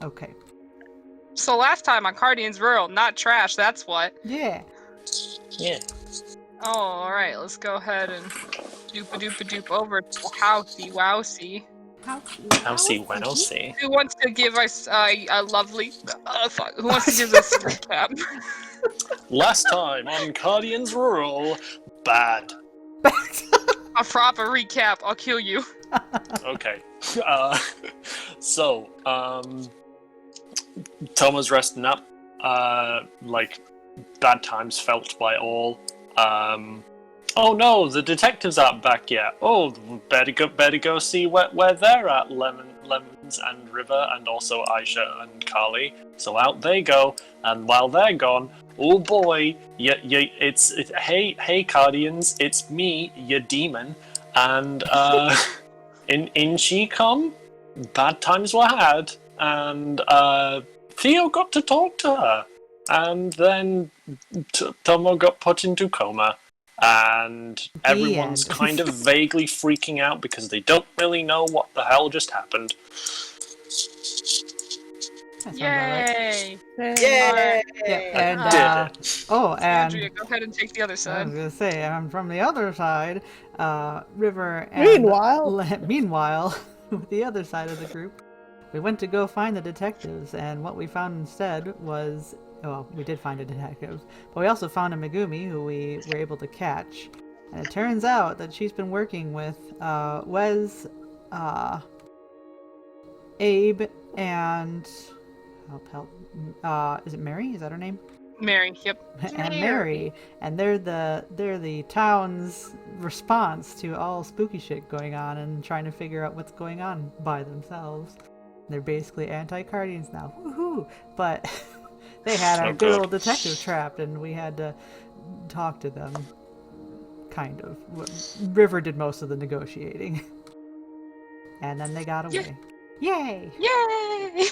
Okay. So last time on Guardians Rural, not trash, that's what. Yeah. Yeah. Oh, alright, let's go ahead and doop-a-doop-a-doop over to Housey Wowsy. Housey Wowsy. Who wants to give us a lovely... who wants to give us a recap? Last time on Guardians Rural, bad. A proper recap, I'll kill you. Okay. So, Toma's resting up. Like, bad times felt by all. Oh no, the detectives aren't back yet. Oh, better go see where they're at. Lemons and River, and also Aisha and Carly. So out they go, and while they're gone, oh boy, hey Guardians, it's me, your demon, and in she come. Bad times were had, and Theo got to talk to her, and then Tomo got put into coma. And everyone's kind of vaguely freaking out because they don't really know what the hell just happened. Yay! Yay! Yeah, and Andrea, go ahead and take the other I side. was gonna say, from the other side, River and meanwhile, with the other side of the group, we went to go find the detectives, and what we found instead was, well, we did find a detective, but we also found a Megumi who we were able to catch, and it turns out that she's been working with Wes, Abe, and is it Mary? Is that her name? Mary, yep. And Mary, and they're the town's response to all spooky shit going on and trying to figure out what's going on by themselves. They're basically anti-Guardians now. Woohoo! But they had our good old detective trapped, and we had to talk to them. Kind of. River did most of the negotiating, and then they got away. Yay! Yay!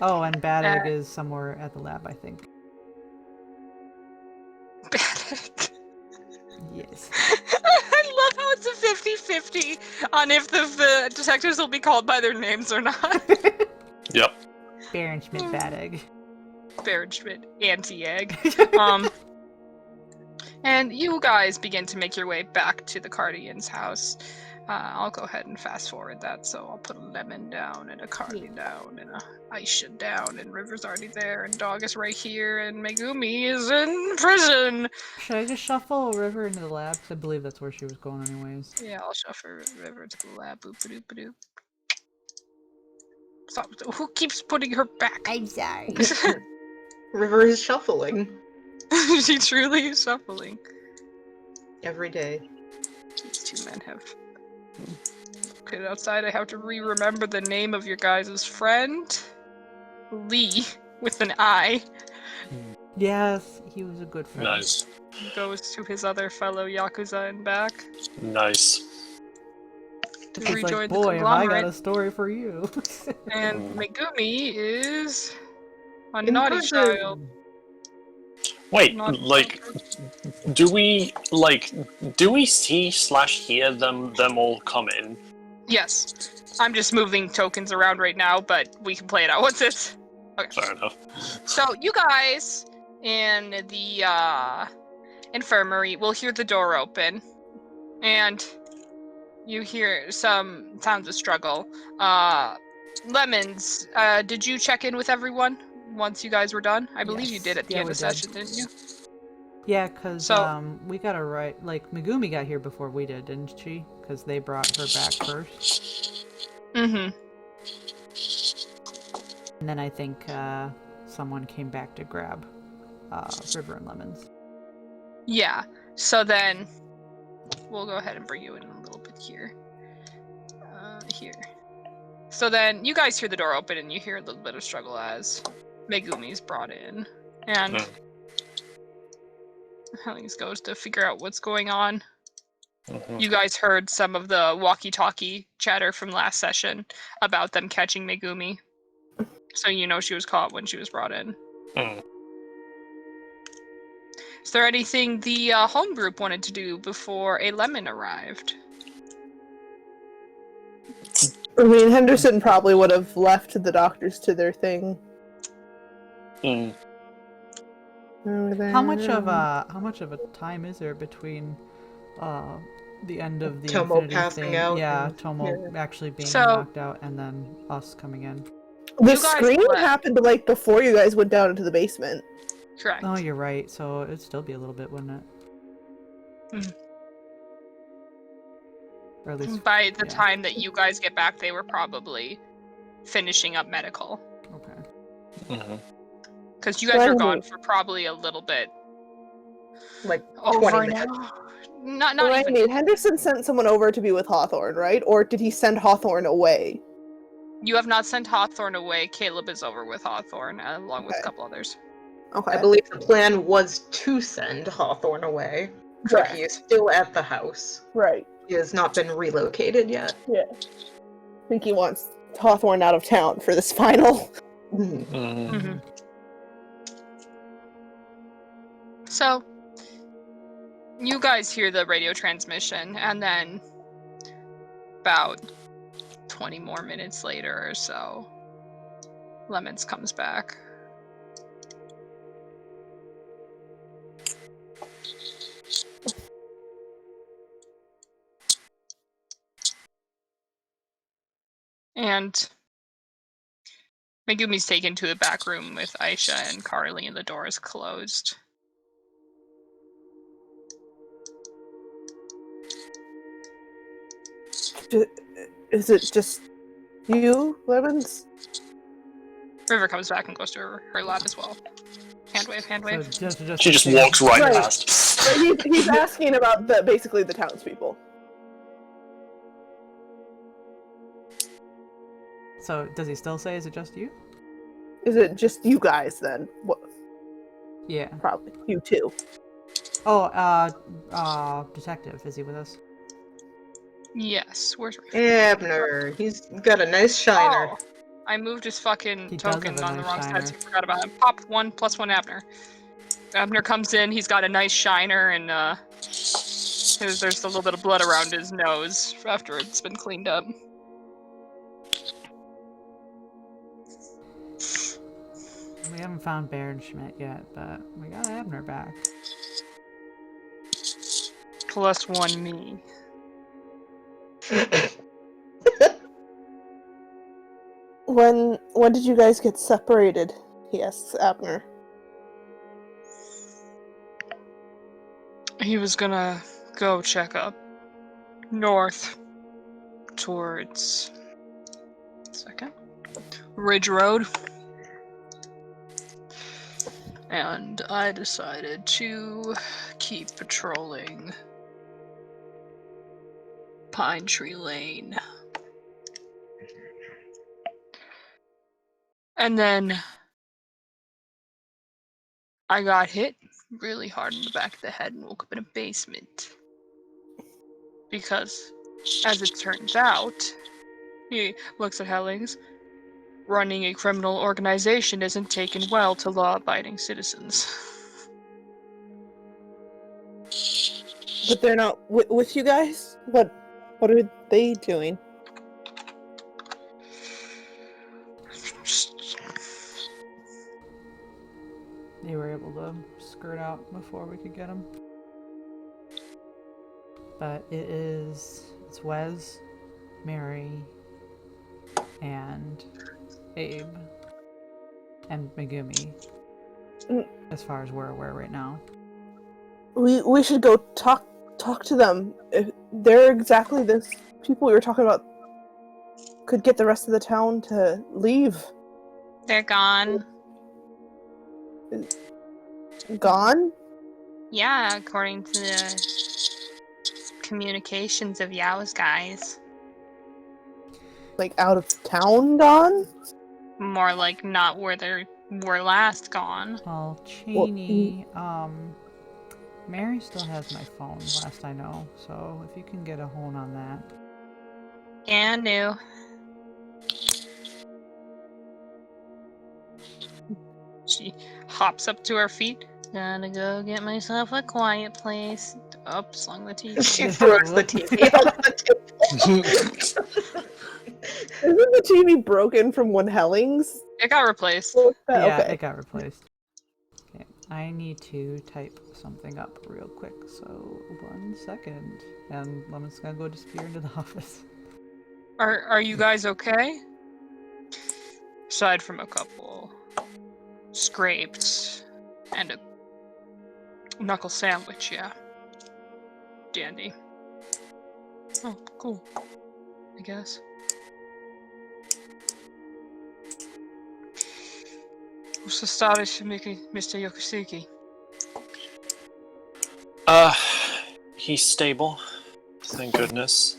Oh, and Bad Egg is somewhere at the lab, I think. Bad Egg. Yes. I love how it's a 50-50 on if the detectives will be called by their names or not. Yep. Baron Schmidt, Bad Egg. Baron Schmidt, Anti-Egg. And you guys begin to make your way back to the Guardian's house. I'll go ahead and fast forward that, so I'll put a Lemon down, and a Carly down, and a Aisha down, and River's already there, and Dog is right here, and Megumi is in prison! Should I just shuffle River into the lab? Because I believe that's where she was going anyways. Yeah, I'll shuffle River to the lab. Boop-a-doop-a-doop. Stop. Who keeps putting her back? I'm sorry. River is shuffling. She truly is shuffling. Every day. These two men have... Okay, outside I have to remember the name of your guys' friend. Lee, with an I. Yes, he was a good friend. Nice. Goes to his other fellow Yakuza and back. Nice. To He's rejoin like, the boy, have I got conglomerate. a story for you. And Megumi is a In naughty prison. child. Wait, Not- like, do we see/hear them all come in? Yes. I'm just moving tokens around right now, but we can play it out. What's this? Okay. Fair enough. So you guys in the infirmary will hear the door open, and you hear some sounds of struggle. Lemons, did you check in with everyone once you guys were done? I believe you Yes. did at the Yeah, end we of the did. session, didn't you? Yeah, because So- we got her right. Like, Megumi got here before we did, didn't she? Because they brought her back first. Mm-hmm. And then I think someone came back to grab River and Lemons. Yeah. So then we'll go ahead and bring you in a little bit here. Here. So then you guys hear the door open and you hear a little bit of struggle as Megumi's brought in. And Hellings goes to figure out what's going on. Mhm. You guys heard some of the walkie-talkie chatter from last session about them catching Megumi. So you know she was caught when she was brought in. Mm. Is there anything the home group wanted to do before a Lemon arrived? I mean, Henderson probably would have left the doctors to their thing. Hmm. Over there. How much of a time is there between the end of the Tomo Infinity passing thing? out Yeah, and- Tomo actually being So- knocked out, and then us coming in. The You guys scream left. happened like before you guys went down into the basement. Correct. Oh, you're right. So it'd still be a little bit, wouldn't it? Mhm. Or at least, By the yeah. time that you guys get back, they were probably finishing up medical. okay. Mhm. Because you guys were Right. gone for probably a little bit Like over 20 an minutes. hour. Not Well, I even. mean, Henderson sent someone over to be with Hawthorne, right? Or did he send Hawthorne away? You have not sent Hawthorne away. Caleb is over with Hawthorne, along with a Okay. couple others. Okay. I believe the plan was to send Hawthorne away, but he is still at the house. Right. He has not been relocated yet. Yeah. I think he wants Hawthorne out of town for this final. Mhm. Mhm. Mhm. So, you guys hear the radio transmission, and then about 20 more minutes later or so, Lemons comes back. And Megumi's taken to the back room with Aisha and Carly, and the door is closed. Is it just you, Lemons? River comes back and goes to her lab as well. Hand wave, hand So wave. just She just walks right Right. past. But he's asking about basically the townspeople. So does he still say, is it just you? Is it just you guys then? What? Yeah. Probably you two. Oh, detective, is he with us? Yes, where's River? Abner, he's got a nice shiner. Oh, I moved his fucking He does token have a on the nice wrong shiner. side, so I forgot about him. Pop 1 + 1 Abner. Abner comes in, he's got a nice shiner, and there's a little bit of blood around his nose after it's been cleaned up. We haven't found Baron Schmidt yet, but we got Abner back. +1 me. When did you guys get separated? He asks Abner. He was gonna go check up north towards Ridge Road. And I decided to keep patrolling Pine Tree Lane. And then I got hit really hard in the back of the head and woke up in a basement. Because, as it turns out, he looks at Hellings, running a criminal organization isn't taken well to law-abiding citizens. But they're not with you guys? What are they doing? Just They were able to skirt out before we could get him. But it's Wes, Mary, and Abe, and Megumi, Mm. as far as we're aware right now. We should go talk to them. If they're exactly this people we were talking about could get the rest of the town to leave. they're gone. Gone? Yeah, according to the communications of Yao's guys. Like out of town gone? More like not where they were last gone. Well, Cheney, Mary still has my phone, last I know, so if you can get a hold on that. And new. She hops up to her feet. Gotta go get myself a quiet place. Up, slung the TV. She throws the TV on the table. Isn't the TV broken from when Hellings? It got replaced. Yeah, Okay. it got replaced. Okay, I need to type something up real quick, so 1 second. And Lemon's gonna go disappear into the office. Are you guys okay? Aside from a couple scrapes and a knuckle sandwich, yeah. Dandy. Oh, cool. I guess. What's the status of Mr. Yokosuki? He's stable, thank goodness.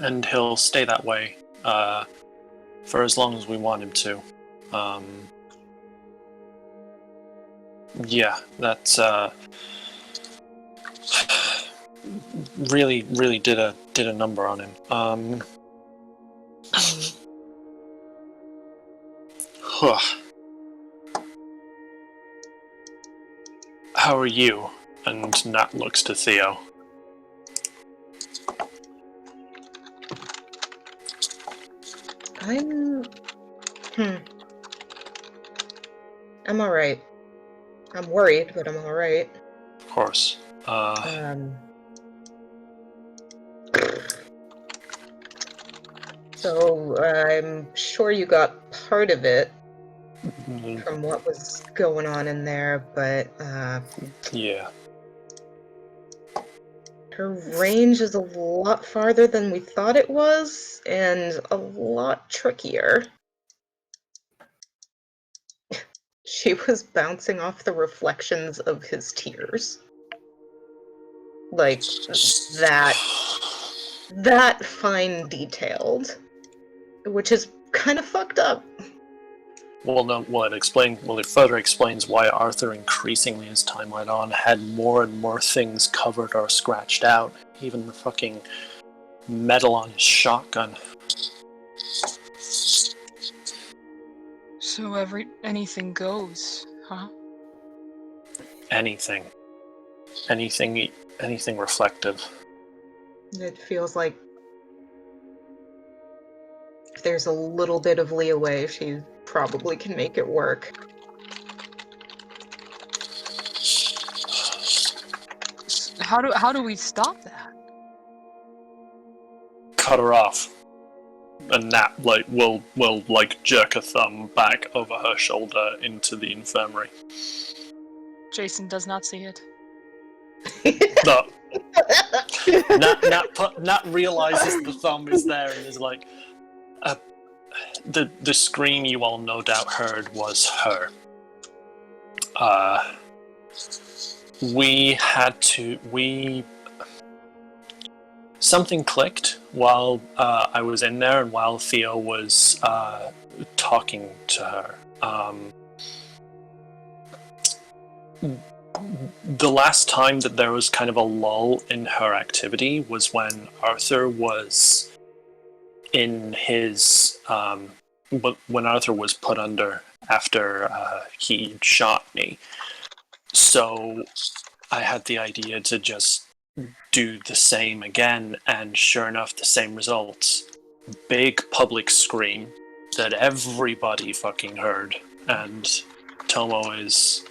And he'll stay that way, for as long as we want him to. Yeah, that's, really did a number on him. How are you? And Nat looks to Theo. I'm alright. I'm worried, but I'm alright. Of course. So, I'm sure you got part of it Mm, from what was going on in there, but, yeah. her range is a lot farther than we thought it was, and a lot trickier. She was bouncing off the reflections of his tears. Like, that fine detailed. Which is kind of fucked up. Well, no, it further explains why Arthur, increasingly as time went on, had more and more things covered or scratched out. Even the fucking metal on his shotgun. So anything goes, huh? Anything reflective. It feels like if there's a little bit of leeway, she probably can make it work. How do we stop that? Cut her off. And Nat will jerk a thumb back over her shoulder into the infirmary. Jason does not see it. No. Nat realizes the thumb is there and is like, the scream you all no doubt heard was her. Something clicked while I was in there and while Theo was talking to her. The last time that there was kind of a lull in her activity was when Arthur was in his when Arthur was put under after he shot me. So I had the idea to just do the same again, and sure enough, the same results. Big public scream that everybody fucking heard, and Tomo is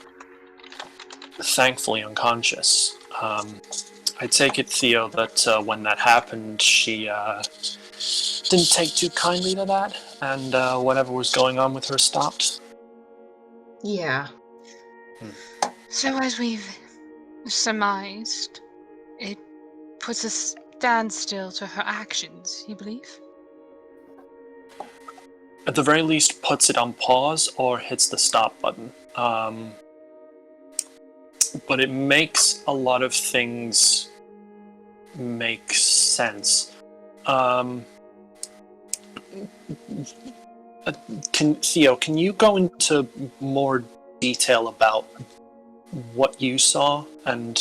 thankfully unconscious. I take it, Theo, that when that happened, she didn't take too kindly to that, and whatever was going on with her stopped. Yeah. So as we've surmised, it puts a standstill to her actions, you believe? At the very least, puts it on pause or hits the stop button. But it makes a lot of things make sense. Theo, can you go into more detail about what you saw and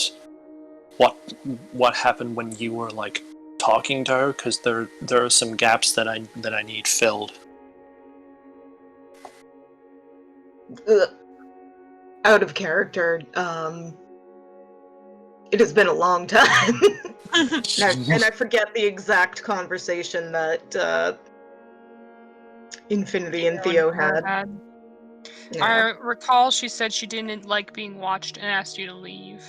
what happened when you were like talking to her? Because there are some gaps that I need filled. Out of character, It has been a long time. and I forget the exact conversation that Infinity and Theo had. Yeah. I recall she said she didn't like being watched and asked you to leave.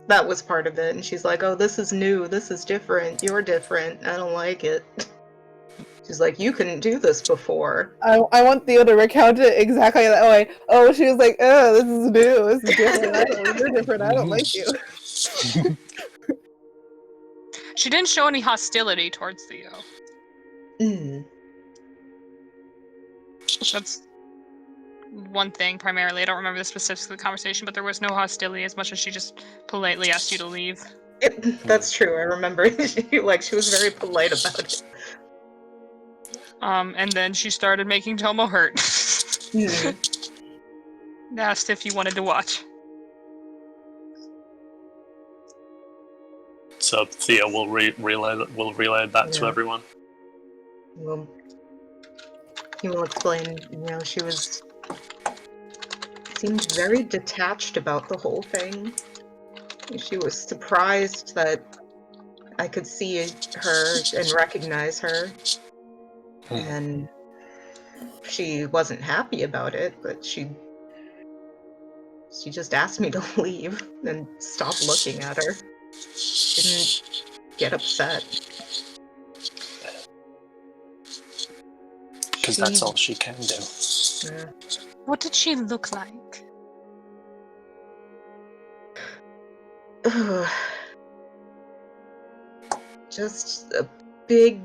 That was part of it, and she's like, "Oh, this is new. This is different. You're different. I don't like it." She's like, "You couldn't do this before." I want Theo to recount it exactly that way. Oh, she was like, "Oh, this is new. This is different. You're different. I don't like you." She didn't show any hostility towards Theo. That's one thing primarily. I don't remember the specifics of the conversation, but there was no hostility as much as she just politely asked you to leave. That's true. I remember she was very polite about it. And then she started making Tomo hurt. Asked if you wanted to watch. So Theo will relay that to everyone. Well, he will explain. She seemed very detached about the whole thing. She was surprised that I could see her and recognize her. And she wasn't happy about it, but she just asked me to leave and stop looking at her. She didn't get upset. Because that's all she can do. Yeah. What did she look like? Just a big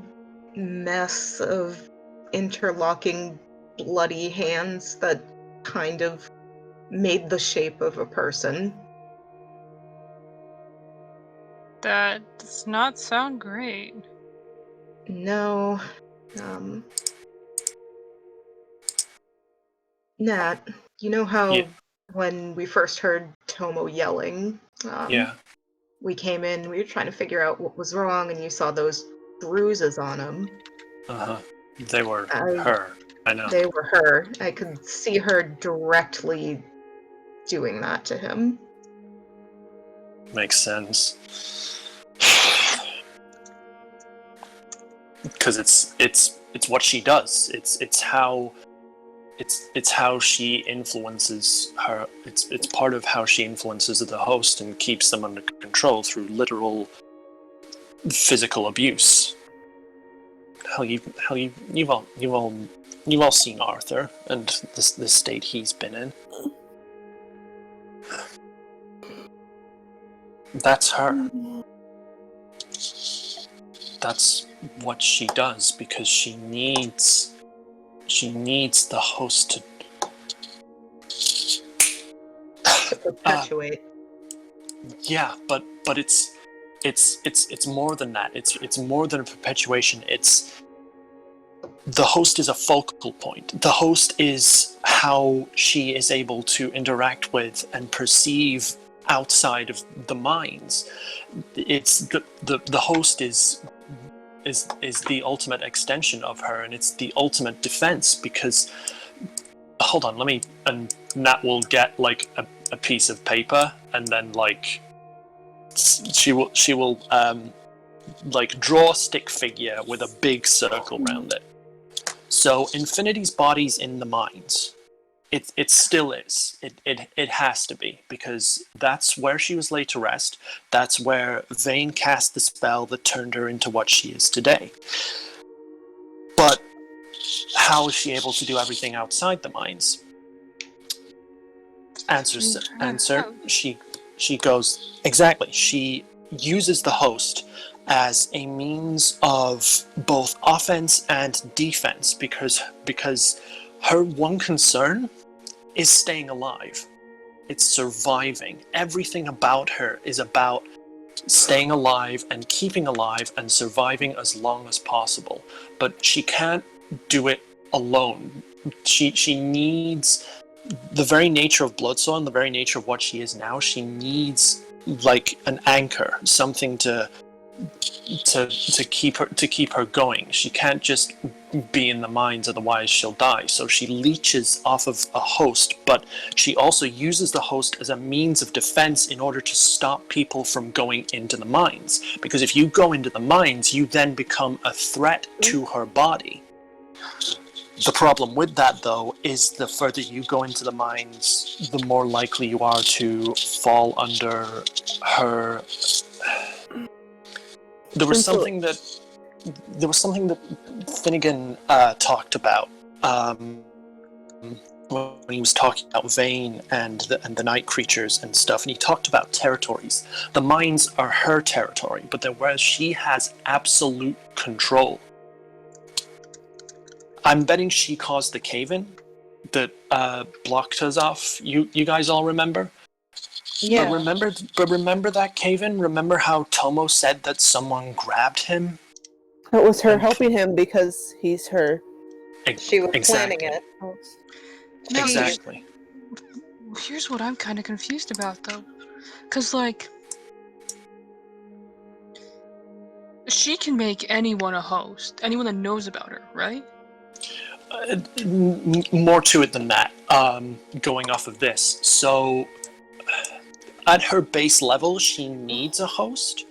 mess of interlocking bloody hands that kind of made the shape of a person. That does not sound great. No. Nat, you know how when we first heard Tomo yelling, we came in, we were trying to figure out what was wrong, and you saw those bruises on him. They were her. I know. They were her. I could see her directly doing that to him. Makes sense. Because it's what she does. It's how she influences her. It's part of how she influences the host and keeps them under control through literal physical abuse. You've all seen Arthur and the state he's been in. That's her. That's what she does because she needs the host to perpetuate. Yeah, but it's more than that. It's more than a perpetuation. The host is a focal point. The host is how she is able to interact with and perceive outside of the minds. It's the host is the ultimate extension of her, and it's the ultimate defense because hold on, and Nat will get like a piece of paper and then like she will like draw a stick figure with a big circle around it. So Infinity's body's in the minds. It still is. It has to be, because that's where she was laid to rest. That's where Vane cast the spell that turned her into what she is today. But how is she able to do everything outside the minds? Answer. She goes, exactly. She uses the host as a means of both offense and defense because her one concern is staying alive. It's surviving. Everything about her is about staying alive and keeping alive and surviving as long as possible. But she can't do it alone. She needs the very nature of Bloodsaw, the very nature of what she is now. She needs like an anchor, something to to keep her going. She can't just be in the mines, otherwise she'll die. So she leeches off of a host, but she also uses the host as a means of defense in order to stop people from going into the mines. Because if you go into the mines, you then become a threat to her body. The problem with that, though, is the further you go into the mines, the more likely you are to fall under her. There was something that Finnegan talked about when he was talking about Vane and the night creatures and stuff, and he talked about territories. The mines are her territory, but whereas she has absolute control. I'm betting she caused the cave-in that blocked us off. You guys all remember? Yeah. But remember that cave-in? Remember how Tomo said that someone grabbed him? It was her helping him because he's her She was Exactly. planning it. host. Now, Exactly. Here's what I'm kind of confused about, though. Because, like, she can make anyone a host. Anyone that knows about her, right? More to it than that, going off of this. So, at her base level, she needs a host,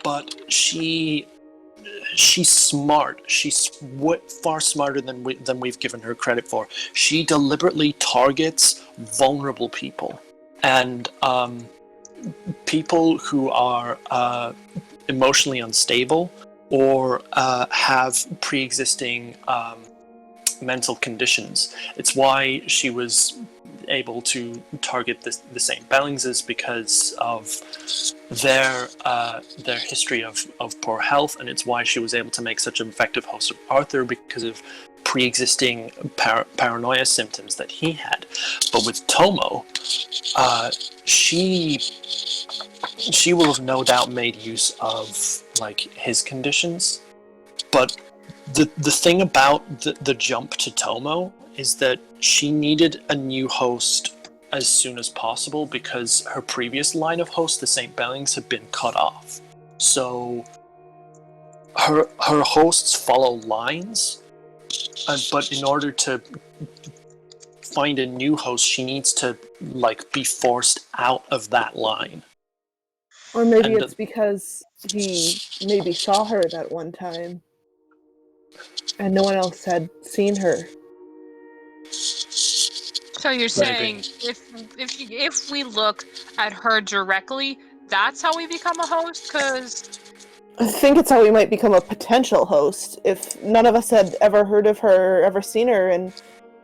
but she's smart. She's far smarter than we've given her credit for. She deliberately targets vulnerable people and people who are emotionally unstable or have pre-existing mental conditions. It's why she was able to target the St. Bellingses, because of their history of poor health, and it's why she was able to make such an effective host of Arthur, because of pre-existing paranoia symptoms that he had. But with Tomo, she will have no doubt made use of like his conditions, but the thing about the jump to Tomo is that she needed a new host as soon as possible because her previous line of hosts, the St. Bellings, had been cut off. So her hosts follow lines, but in order to find a new host, she needs to like be forced out of that line. Or maybe And it's because he maybe saw her that one time and no one else had seen her. So you're saying if we look at her directly, that's how we become a host? Because I think it's how we might become a potential host. If none of us had ever heard of her, ever seen her, and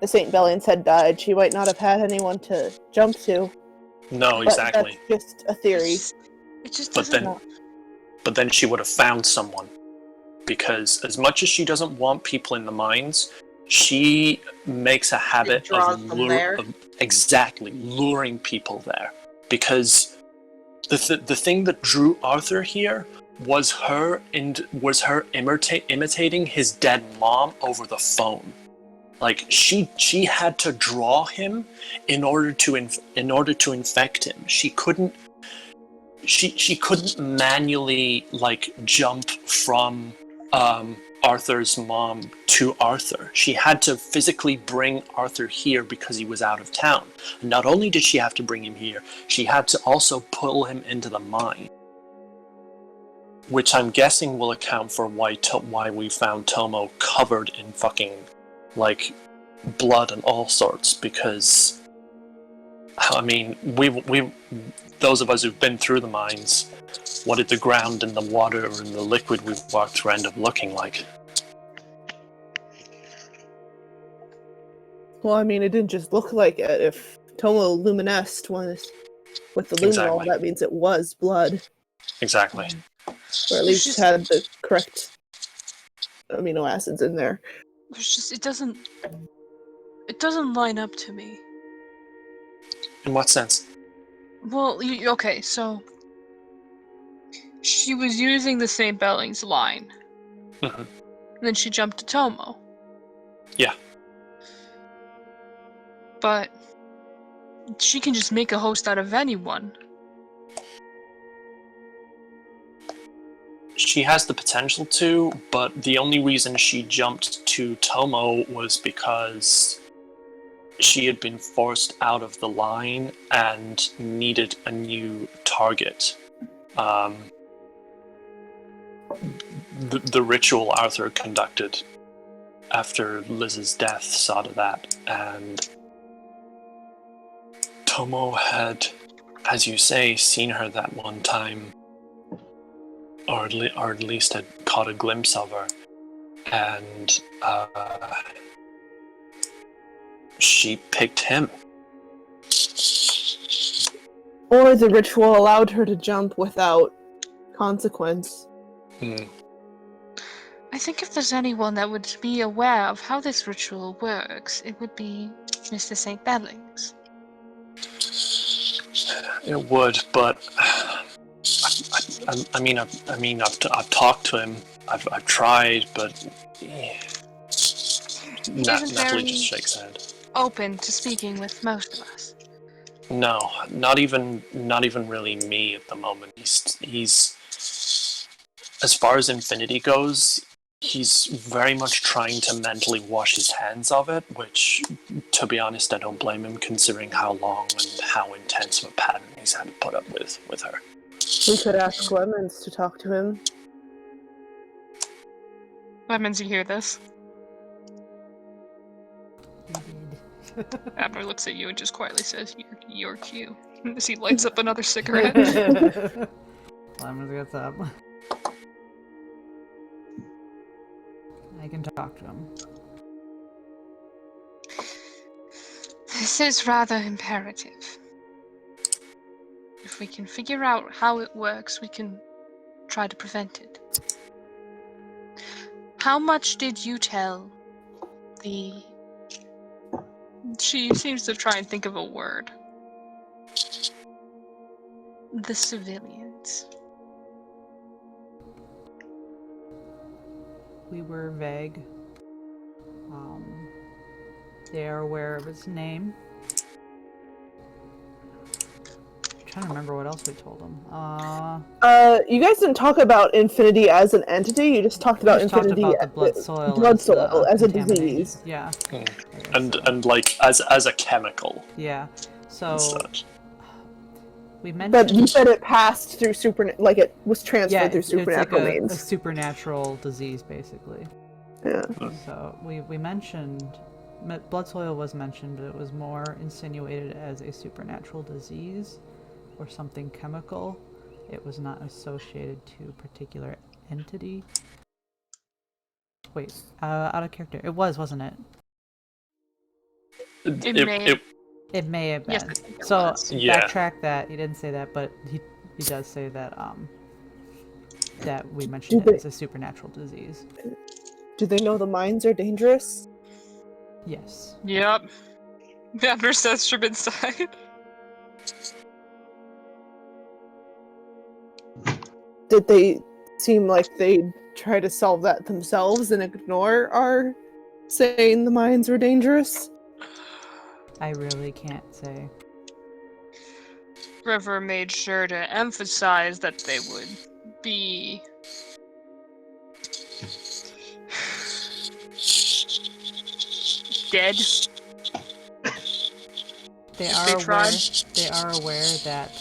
the St. Bellings had died, she might not have had anyone to jump to. No, But exactly. that's just a theory. it just But doesn't. then she would have found someone, because as much as she doesn't want people in the mines, she makes a habit draws them there. exactly luring people there. Because the thing that drew Arthur here was her imitating his dead mom over the phone. Like she had to draw him in order to infect him. She couldn't manually like jump from Arthur's mom to Arthur. She had to physically bring Arthur here because he was out of town. And not only did she have to bring him here, she had to also pull him into the mine, which I'm guessing will account for why we found Tomo covered in fucking like blood and all sorts. Because I mean, we those of us who've been through the mines, what did the ground and the water and the liquid we've walked through end up looking like? Well, I mean, it didn't just look like it. If Tomo luminesced was with the luminol, Exactly. that means it was blood. Exactly. Or at least had the correct amino acids in there. It's just it doesn't line up to me. In what sense? Well, okay, so she was using the St. Bellings line. Mhm. And then she jumped to Tomo. Yeah. But she can just make a host out of anyone. she has the potential to, but the only reason she jumped to Tomo was because she had been forced out of the line and needed a new target. The ritual Arthur conducted after Liz's death saw to that, and Tomo had, as you say, seen her that one time, or at least had caught a glimpse of her, and she picked him. Or the ritual allowed her to jump without consequence. I think if there's anyone that would be aware of how this ritual works, it would be Mr. St. Bellings. It would, but I've talked to him. I've tried, but Napoli just shakes his head. Open to speaking with most of us. No, not even really me at the moment. He's as far as Infinity goes, he's very much trying to mentally wash his hands of it, which, to be honest, I don't blame him, considering how long and how intense of a pattern he's had to put up with her. We could ask Lemons to talk to him. Lemons, you hear this? Abner looks at you and just quietly says, "You're cute." As he lights up another cigarette. Lemons gets up. I can talk to him. This is rather imperative. If we can figure out how it works, we can try to prevent it. How much did you tell the... She seems to try and think of a word. The civilians. We were vague. They are aware of its name. I'm trying to remember what else we told them. You guys didn't talk about Infinity as an entity. You just talked about Infinity talked about the blood soil, as a contamination. disease. Yeah. And like as a chemical. Yeah. So And such. we mentioned. But you said it passed through it was transferred through it's supernatural like a means. supernatural disease, basically. Yeah. So we mentioned blood soil was mentioned, but it was more insinuated as a supernatural disease or something chemical. It was not associated to a particular entity. Wait, out of character. It was, wasn't it? It may have been. Yes, I think it so was. Yeah. backtrack that. He didn't say that, but he does say that that we mentioned it as a supernatural disease. Do they know the mines are dangerous? Yes. Yep. Abner says from inside. Did they seem like they'd try to solve that themselves and ignore our saying the mines were dangerous? I really can't say. River made sure to emphasize that they would be dead. They If are they aware. tried. They are aware that,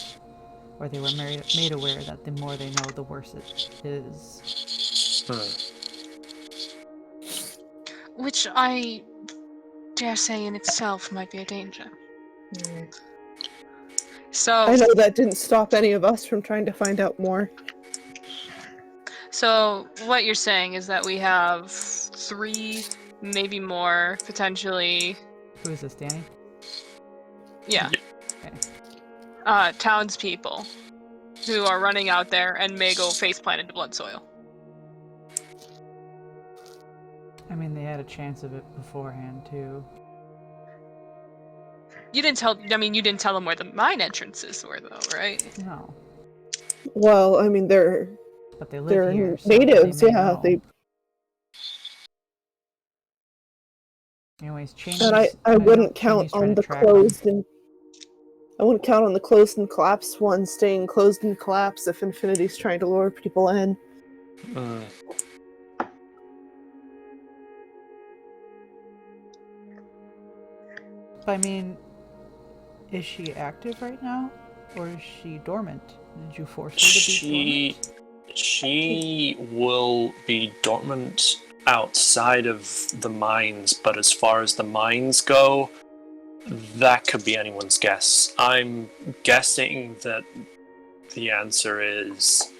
or they were made aware that the more they know, the worse it is. Which I dare say in itself might be a danger. So, I know that didn't stop any of us from trying to find out more. so what you're saying is that we have 3, maybe more, potentially, Who is this, Danny? yeah, Okay. townspeople who are running out there and may go faceplant into blood soil. I mean, they had a chance of it beforehand too. You didn't tell them where the mine entrances were, though, right? No, Well, I mean, they're but they live here. So natives, they may yeah. know. They Anyways, change. and I wouldn't count on the closed and I wouldn't count on the closed and collapsed one staying closed and collapsed if Infinity's trying to lure people in. Mm. I mean, is she active right now? Or is she dormant? Did you force her to be dormant? She will be dormant outside of the mines, but as far as the mines go, that could be anyone's guess. I'm guessing that the answer is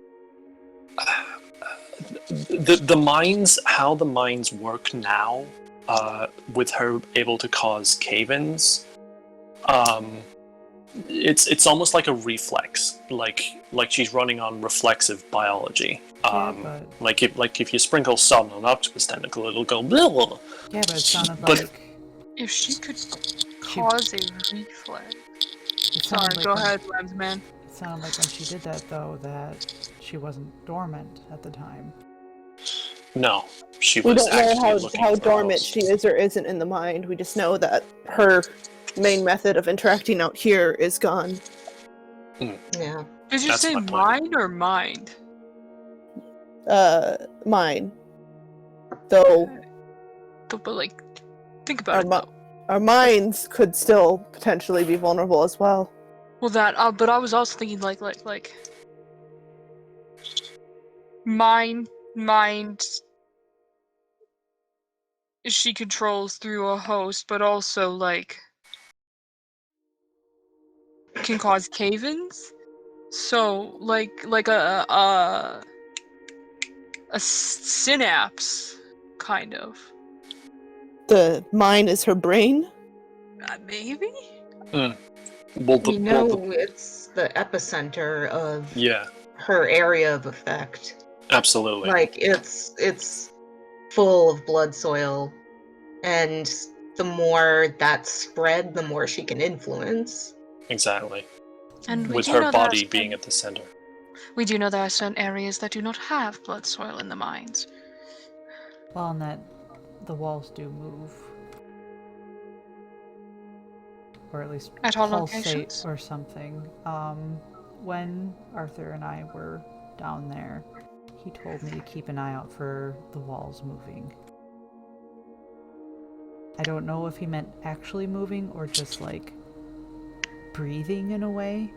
the mines. How the mines work now, with her able to cause cave-ins, it's almost like a reflex, like she's running on reflexive biology. But Like if you sprinkle salt on an octopus tentacle, it'll go. Blah. yeah, but it sounded But- like If she could cause a reflex. it Sorry, sounded like go when- ahead, Labs man. It sounded like when she did that though that she wasn't dormant at the time. No, she We was don't know actually looking how for a dormant host. she is or isn't in the mind. We just know that her main method of interacting out here is gone. Yeah. Did you That's say my point. mind or mind? Mine. Though But like, think our, about it mi- though. our minds could still potentially be vulnerable as well. Well, that. But I was also thinking like mind. She controls through a host, but also like can cause cave-ins. So like a synapse, kind of. The mind is her brain. Maybe. Well, We know it's the epicenter of yeah, her area of effect. absolutely. Like it's full of blood soil, and the more that's spread, the more she can influence. Exactly. And we With do her know there are body being certain- at the center. We do know there are certain areas that do not have blood soil in the mines. Well, and that the walls do move. Or at least At all pulsate locations? or something. When Arthur and I were down there, he told me to keep an eye out for the walls moving. I don't know if he meant actually moving or just like breathing in a way.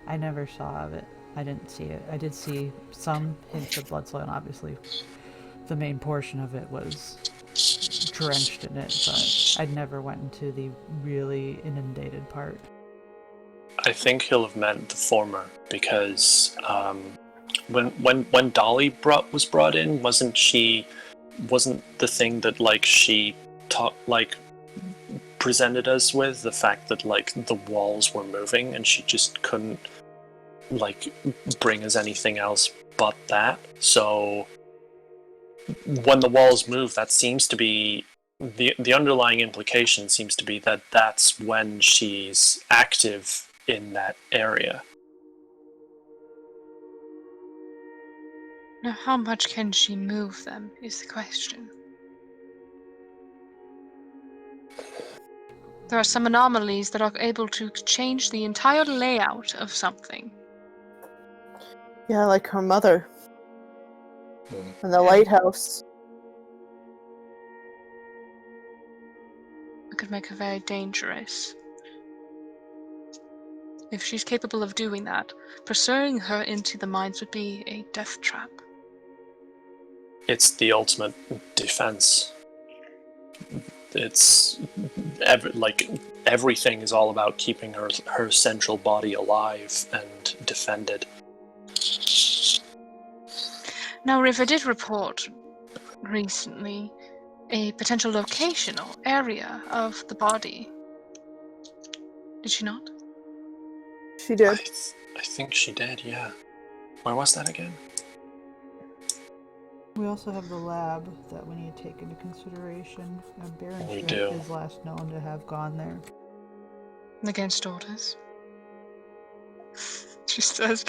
I never saw it. I didn't see it. I did see some hints of blood soil, and obviously the main portion of it was drenched in it, but I never went into the really inundated part. I think he'll have meant the former because when Dolly was brought in, wasn't the thing that like she presented us with the fact that like the walls were moving and she just couldn't like bring us anything else but that. So when the walls move, that seems to be the underlying implication seems to be that that's when she's active in that area. Now, how much can she move them is the question. There are some anomalies that are able to change the entire layout of something. Yeah, like her mother. Hmm. And the lighthouse. It could make her very dangerous. If she's capable of doing that, pursuing her into the mines would be a death trap. It's the ultimate defense. It's everything is all about keeping her central body alive and defended. Now, River did report recently a potential location or area of the body. Did she not? She did. I think she did, yeah. Where was that again? We also have the lab that we need to take into consideration. Baron We Schmidt do. is last known to have gone there. Against orders. She says,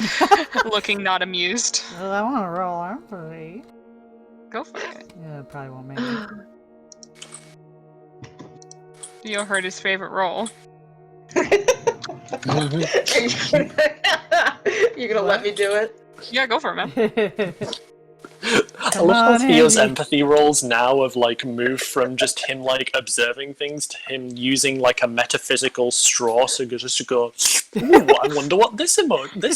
looking not amused. Well, I want to roll empathy. Go for it. Yeah, it probably won't make it. Theo heard his favorite role. You're gonna let me do it? Yeah, go for it, man. I love how on, Theo's Andy. empathy rolls now have like moved from just him like observing things to him using like a metaphysical straw just to go, ooh, I wonder what this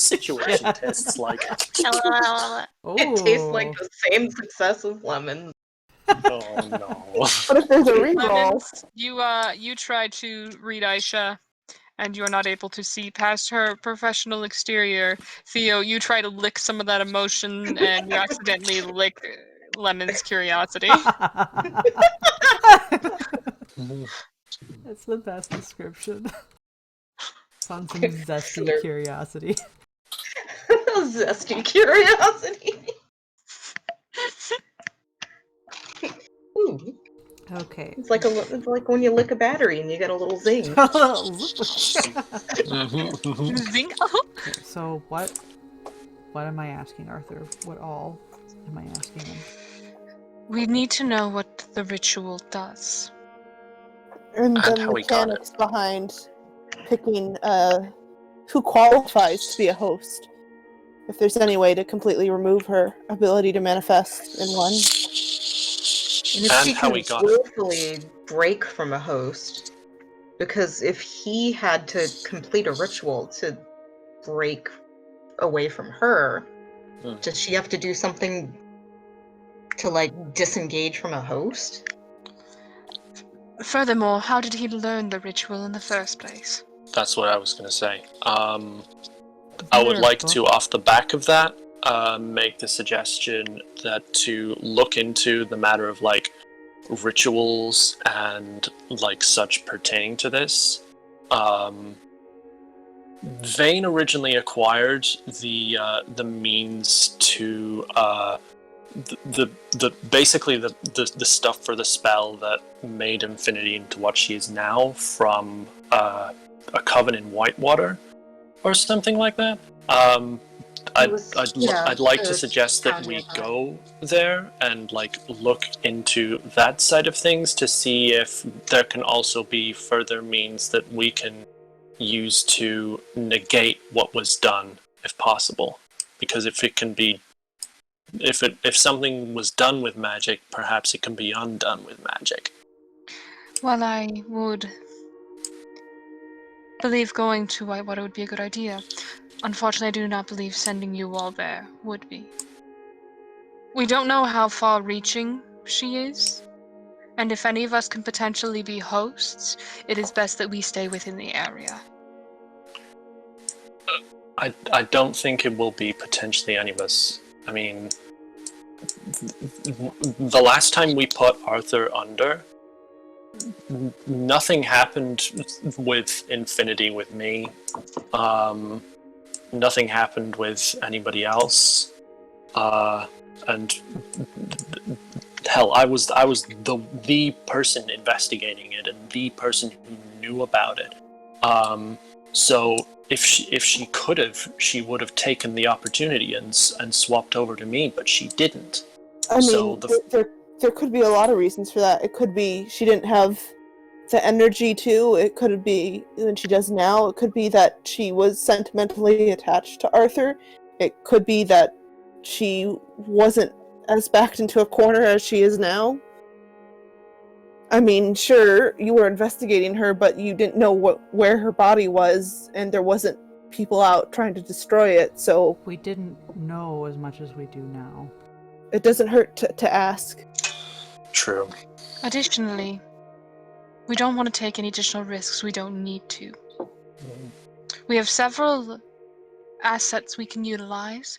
situation Yeah. tastes like. It tastes like Oh, the same success as lemon. Oh no. What if there's a reroll? Lemons, you try to read Aisha, and you are not able to see past her professional exterior. Theo, you try to lick some of that emotion, and you accidentally lick Lemon's curiosity. that's the best description. Found some zesty Slurp. curiosity. Zesty curiosity. Ooh, Okay. it's like when you lick a battery and you get a little zing. Zing. Okay, so what am I asking Arthur? What all am I asking him? We need to know what the ritual does. And the And how we got it. mechanics behind picking who qualifies to be a host. If there's any way to completely remove her ability to manifest in one. And if And she how can we got it. willfully break from a host, because if he had to complete a ritual to break away from her, does she have to do something to like disengage from a host? Furthermore, how did he learn the ritual in the first place? That's what I was going to say. I Is would there a like book? to, off the back of that, make the suggestion that to look into the matter of like rituals and like such pertaining to this. Vane originally acquired the means to basically the stuff for the spell that made Infinity into what she is now from a coven in Whitewater or something like that. I'd like to suggest that we go there and like look into that side of things to see if there can also be further means that we can use to negate what was done, if possible. Because if it can be, if something was done with magic, perhaps it can be undone with magic. Well, I would believe going to Whitewater would be a good idea. Unfortunately, I do not believe sending you all there would be. We don't know how far-reaching she is, and if any of us can potentially be hosts, it is best that we stay within the area. I don't think it will be potentially any of us. I mean, the last time we put Arthur under, nothing happened with Infinity with me. Nothing happened with anybody else. And hell, I was the person investigating it and the person who knew about it. So if she could have, she would have taken the opportunity and swapped over to me, but she didn't. I mean, So there could be a lot of reasons for that. It could be she didn't have the energy to. It could be than she does now. It could be that she was sentimentally attached to Arthur. It could be that she wasn't as backed into a corner as she is now. I mean, sure, you were investigating her, but you didn't know where her body was, and there wasn't people out trying to destroy it, so We didn't know as much as we do now. it doesn't hurt to ask. true. Additionally, we don't want to take any additional risks we don't need to. We have several assets we can utilize.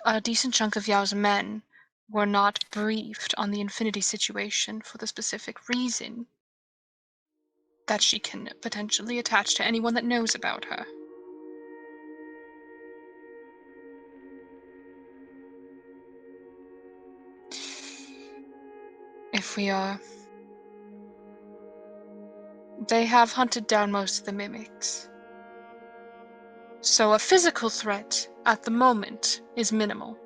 A decent chunk of Yao's men were not briefed on the Infinity situation for the specific reason that she can potentially attach to anyone that knows about her. If we are... They have hunted down most of the mimics. So a physical threat at the moment is minimal.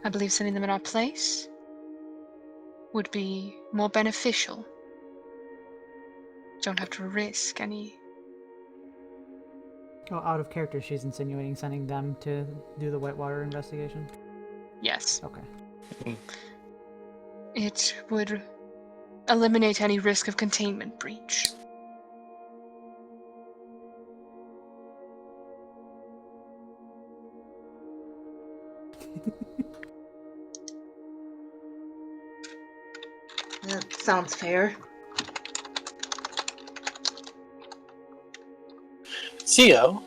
I believe sending them in our place would be more beneficial. Don't have to risk any Oh, out of character, she's insinuating sending them to do the Whitewater investigation. Yes. Okay. It would eliminate any risk of containment breach. That sounds fair. Theo,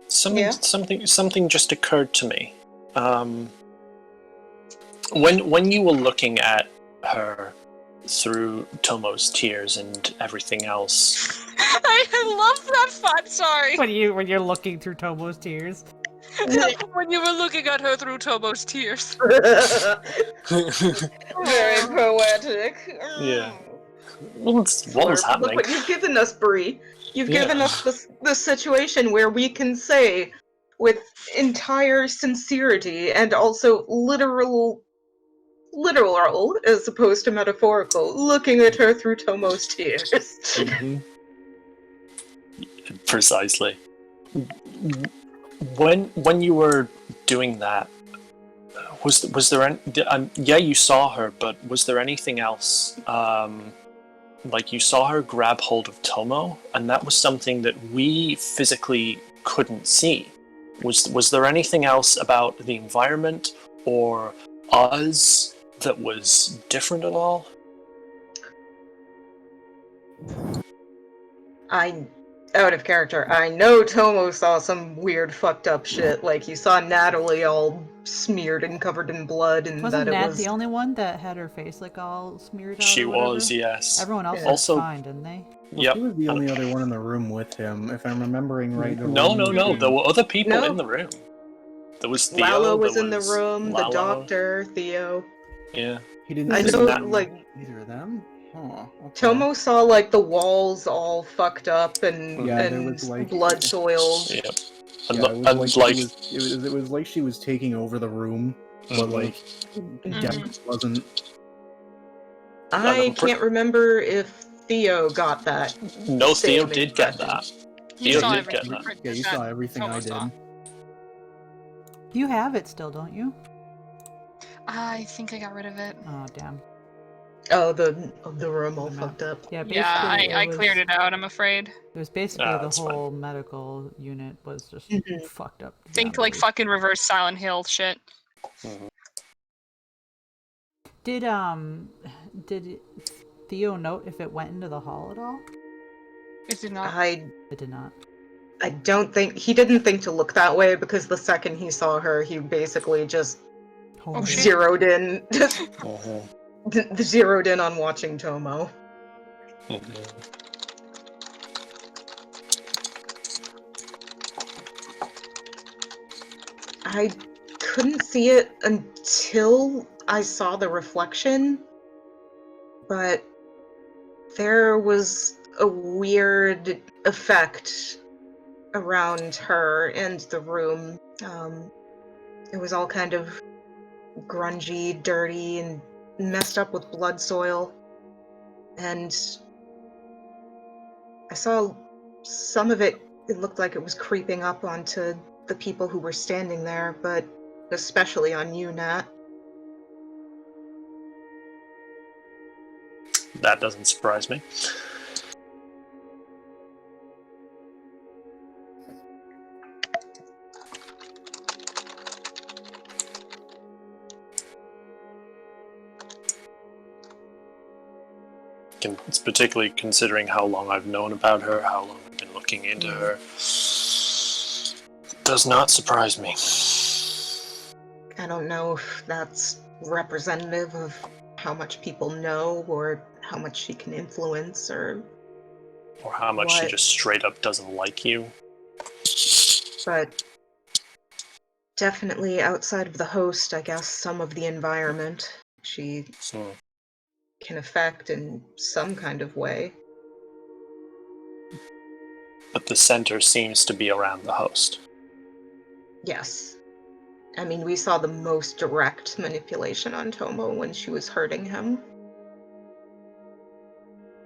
Yeah? something just occurred to me. When you were looking at her through Tomo's tears and everything else, I love that font, sorry. When you're looking through Tomo's tears. When you were looking at her through Tomo's tears. Very poetic. Yeah. what was Look happening? what you've given us, Bree. You've Yeah. given us the situation where we can say, with entire sincerity and also literal as opposed to metaphorical, looking at her through Tomo's tears. Mhm. Precisely. When you were doing that, was there any? Yeah, you saw her, but was there anything else? Like you saw her grab hold of Tomo, and that was something that we physically couldn't see. Was there anything else about the environment or us that was different at all? Out of character, I know Tomo saw some weird fucked up shit, like you saw Natalie all smeared and covered in blood, and Wasn't that it Nat was... the only one that had her face like all smeared out? She or whatever? was, yes. Everyone else Yeah. was Also- fine, didn't they? Well, Yep. She was the only other one in the room with him, if I'm remembering right. the No. room- There were other people No. in the room. There was Theo. Lalo was there in the was room, the Lalo. doctor, Theo. Yeah. He didn't I see know, them, like, either of them. Huh. Okay. Tomo saw, like, the walls all fucked up and, Yeah, there and was, like- blood soiled. Yep. Yeah, it was like she was taking over the room, but Mhm. like definitely wasn't. I can't remember if Theo got that. No, Theo Same did get impression. that. You Theo saw did everything. get that. Yeah, you saw everything Tomo I did. saw. You have it still, don't you? I think I got rid of it. Oh, damn. Oh, the room all The map. fucked up. Yeah, basically, Yeah, I cleared it out, I'm afraid. It was basically Ah, the that's fine. whole medical unit was just Mhm. fucked up. Think beyond like belief. fucking reverse Silent Hill shit. Did Theo note if it went into the hall at all? It did not. I It did not. don't think he didn't think to look that way because the second he saw her, he basically just Holy shit. zeroed in, Mhm. zeroed in on watching Tomo. Mhm. I couldn't see it until I saw the reflection, but there was a weird effect around her and the room. It was all kind of grungy, dirty, and messed up with blood soil. And I saw some of it, it looked like it was creeping up onto the people who were standing there, but especially on you, Nat. That doesn't surprise me. It's particularly considering how long I've known about her, how long I've been looking into her. Does not surprise me. I don't know if that's representative of how much people know or how much she can influence or Or how much she What? just straight up doesn't like you. but definitely outside of the host, I guess some of the environment she So, can affect in some kind of way. but the center seems to be around the host. Yes. I mean, we saw the most direct manipulation on Tomo when she was hurting him.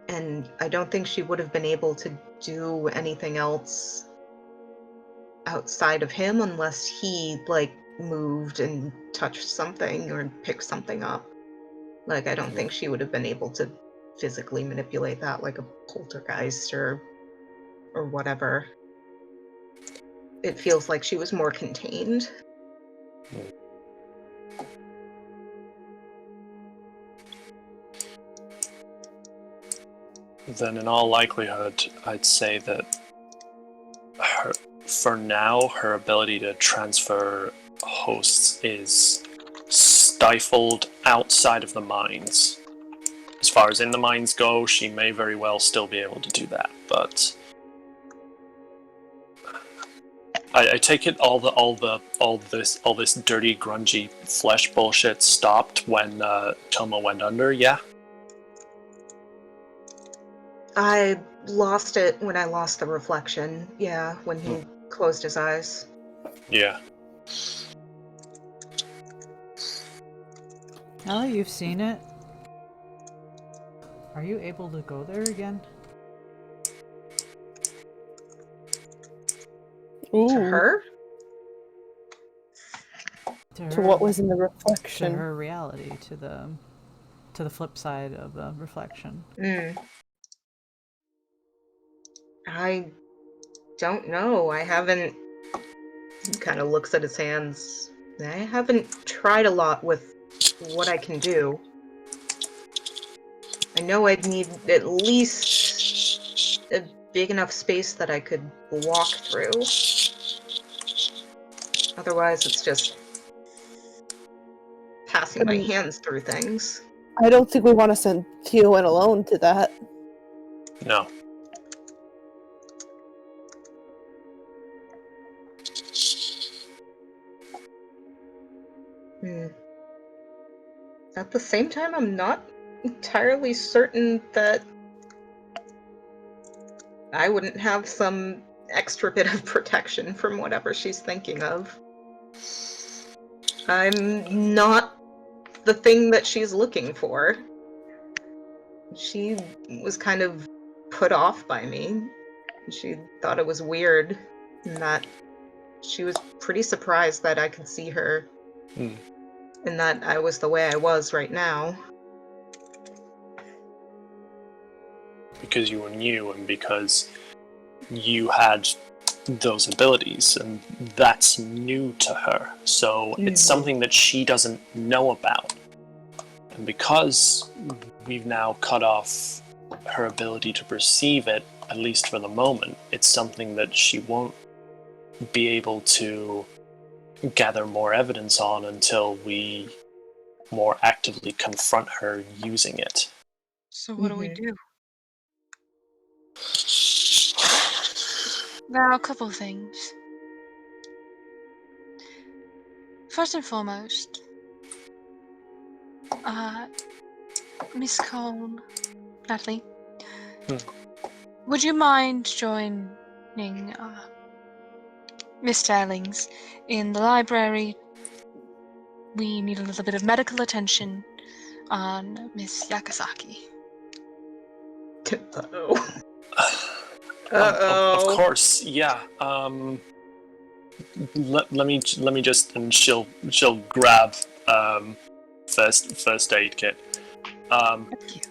And I don't think she would have been able to do anything else outside of him unless he, like, moved and touched something or picked something up. Like, I don't think she would have been able to physically manipulate that like a poltergeist or whatever. It feels like she was more contained. Then in all likelihood, I'd say that for now, her ability to transfer hosts is stifled outside of the mines. As far as in the mines go, she may very well still be able to do that, but I take it all this dirty, grungy flesh bullshit stopped when Toma went under, yeah? I lost it when I lost the reflection. Yeah, when he closed his eyes. Yeah. Now that you've seen it, are you able to go there again? Ooh, To her? to what was in the To reflection. her reality, to the flip side of the reflection. I don't know. I haven't... He kind of looks at his hands. I haven't tried a lot with what I can do. I know I'd need at least a big enough space that I could walk through. Otherwise, it's just passing my hands through things. I don't think we want to send Theo in alone to that. No. At the same time, I'm not entirely certain that I wouldn't have some extra bit of protection from whatever she's thinking of. I'm not the thing that she's looking for. She was kind of put off by me. She thought it was weird, and that she was pretty surprised that I could see her, and that I was the way I was right now. Because you were new and because you had those abilities, and that's new to her. So it's something that she doesn't know about. And because we've now cut off her ability to perceive it, at least for the moment, it's something that she won't be able to gather more evidence on until we more actively confront her using it. So what do we do? There are a couple things. First and foremost, Miss Cole, Natalie, would you mind joining Miss Sterling's in the library? We need a little bit of medical attention on Miss Yakasaki. Uh-oh. Of course, yeah. Let me just, and she'll grab first aid kit. Thank you.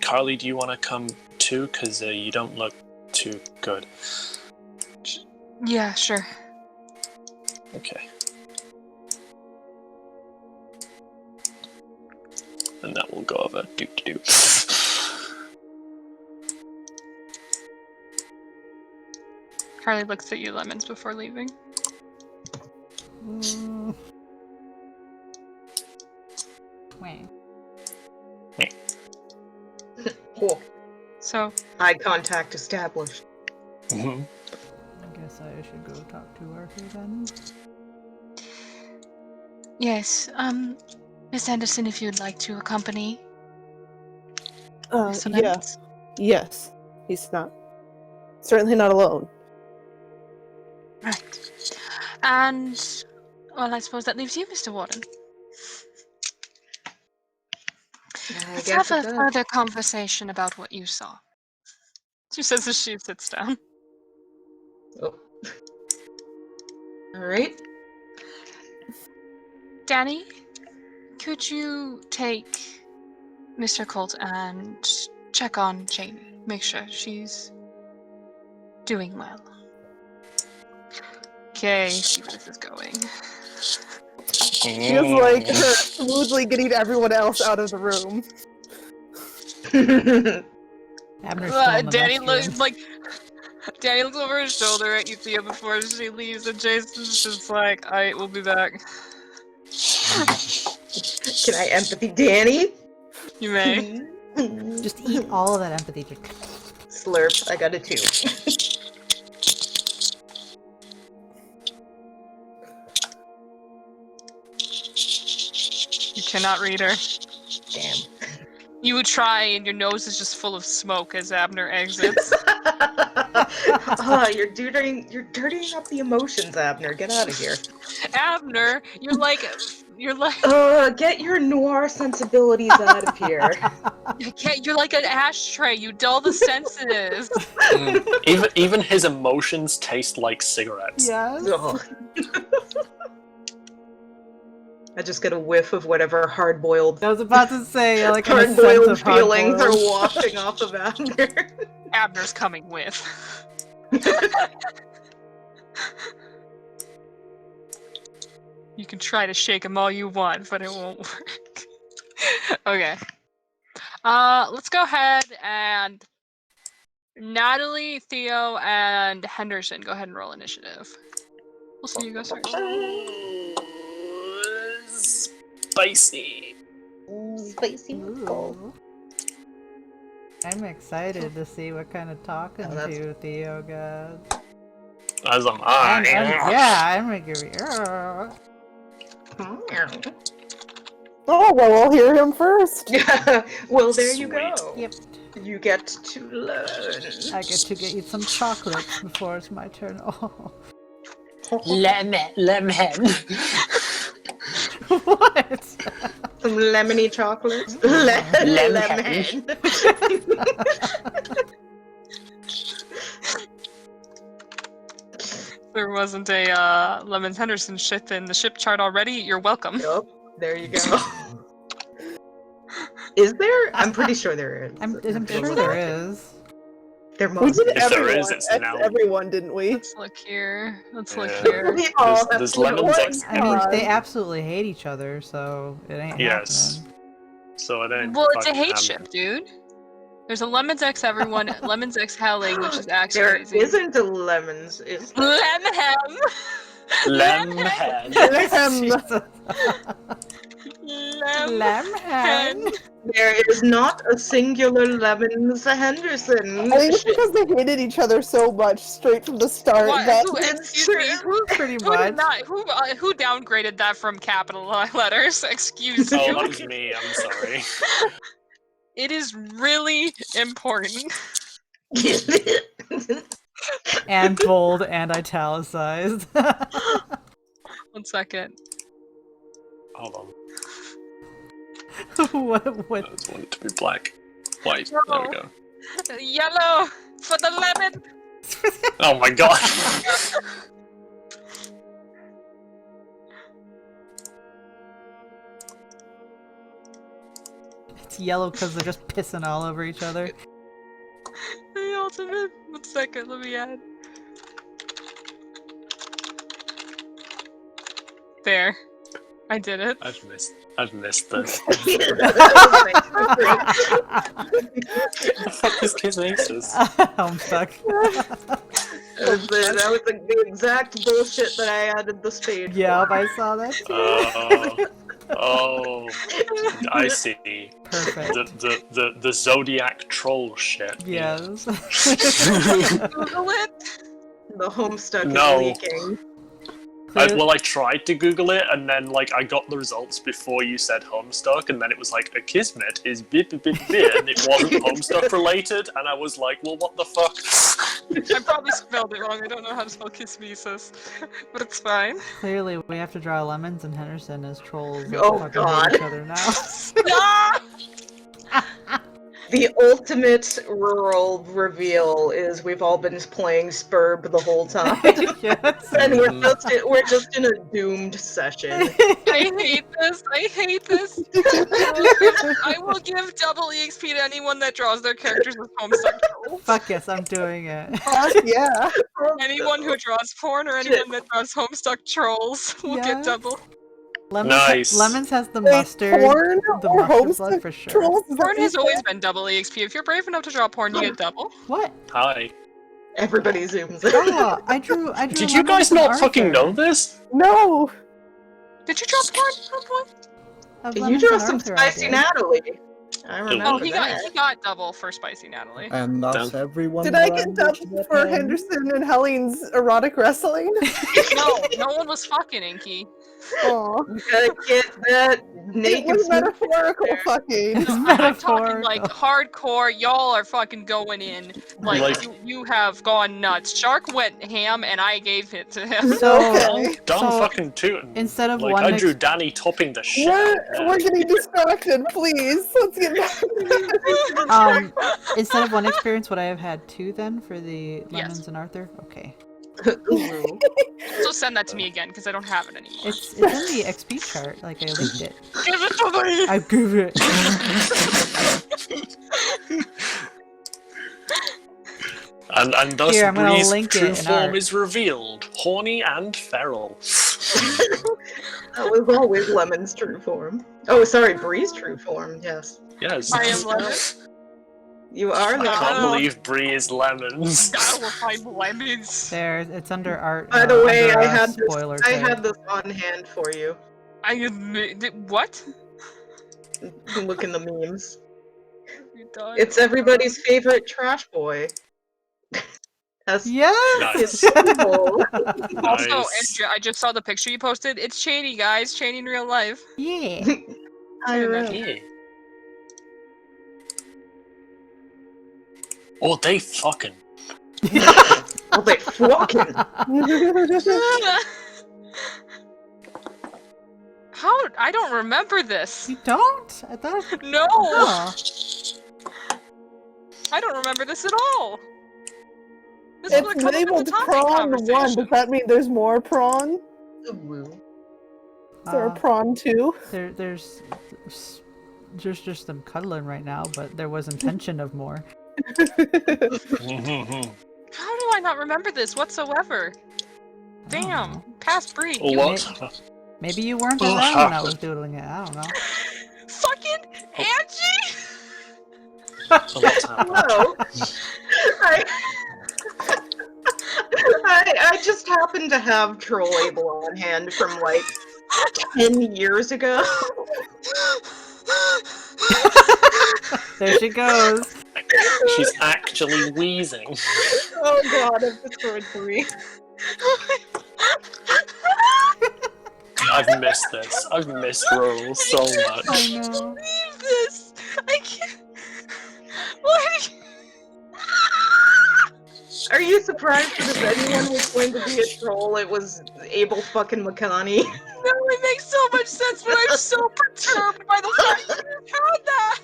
Carly, do you want to come too? Because you don't look too good. Yeah, sure. Okay. And that will go over do. Carly looks at you, Lemons, before leaving. Wait. Cool. So, Eye contact established. Mm-hmm. I guess I should go talk to Arthur then. yes, Miss Anderson, if you'd like to accompany Miss Yeah. Lemons. Yes. He's certainly not alone. Right. And, well, I suppose that leaves you, Mr. Warden. Let's have a further conversation about what you saw. She says as she sits down. Oh. Alright. Danny, could you take Mr. Colt and check on Jamie? Make sure she's doing well. Okay, see where this is going. She was like her smoothly getting everyone else out of the room. Abner's still in the Danny restroom. looks like Danny looks over his shoulder at Thea before she leaves, and Jason's just like, "Alright, we'll be back." Can I empathy Danny? You may. Just eat all of that empathy. Just... Slurp. I got a 2. You cannot read her. Damn. You would try, and your nose is just full of smoke as Abner exits. You're dirtying up the emotions, Abner. Get out of here. Abner, you're like, Get your noir sensibilities out of here. you're like an ashtray. You dull the sensitive. Even his emotions taste like cigarettes. Yes. Ugh. I just get a whiff of whatever hard-boiled I was about to say, like, a sense hard-boiled of feelings are hard-boiled. wafting off of Abner. Abner's coming with. You can try to shake him all you want, but it won't work. Okay. Let's go ahead and Natalie, Theo, and Henderson, go ahead and roll initiative. We'll see you guys first. Spicy. Spicy meatball. Ooh. I'm excited to see what kind of talking that's- to Theo got. As am I. I'm gonna give you. Oh, well, we'll hear him first. Yeah. Well, there you Sweet. go. Yep. You get to learn. I get to get you some chocolate before it's my turn. Oh. Lemon. What? Some lemony chocolate. Lemon. There wasn't a Lemons Henderson ship in the ship chart already. You're welcome. Yup. There you go. Is there? I'm pretty sure there is. I'm sure there is. There We must did be. If there everyone. is, it's That's now. everyone, didn't we? Let's look here. Let's look Yeah. here. We all have There's to lemons know. ex- I mean, God. they absolutely hate each other, so it ain't Yes. happening. So it ain't. Well, it's a fucking hate ship, dude. There's a Lemons X everyone, Lemons X Helling, which is actually There crazy. isn't a lemons, is there? Lemhem! Lemhead. Jesus. Lemon. There is not a singular lemons Henderson. I think it's because they hated each other so much straight from the start What? that Excuse me. Pretty Who much. did not? Who downgraded that from capital letters? Excuse Oh, you. that was me. I'm sorry. It is really important. And bold and italicized. 1 second. Hold on. what? I just want it to be black. White. No. There we go. Yellow for the lemon. Oh my god. It's yellow because they're just pissing all over each other. The ultimate. 1 second. Let me add. There. I did it. I've missed this. That What the fuck is Kiss Aces? I'm stuck. was the exact bullshit that I added this page Yeah, for. I saw that too. Oh, I see. Perfect. The Zodiac troll shit. Yes. Google it. The Homestuck No. is leaking. I tried to Google it, and then I got the results before you said Homestuck, and then it was like a Kismet is bit, and it wasn't Homestuck related, and I was like, well, what the fuck? I probably spelled it wrong. I don't know how to spell Kismesis, but it's fine. Clearly, we have to draw Lemons and Henderson as trolls that Oh, fucking God. hate each other now. Ah! The ultimate rural reveal is we've all been playing Spurb the whole time. Yes. And we're just in a doomed session. I hate this. I hate this. I will give double EXP to anyone that draws their characters as Homestuck trolls. Fuck yes, I'm doing it. Yeah. Anyone who draws porn or anyone that draws Homestuck trolls will Yes. get double. Nice. Lemons has the Wait, mustard. porn the or mustard blood Homestuck for sure. Trolls? Is that Porn what you has always said? been double EXP. If you're brave enough to draw porn, you get double. What? Hi. Everybody zooms in. Oh, I drew. Did you Lemons guys and not fucking Arthur. know this? No. Did you draw porn at some point? Of You Lemons drew and some Arthur, I spicy did. Natalie. I remember Oh, he that. got double for Spicy Natalie. And thus Done. everyone. Did I get learned double that for hand. Henderson and Helene's erotic wrestling? No one was fucking Inky. Oh, You gotta get that it naked was smooth metaphorical there. fucking. It's I'm talking like metaphorical. hardcore. Y'all are fucking going in. Like you have gone nuts. Shark went ham, and I gave it to him. So Okay. Dumb So, fucking tootin'. instead of Like, one I drew ex- Danny topping the shit out of We're that. getting distracted, please. Let's get back to instead of one experience, would I have had two then for the Yes. Lemons and Arthur? Okay. Ooh. So send that to me again because I don't have it anymore. It's in the XP chart. Like I linked it. Give it to me. I give it. And thus Here, I'm gonna Bree's link it true in form art. is revealed. Horny and feral. That was always Lemon's true form. Oh, sorry, Bree's true form. Yes, Yes. I am Lemon. you are. I Lemon. can't believe Bree is lemons. God will find lemons. There, it's under art. By the way, under, I had spoiler this. I tag. had this on hand for you. What? You can look in the memes. You done? It's everybody's favorite trash boy. That's Yes. it's cool. Also, Nice. Andrea, I just saw the picture you posted. It's Cheney, guys. Cheney in real life. Yeah. I remember. Yeah. Oh, they fucking. Oh, they fucking. How? I don't remember this. You don't? I thought. No, Oh. I don't remember this at all. This would have It's come up in the labeled topic prawn 1. conversation. Does that mean there's more prawn? Ooh. Is there a Uh, prawn 2? There's just them cuddling right now, but there was intention of more. Mhm. How do I not remember this whatsoever? Damn, past Brie. Oh, you what? Maybe you weren't Oh, around when I ha. was doodling it. I don't know. fucking Angie! Oh, what's happening? Hello. I just happened to have Troll Able on hand from like 10 years ago. There she goes. She's actually wheezing. Oh god, I've destroyed 3. I've missed this. I've missed Rural so much. I know. Leave this! I can't. Like. Are you surprised that if anyone was going to be a troll, it was Abel fucking Makani? No, it makes so much sense, but I'm so perturbed by the fact that you've had that.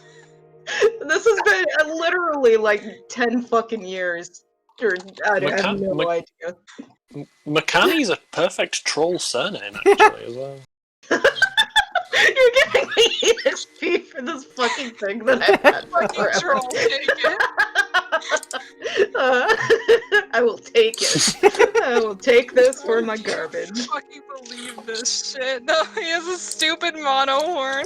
This has been literally like 10 fucking years. Or, I have no idea. Makani's a perfect troll surname, actually, as well. You're giving me EXP for this fucking thing that I've had Fucking forever. troll, take it. I will take it. I will take this for my I garbage. fucking believe this shit. No, he has a stupid mono horn.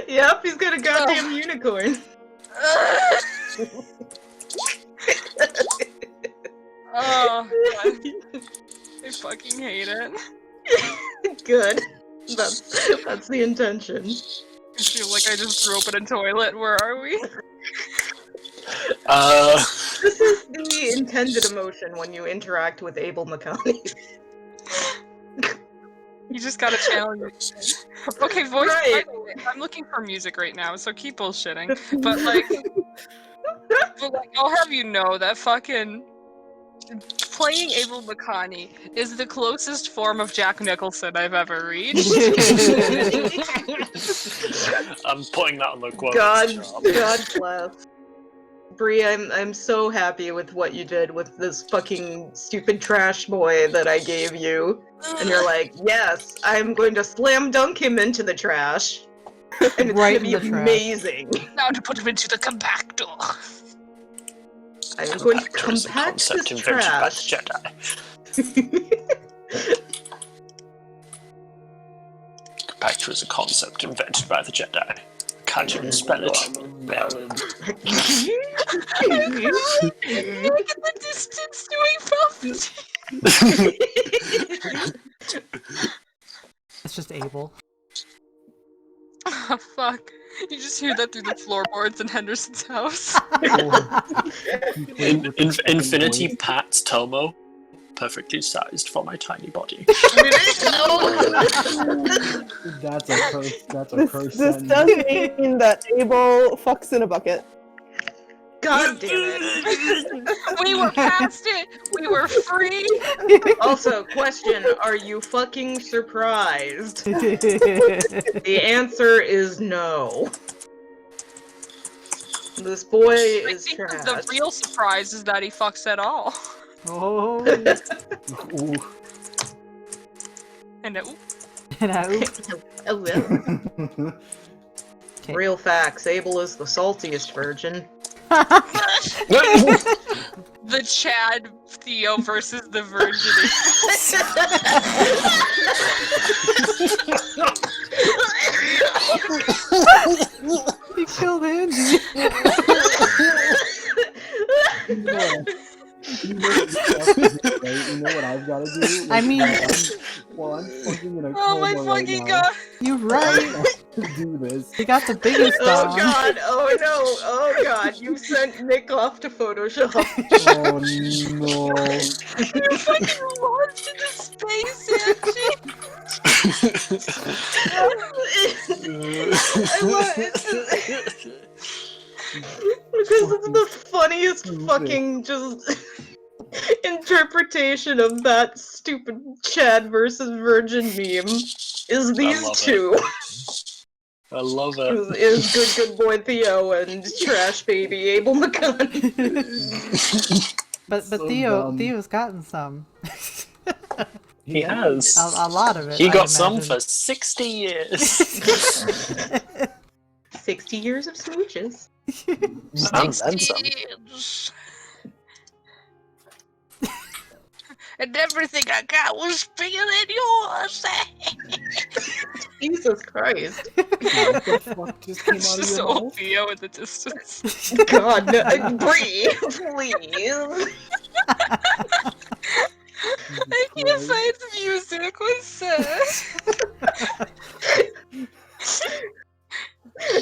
Yep, he's got a goddamn unicorn. Oh, God. I fucking hate it. Good. That's the intention. I feel like I just threw open a toilet. Where are we? This is the intended emotion when you interact with Abel Makani. You just gotta channel your shit. Okay, voice. Right. By the way, I'm looking for music right now, so keep bullshitting. But like, I'll have you know that fucking playing Abel Makani is the closest form of Jack Nicholson I've ever reached. I'm putting that on the quote. God bless. Bree, I'm so happy with what you did with this fucking stupid trash boy that I gave you. And you're like, yes, I'm going to slam dunk him into the trash. And it's Right gonna be in the trash. amazing. Now to put him into the compactor. I'm going to Compactor is a compact concept this invented by the trash. Jedi. Compactor is a concept invented by the Jedi. Can't even spell it. Look at the distance doing prophecy. It's just Abel. Oh, fuck. You just hear that through the floorboards in Henderson's house. Infinity Pat's Tomo. Perfectly sized for my tiny body. That's a curse. That's a This, curse. this sentence. does mean that Abel fucks in a bucket. God damn it. We were past it. We were free. Also, question, are you fucking surprised? The answer is no. This boy I is think trash. the real surprise is that he fucks at all. Oh, Ooh. And and I, Oh, well. Real facts, Abel is the saltiest virgin. the Chad Theo versus the Virgin. he killed Andy. You know what I've got to do? I mean- while I'm fucking in a Oh my coma right fucking now, god. You're right. to do this. He got the biggest Oh dong. god, oh no, oh god, you sent Nick off to Photoshop. Oh no. You fucking launched into space, Angie. I love it. Because it's the funniest fucking just interpretation of that stupid Chad versus Virgin meme is these love it. two. I love it. Is good boy Theo and trash baby Abel McCunn. But So Theo dumb. Theo's gotten some. He has. A lot of it. He I got some imagine. for 60 years. 60 years of smooches. And then some. Years. And everything I got was bigger than yours. Jesus Christ. What the fuck just came It's out of just your old mouth? Theo in the distance. God, no, Bree, please. I can't find the music. What's that?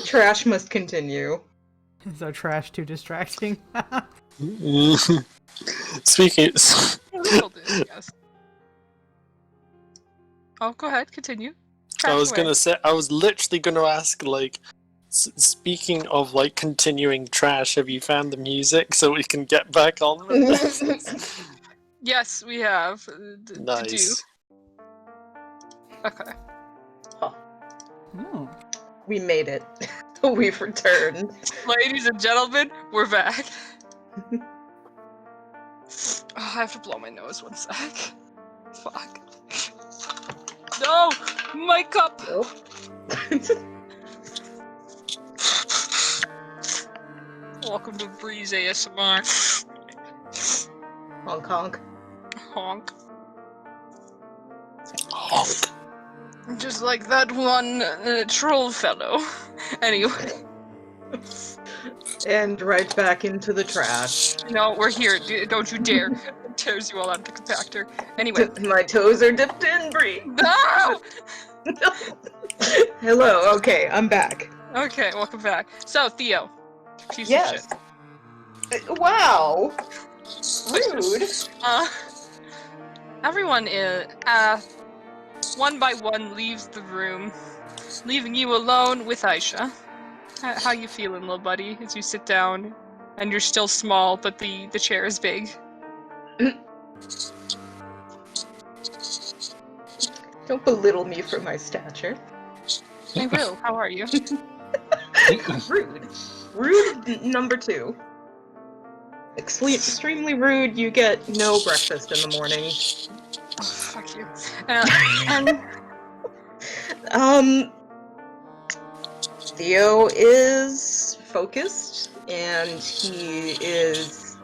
Trash must continue. Is our trash too distracting? Speaking. Yes. Oh, go ahead. Continue. I was Trash away. gonna say, I was literally gonna ask, like, speaking of, like, continuing trash, have you found the music so we can get back on with this? Yes, we have. To do. Nice. Okay. Hmm. We made it. We've returned. Ladies and gentlemen, we're back. Oh, I have to blow my nose 1 sec. Fuck. No! My cup! Nope. Welcome to Breeze ASMR. Honk honk. Honk. Honk. Just like that one troll fellow. Anyway, And right back into the trash. no, we're here. Don't you dare. Tears you all out of the compactor. Anyway. My toes are dipped in, Bree. No! Hello, okay, I'm back. Okay, welcome back. So, Theo. Piece Yes. of shit. Wow. Rude. Everyone one by one leaves the room, leaving you alone with Aisha. How you feeling, little buddy, as you sit down, and you're still small, but the chair is big? Don't belittle me for my stature. I will. How are you? Rude. Rude number 2. Extremely rude. You get no breakfast in the morning. Oh, fuck you. And Theo is focused, and he is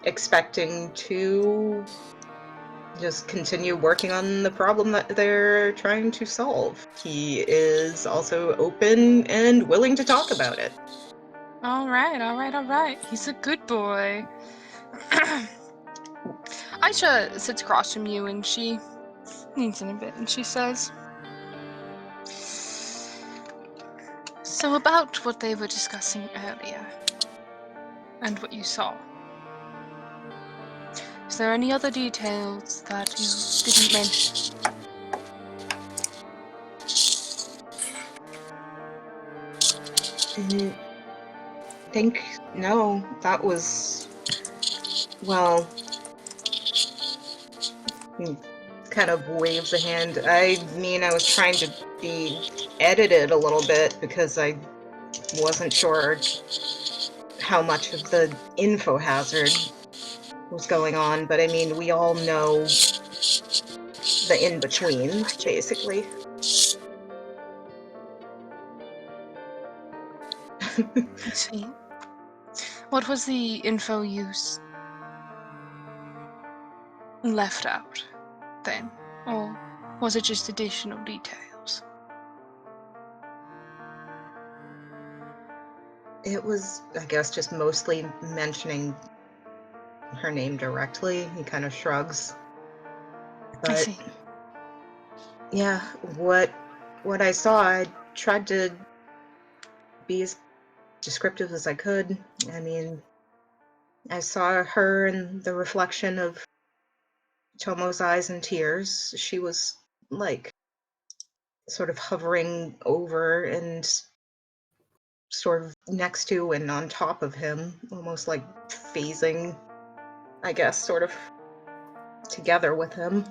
expecting to just continue working on the problem that they're trying to solve. He is also open and willing to talk about it. all right. He's a good boy. Aisha sits across from you and she leans in a bit and she says, "So about what they were discussing earlier and what you saw. Is there any other details that you didn't mention?" Think no, that was, well, he kind of waves a hand. I mean, I was trying to be edited a little bit because I wasn't sure how much of the info hazard was going on, but I mean, we all know the in-between, basically. I see. What was the info use left out then? Or was it just additional details? It was, I guess, just mostly mentioning her name directly. He kind of shrugs. I But see. yeah, what I saw, I tried to be as descriptive as I could. I mean, I saw her in the reflection of Tomo's eyes in tears. She was like sort of hovering over and sort of next to and on top of him, almost like phasing, I guess, sort of together with him.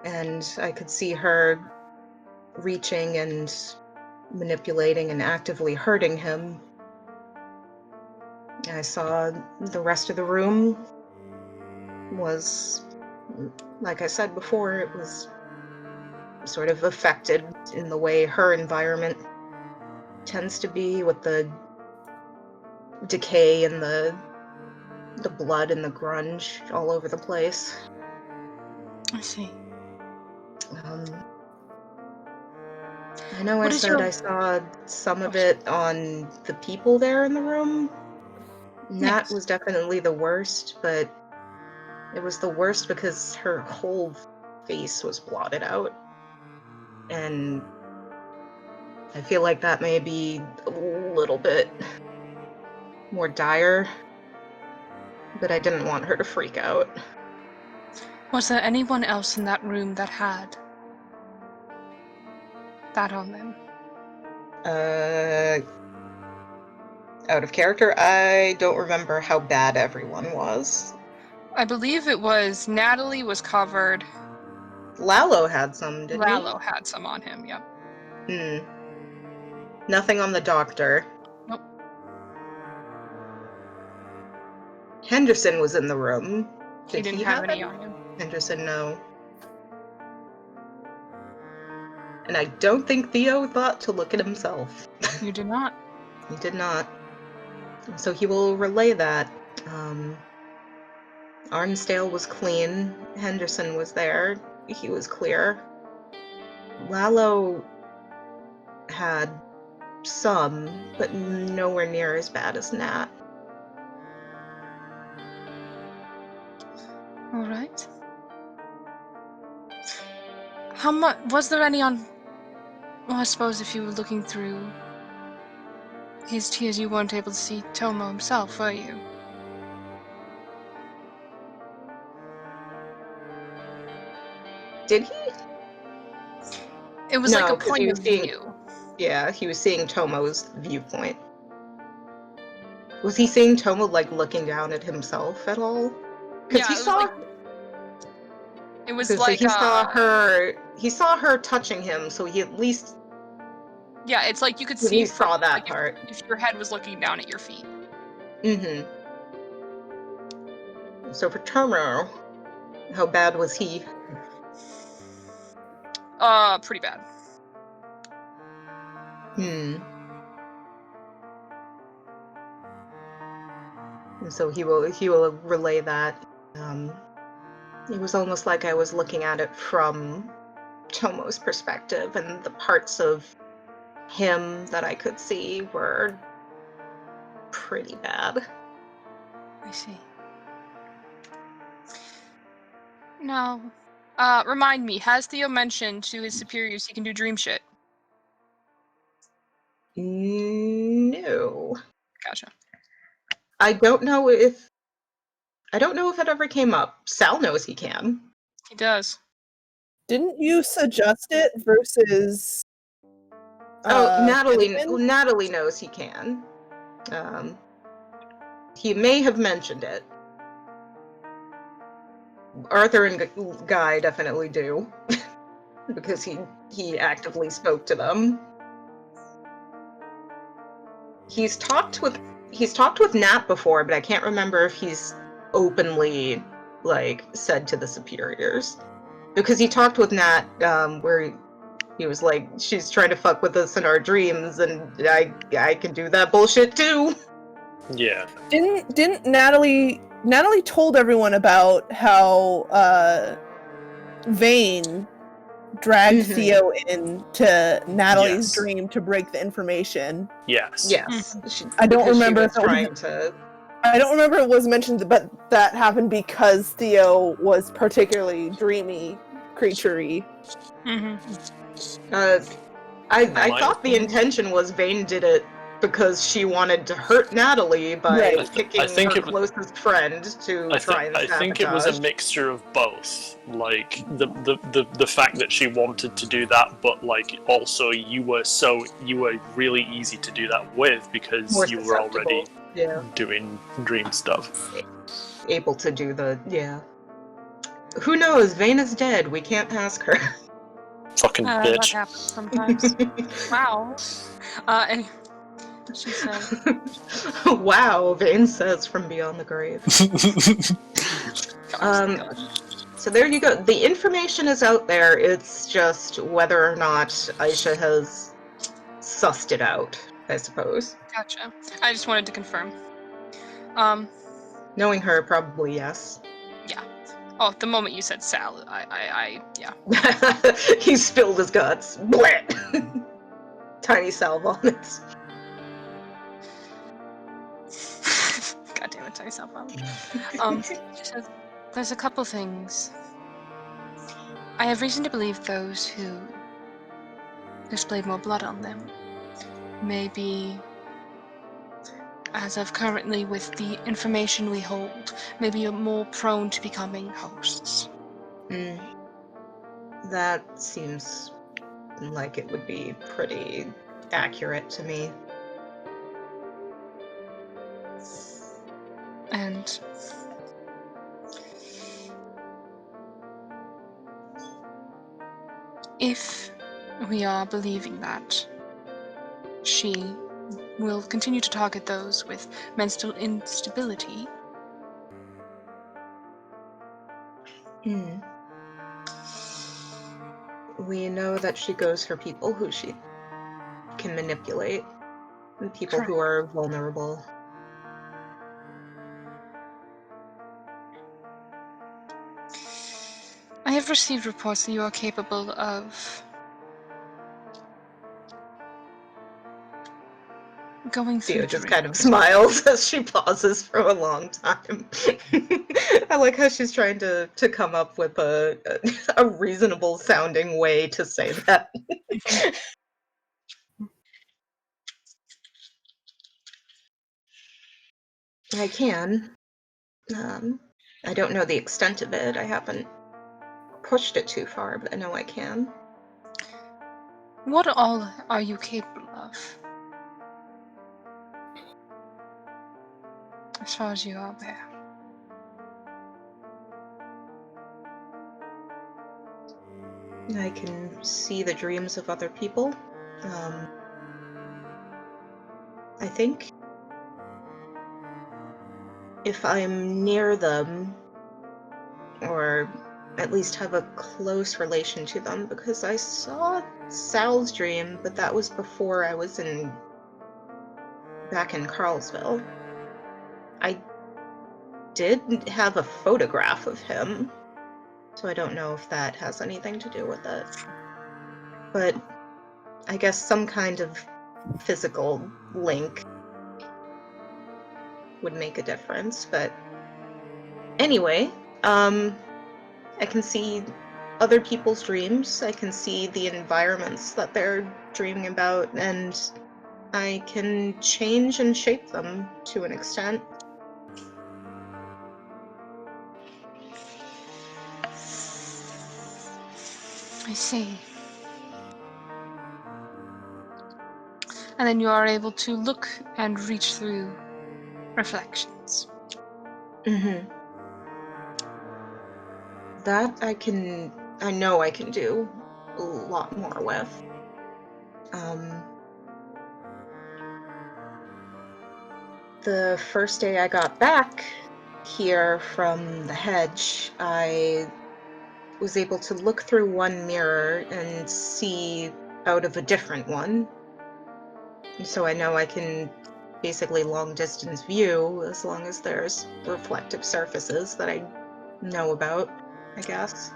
And I could see her reaching and manipulating and actively hurting him. I saw the rest of the room was, like I said before, it was sort of affected in the way her environment tends to be, with the decay and the blood and the grunge all over the place. I see. I know I What is said your- I saw some of Oh, it on the people there in the room. And that Yes. was definitely the worst, but it was the worst because her whole face was blotted out. And I feel like that may be a little bit more dire, but I didn't want her to freak out. Was there anyone else in that room that had that on them? Out of character, I don't remember how bad everyone was. I believe it was Natalie was covered. Lalo had some, didn't Lalo had some on him, yep. he? Nothing on the doctor. Nope. Henderson was in the room. He didn't have any on him. Henderson, no. And I don't think Theo thought to look at himself. You did not. He did not. So he will relay that. Arnsdale was clean. Henderson was there. He was clear. Lalo had some, but nowhere near as bad as Nat. All right. How much was there any on? Well, I suppose if you were looking through his tears, you weren't able to see Tomo himself, were you? Did he? It was No, like a 'cause he point was of seeing- view. Yeah, he was seeing Tomo's viewpoint. Was he seeing Tomo, like, looking down at himself at all? Because Yeah, he it was saw... like- It was So like he saw her touching him, so he at least Yeah, it's like you could We see saw that like, part. if your head was looking down at your feet. Mm-hmm. So for Termo, how bad was he? Pretty bad. Hmm. And so he will relay that. It was almost like I was looking at it from Tomo's perspective, and the parts of him that I could see were pretty bad. I see. Now, remind me, has Theo mentioned to his superiors he can do dream shit? No. Gotcha. I don't know if it ever came up. Sal knows he can. He does. Didn't you suggest it versus? Natalie Benjamin? Natalie knows he can. He may have mentioned it. Arthur and Guy definitely do. Because he actively spoke to them. He's talked with Nat before, but I can't remember if he's openly said to the superiors. Because he talked with Nat where he was like, she's trying to fuck with us in our dreams, and I can do that bullshit too. Yeah. Didn't Natalie told everyone about how Vane dragged Mhm. Theo into Natalie's Yes. dream to break the information. Yes. Yes. I don't because remember she if was it was trying to. I don't remember if it was mentioned, but that happened because Theo was particularly dreamy, creaturey. Mm-hmm. I My thought the opinion? intention was Vane did it because she wanted to hurt Natalie by Right. picking I think her it was- closest friend to try and I think it was a sabotage. mixture of both. Like the fact that she wanted to do that, but like also you were really easy to do that with because More you were already susceptible. doing dream stuff. Able to do the. Who knows? Vane is dead. We can't ask her. Fucking That bitch. happens sometimes. Wow. And she said, Wow, Vane says from beyond the grave. So there you go. The information is out there. It's just whether or not Aisha has sussed it out, I suppose. gotcha. I just wanted to confirm. Knowing her, probably yes. Oh, the moment you said Sal, yeah. He spilled his guts. Blit! Tiny Sal vomits. God damn it, tell yourself she says, there's a couple things. I have reason to believe those who displayed more blood on them may be, as of currently with the information we hold, may be more prone to becoming hosts. That seems like it would be pretty accurate to me. And if we are believing that, she will continue to target those with mental instability. We know that she goes for people who she can manipulate, and people who are vulnerable. I have received reports that you are capable of going through Theo just dreams. kind of smiles as she pauses for a long time. I like how she's trying to come up with a reasonable sounding way to say that. I can. I don't know the extent of it. I haven't pushed it too far, but I know I can. What all are you capable of? As far as you are aware. I can see the dreams of other people. I think if I'm near them, or at least have a close relation to them, because I saw Sal's dream, but that was before I was back in Carlsville. I did have a photograph of him, so I don't know if that has anything to do with it. But I guess some kind of physical link would make a difference. But anyway, I can see other people's dreams. I can see the environments that they're dreaming about, and I can change and shape them to an extent. I see. And then you are able to look and reach through reflections. Mm-hmm. That I know I can do a lot more with. The first day I got back here from the hedge, I was able to look through one mirror and see out of a different one. So I know I can basically long distance view as long as there's reflective surfaces that I know about, I guess.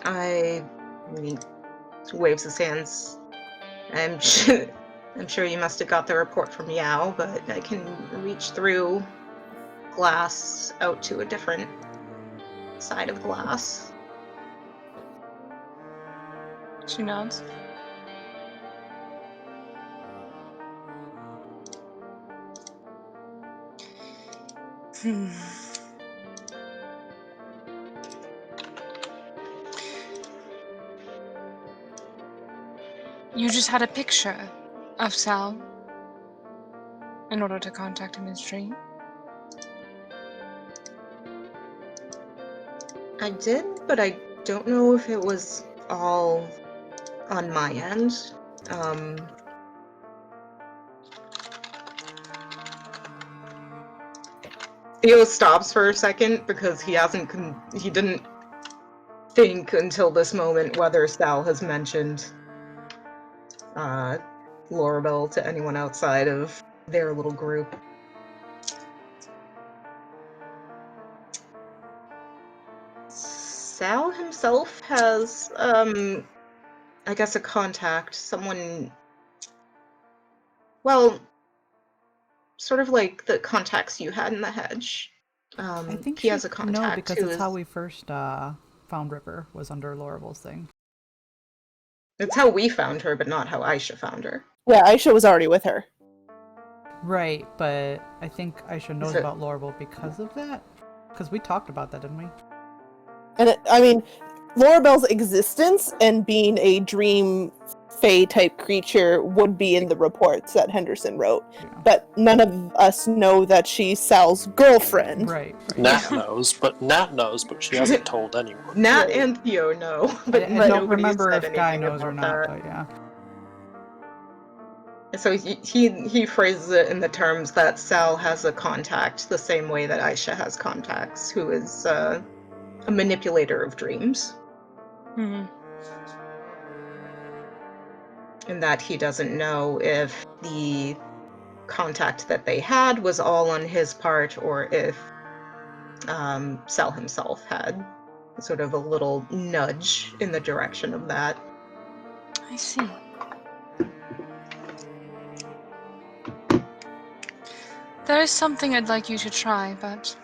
I mean, waves his hands. I'm sure you must have got the report from Yao, but I can reach through glass out to a different side of glass. She nods. You just had a picture of Sal in order to contact him in his dream? I did, but I don't know if it was all on my end. Theo stops for a second because he didn't think until this moment whether Sal has mentioned Lorabelle to anyone outside of their little group. Sal himself has, I guess a contact, someone, well, sort of like the contacts you had in the hedge. I think he has a contact no, because who it's is, how we first found River, was under Lorabelle's thing. it's how we found her, but not how Aisha found her. Yeah, Aisha was already with her. Right, but I think Aisha knows it- about Lorabelle because of that? Because we talked about that, didn't we? And I mean, Lorabelle's existence and being a dream fae type creature would be in the reports that Henderson wrote. Yeah. But none of us know that she's Sal's girlfriend. Right. Nat knows, but she hasn't told anyone. Nat Right. and Theo know, I but don't nobody remember said if Guy anything knows or about not, that. but yeah. So he phrases it in the terms that Sal has a contact the same way that Aisha has contacts, who is a manipulator of dreams, Mm-hmm. and that he doesn't know if the contact that they had was all on his part or if Sal himself had sort of a little nudge in the direction of that. I see. There is something I'd like you to try, but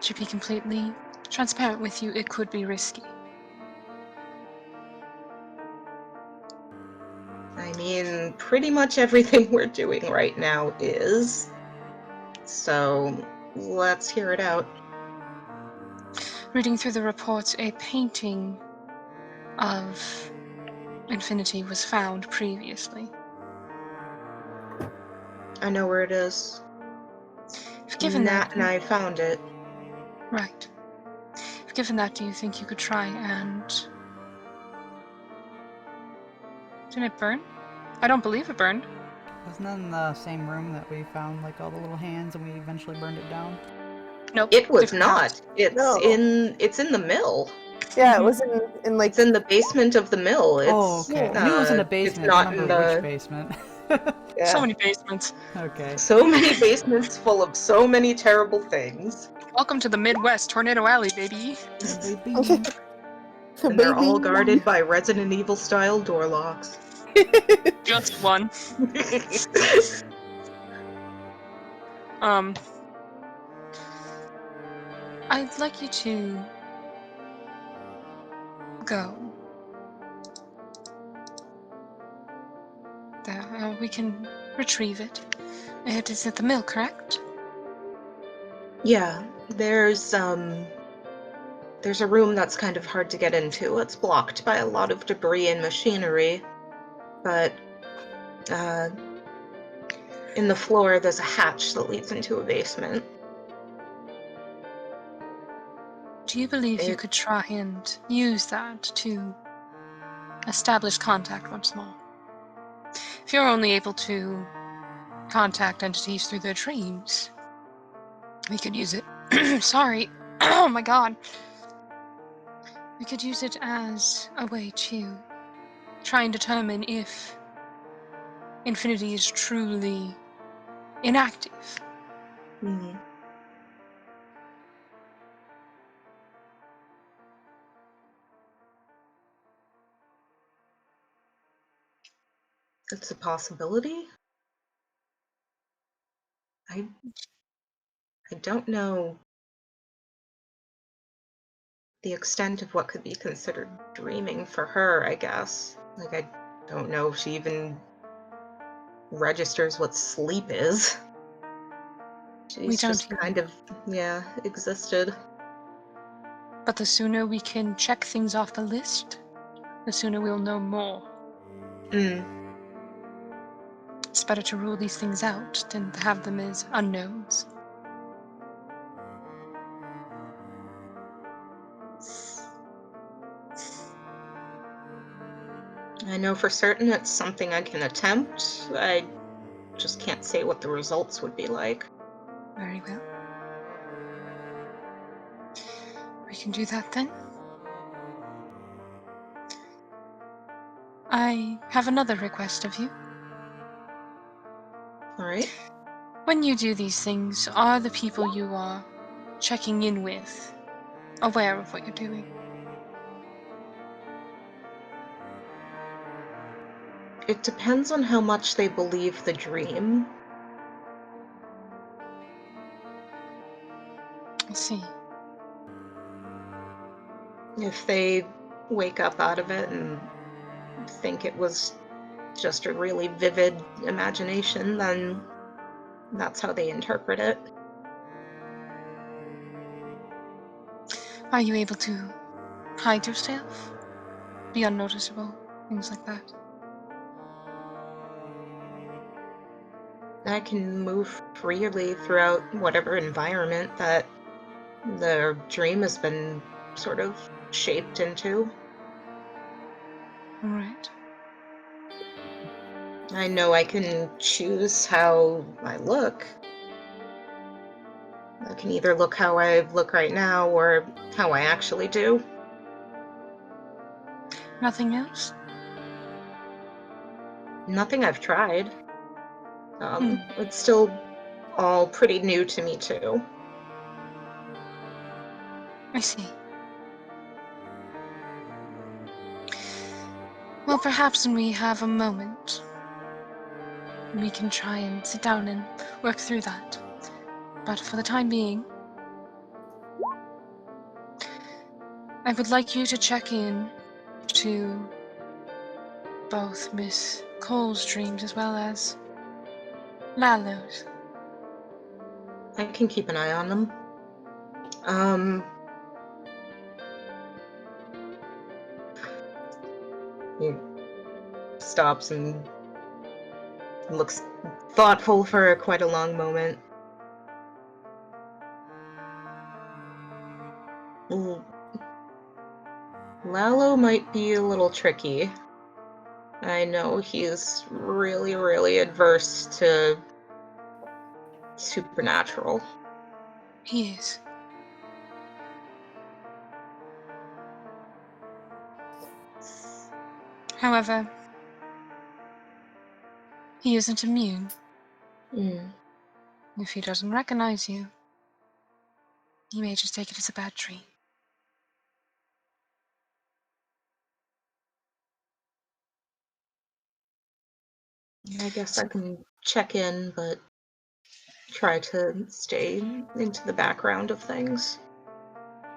to be completely transparent with you, it could be risky. I mean, pretty much everything we're doing right now is. So let's hear it out. Reading through the reports, a painting of Infinity was found previously. I know where it is. If given Nat that, and I found it. right. If given that, do you think you could try and... Didn't it burn? I don't believe it burned. Wasn't that in the same room that we found like all the little hands and we eventually burned it down? Nope. It was different house. not. It's No. in the mill. Yeah, Mhm. it was in like It's in the basement of the mill. It's Oh, okay. I yeah. knew it was in a it's basement. I not don't in remember which the basement. yeah. So many basements. Okay. so many basements full of so many terrible things. Welcome to the Midwest Tornado Alley, baby. Baby. And they're all Baby. guarded by Resident Evil style door locks. Just one. I'd like you to go. There, we can retrieve it. It is at the mill, correct? Yeah, there's a room that's kind of hard to get into. It's blocked by a lot of debris and machinery, but in the floor there's a hatch that leads into a basement. Do you believe you It- could try and use that to establish contact once more? If you're only able to contact entities through their dreams, we could use it. Sorry. Oh my god. We could use it as a way to try and determine if Infinity is truly inactive. Mhm. It's a possibility. I don't know the extent of what could be considered dreaming for her, I guess. Like, I don't know if she even registers what sleep is. We She's don't just either. kind of, yeah, existed. But the sooner we can check things off the list, the sooner we'll know more. Mm. It's better to rule these things out than to have them as unknowns. I know for certain it's something I can attempt. I just can't say what the results would be like. Very well. We can do that then. I have another request of you. Alright? When you do these things, are the people you are checking in with aware of what you're doing? It depends on how much they believe the dream. I see. If they wake up out of it and think it was just a really vivid imagination, then that's how they interpret it. Are you able to hide yourself? Be unnoticeable? Things like that? I can move freely throughout whatever environment that the dream has been sort of shaped into. Alright. I know I can choose how I look. I can either look how I look right now or how I actually do. Nothing else? Nothing I've tried. It's still all pretty new to me, too. I see. Well, perhaps when we have a moment, we can try and sit down and work through that. But for the time being, I would like you to check in to both Miss Cole's dreams as well as Lalo's. I can keep an eye on them. He stops and looks thoughtful for quite a long moment. Lalo might be a little tricky. I know he's really, really adverse to supernatural. He is. However, he isn't immune. Mm. If he doesn't recognize you, he may just take it as a bad dream. I guess I can check in, but try to stay into the background of things.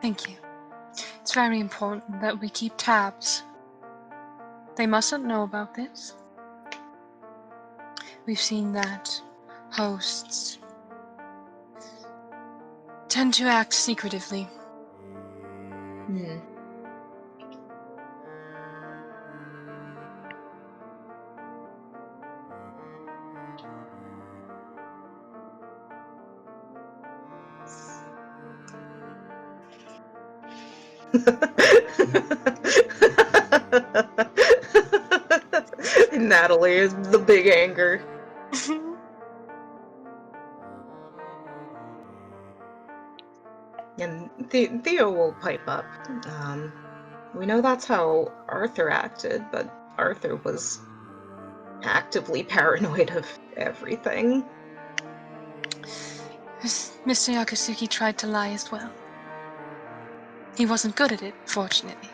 Thank you. It's very important that we keep tabs. They mustn't know about this. We've seen that hosts tend to act secretively. Hmm. Natalie is the big anger. And Theo will pipe up. We know that's how Arthur acted, but Arthur was actively paranoid of everything. Mr. Yakasugi tried to lie as well. He wasn't good at it, fortunately.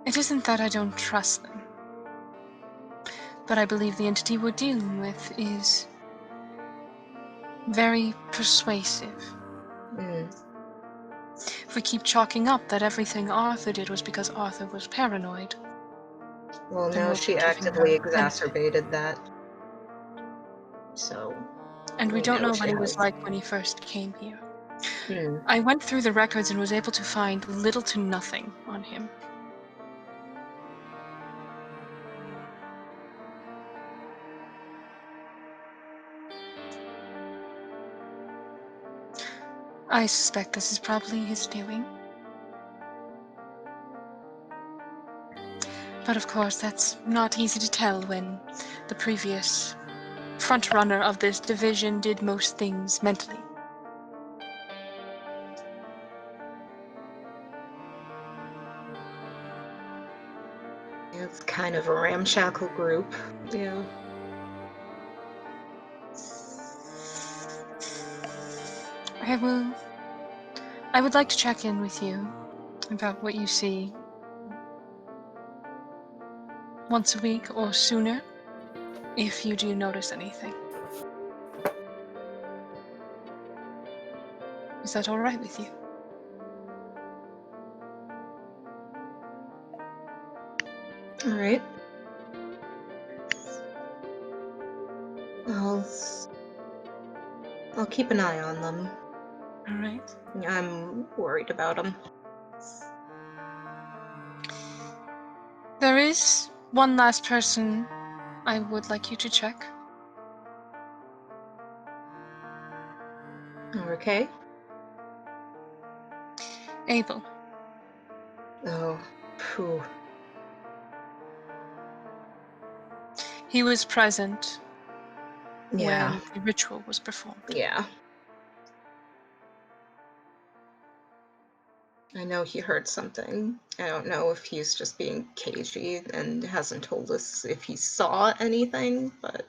It isn't that I don't trust them, but I believe the entity we're dealing with is very persuasive. Mm. If we keep chalking up that everything Arthur did was because Arthur was paranoid, Well, then no, we'll she be giving actively her benefit. exacerbated that. So, And we don't know she what he was has. like when he first came here. Hmm. I went through the records and was able to find little to nothing on him. I suspect this is probably his doing. But of course, that's not easy to tell when the previous frontrunner of this division did most things mentally. It's kind of a ramshackle group. Yeah. I would like to check in with you about what you see once a week or sooner, if you do notice anything. Is that all right with you? All right. I'll keep an eye on them. All right. I'm worried about them. There is one last person I would like you to check. Okay. Abel. Oh, phew. He was present Yeah. when the ritual was performed. Yeah. I know he heard something. I don't know if he's just being cagey and hasn't told us if he saw anything, but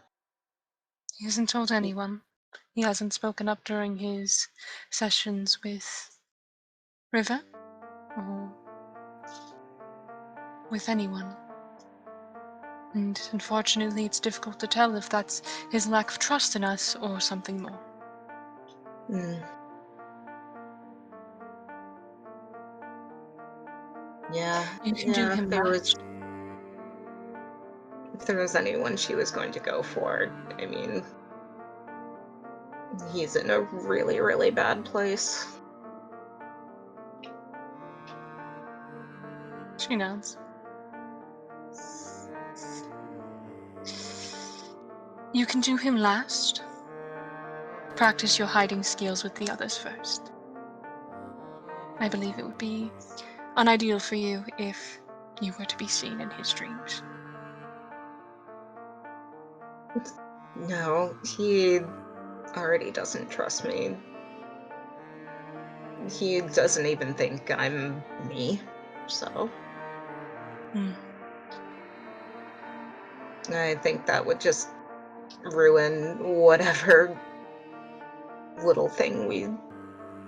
He hasn't told anyone. He hasn't spoken up during his sessions with River or with anyone. And unfortunately, it's difficult to tell if that's his lack of trust in us or something more. mm. Yeah. You can do Yeah, him last. if there was anyone she was going to go for, I mean, he's in a really, really bad place. She nods. You can do him last. Practice your hiding skills with the others first. I believe it would be unideal for you if you were to be seen in his dreams. No, he already doesn't trust me. He doesn't even think I'm me, so Hmm. I think that would just ruin whatever little thing we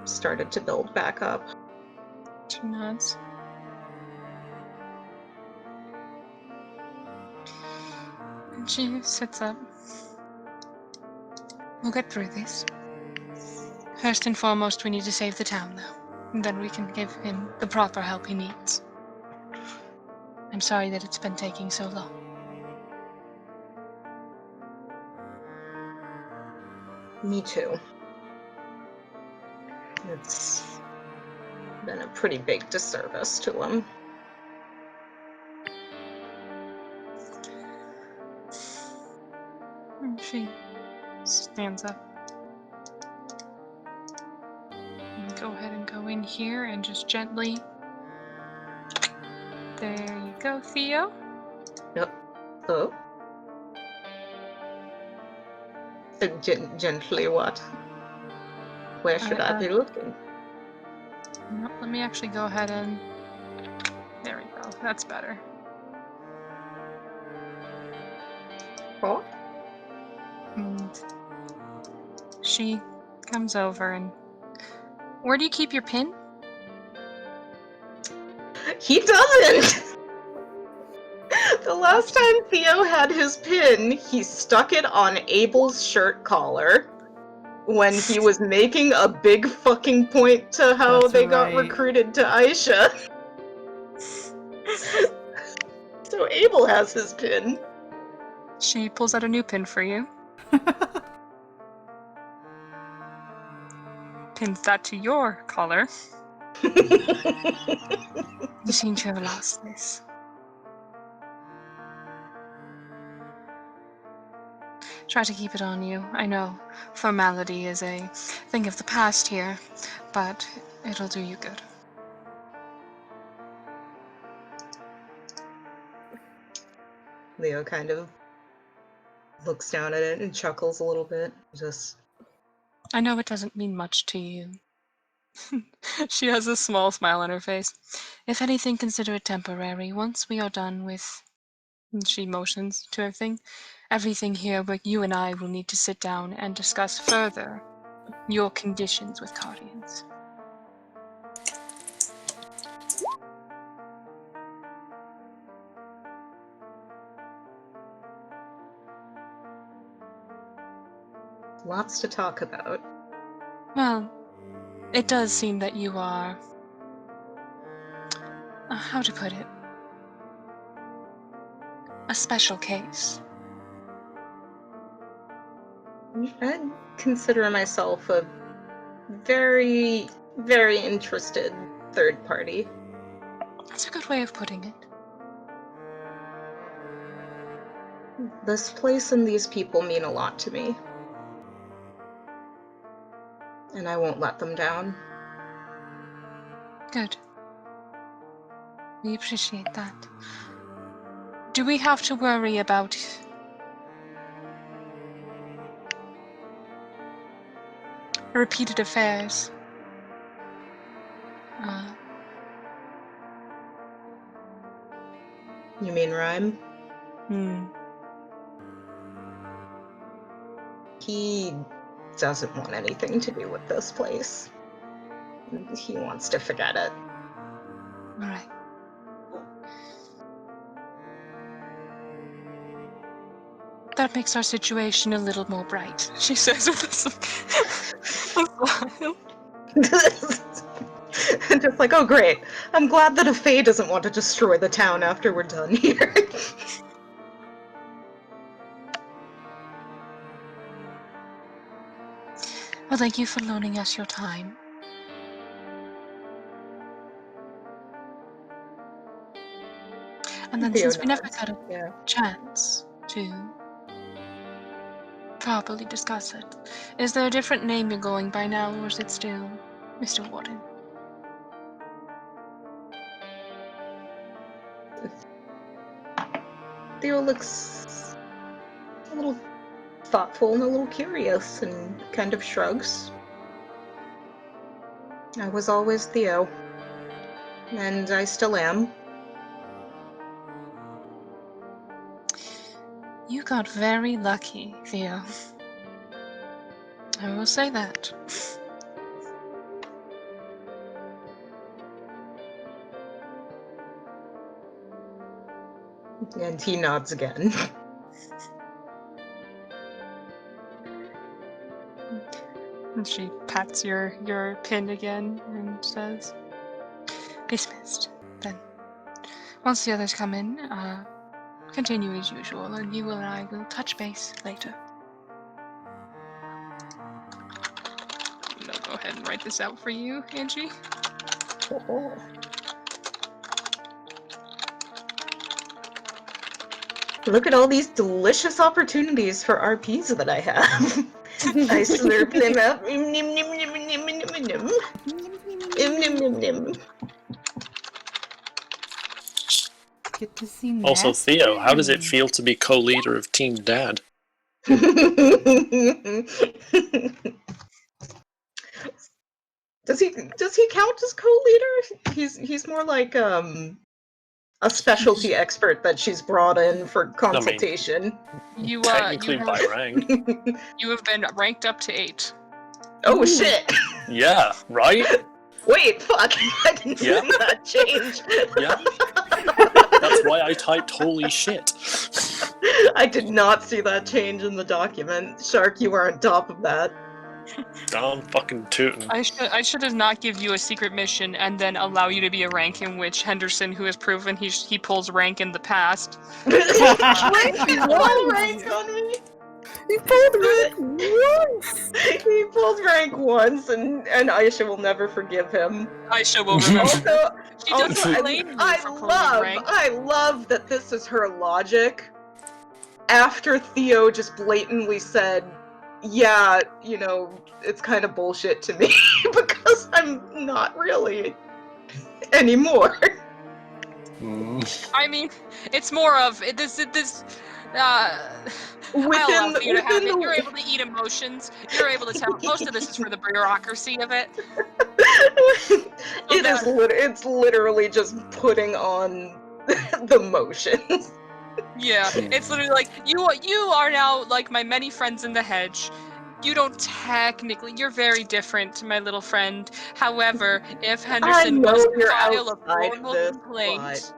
started to build back up. She nods. And she sits up. We'll get through this. First and foremost, we need to save the town, though. And then we can give him the proper help he needs. I'm sorry that it's been taking so long. Me too. It's been a pretty big disservice to him. And she stands up. And go ahead and go in here and just gently. There you go, Theo. Oh? Gently what? Where should I be looking? No, let me actually go ahead and. There we go. That's better. Oh? And she comes over and. Where do you keep your pin? He doesn't! The last time Theo had his pin, he stuck it on Abel's shirt collar when he was making a big fucking point to how That's they got right. recruited to Aisha. So Abel has his pin. She pulls out a new pin for you. Pins that to your collar. You seem to have lost this. Try to keep it on you. I know formality is a thing of the past here, but it'll do you good. Leo kind of looks down at it and chuckles a little bit. Just, I know it doesn't mean much to you. She has a small smile on her face. If anything, consider it temporary. Once we are done with... And she motions to everything. Everything here where you and I will need to sit down and discuss further your conditions with Guardians. lots to talk about. Well, it does seem that you are... how to put it? A special case. I consider myself a very, very interested third party. That's a good way of putting it. This place and these people mean a lot to me. And I won't let them down. Good. We appreciate that. Do we have to worry about repeated affairs? You mean Rhyme? He doesn't want anything to do with this place. He wants to forget it. All right. That makes our situation a little more bright, she says with a smile. Just like, oh great. I'm glad that a Fae doesn't want to destroy the town after we're done here. Well, thank you for loaning us your time. And then Theo since we never nods. got a Yeah. chance to properly discuss it, is there a different name you're going by now, or is it still Mr. Warden? Theo looks a little thoughtful and a little curious and kind of shrugs. I was always Theo. And I still am. You got very lucky, Theo. I will say that. And he nods again. And she pats your pin again and says, "Dismissed. Then, once the others come in, continue as usual, and you and I will touch base later." I'll go ahead and write this out for you, Angie. Oh. Look at all these delicious opportunities for RPs that I have. I slurp them up. Nim, nim, nim, nim, nim, nim, nim. Nim, nim, nim, nim. Get to see Also, Nasty. Theo, how does it feel to be co-leader of Team Dad? Does he count as co-leader? He's more like a specialty expert that she's brought in for consultation. You Technically by rank. you have been ranked up to 8. Oh shit! Yeah, right? Wait, fuck! I didn't see Yeah. that change. Yeah. That's why I typed holy shit. I did not see that change in the document. Shark, you are on top of that. I'm fucking tootin'. I should have not give you a secret mission and then allow you to be a rank in which Henderson, who has proven he pulls rank in the past. One rank on me. You pulled rank once! He pulled rank once, and Aisha will never forgive him. Aisha will remember. Also, She doesn't also, blame you I for pulling rank. love that this is her logic. After Theo just blatantly said, "Yeah, you know, it's kind of bullshit to me," because I'm not really anymore. I mean, it's more of this. I'll allow you to have it. You're able to eat emotions. You're able to tell. Most of this is for the bureaucracy of it. It's literally just putting on the motions. Yeah, it's literally like you are now like my many friends in the hedge. You don't technically. You're very different, my little friend. However, if Henderson know was to you're file a outside formal this, complaint but-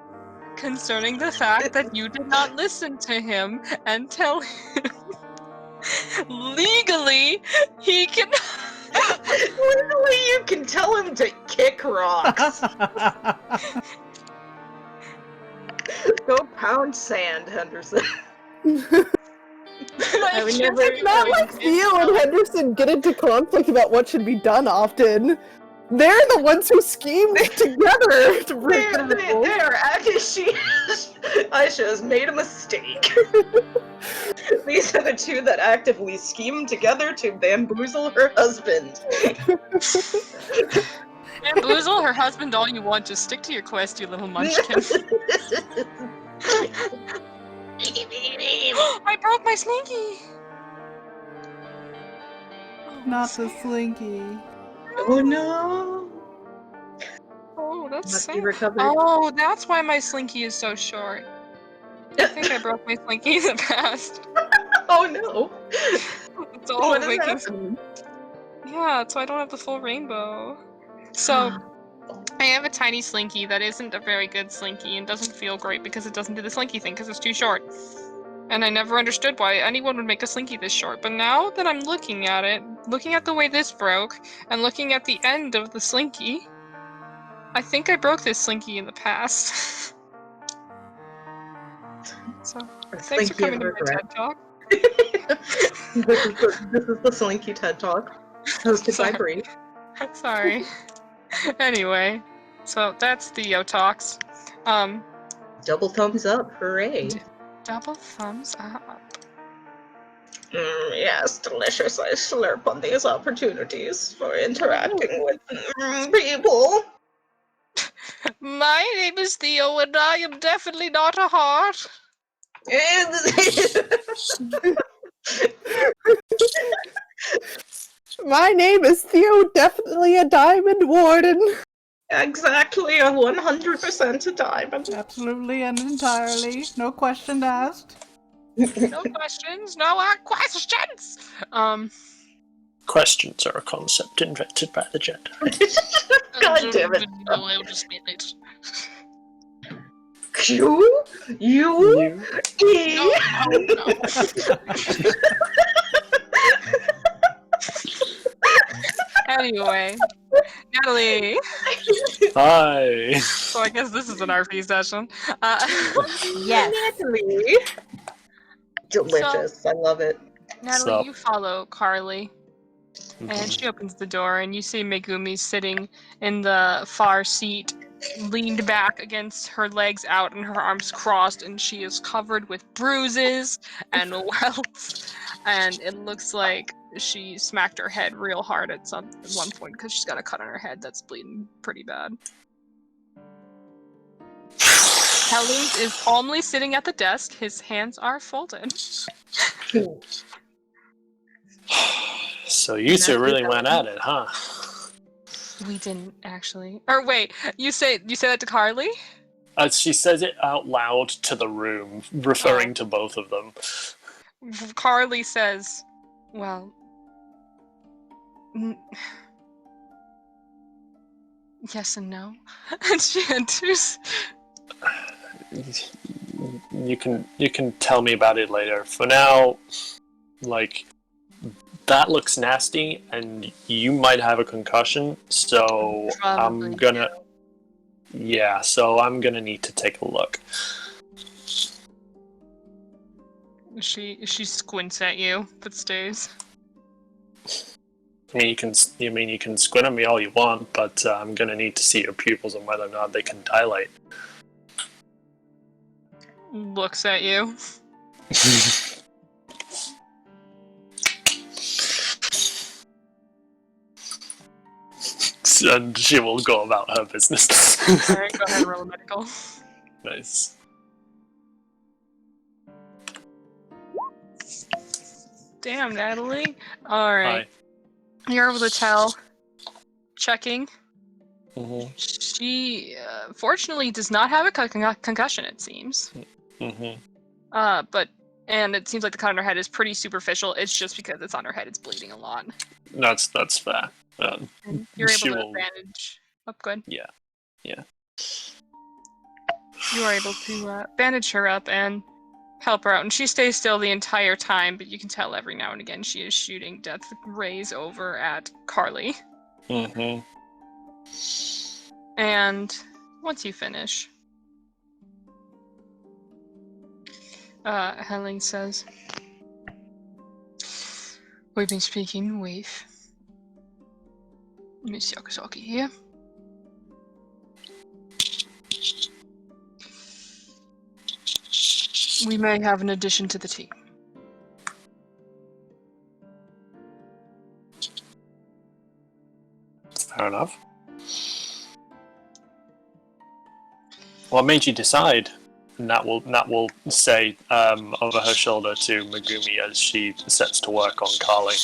concerning the fact that you did not listen to him and tell him legally, he can. Literally, you can tell him to kick rocks. Go pound sand, Henderson. I would never- It's not like Theo and Henderson get into conflict about what should be done often. They're the ones who schemed together to break the rules. Aisha has made a mistake. These are the two that actively scheme together to bamboozle her husband. Bamboozle her husband all you want. Just stick to your quest, you little munchkin. I broke my slinky! Not the slinky. Oh no! Oh, that's Must be sad. recovered. Oh, that's why my slinky is so short. I think I broke my slinky in the past. Oh no! It's all What is making. happening? Yeah, so I don't have the full rainbow. So, I have a tiny slinky that isn't a very good slinky and doesn't feel great because it doesn't do the slinky thing because it's too short. And I never understood why anyone would make a slinky this short. But now that I'm looking at it, looking at the way this broke, and looking at the end of the slinky, I think I broke this slinky in the past. So, thanks for Slinky coming of to my regret. TED Talk. This is the Slinky TED Talk, hosted by Sorry. Bree. Sorry. Anyway, so that's Theo Talks. Double thumbs up, hooray! Double thumbs up. Yes, delicious. I slurp on these opportunities for interacting with people. My name is Theo, and I am definitely not a heart. My name is Theo, definitely a diamond warden. Exactly, a 100% a diamond. Absolutely and entirely. No question asked. No questions, no questions. Questions are a concept invented by the Jedi. God damn it. No, I'll just spit it. Q? U? E? No. Anyway, Natalie. Hi. So I guess this is an RP session. Yes. Natalie. Delicious. I love it. Natalie, Sup? you follow Carly, and Mhm. she opens the door, and you see Megumi sitting in the far seat, leaned back against her legs out and her arms crossed, and she is covered with bruises and welts, and it looks like she smacked her head real hard at one point because she's got a cut on her head that's bleeding pretty bad. Hellings is calmly sitting at the desk. His hands are folded. So you two really went at it, huh? We didn't actually. Or wait, you say that to Carly? She says it out loud to the room, referring to both of them. Carly says, "Well, yes and no," and she enters. You can tell me about it later. For now, like, that looks nasty, and you might have a concussion. So Probably I'm gonna, yeah. So I'm gonna need to take a look. She squints at you, but stays. I mean, you can squint at me all you want, but I'm gonna need to see your pupils and whether or not they can dilate. Looks at you. And she will go about her business. Alright, go ahead and roll a medical. Nice. Damn, Natalie. Alright. Hi. You're able to tell. Checking. Mm-hmm. She, fortunately, does not have a concussion, it seems. Mm-hmm. And it seems like the cut on her head is pretty superficial. It's just because it's on her head, it's bleeding a lot. That's fair. And you're able She to will- bandage. Oh, good. Yeah. You are able to bandage her up and help her out. And she stays still the entire time, but you can tell every now and again she is shooting death rays over at Carly. Mm-hmm. And once you finish, Helling says, "We've been speaking with Miss Yakasaki here. We may have an addition to the team." Fair enough. What made you decide? Nat will say over her shoulder to Megumi as she sets to work on Carly.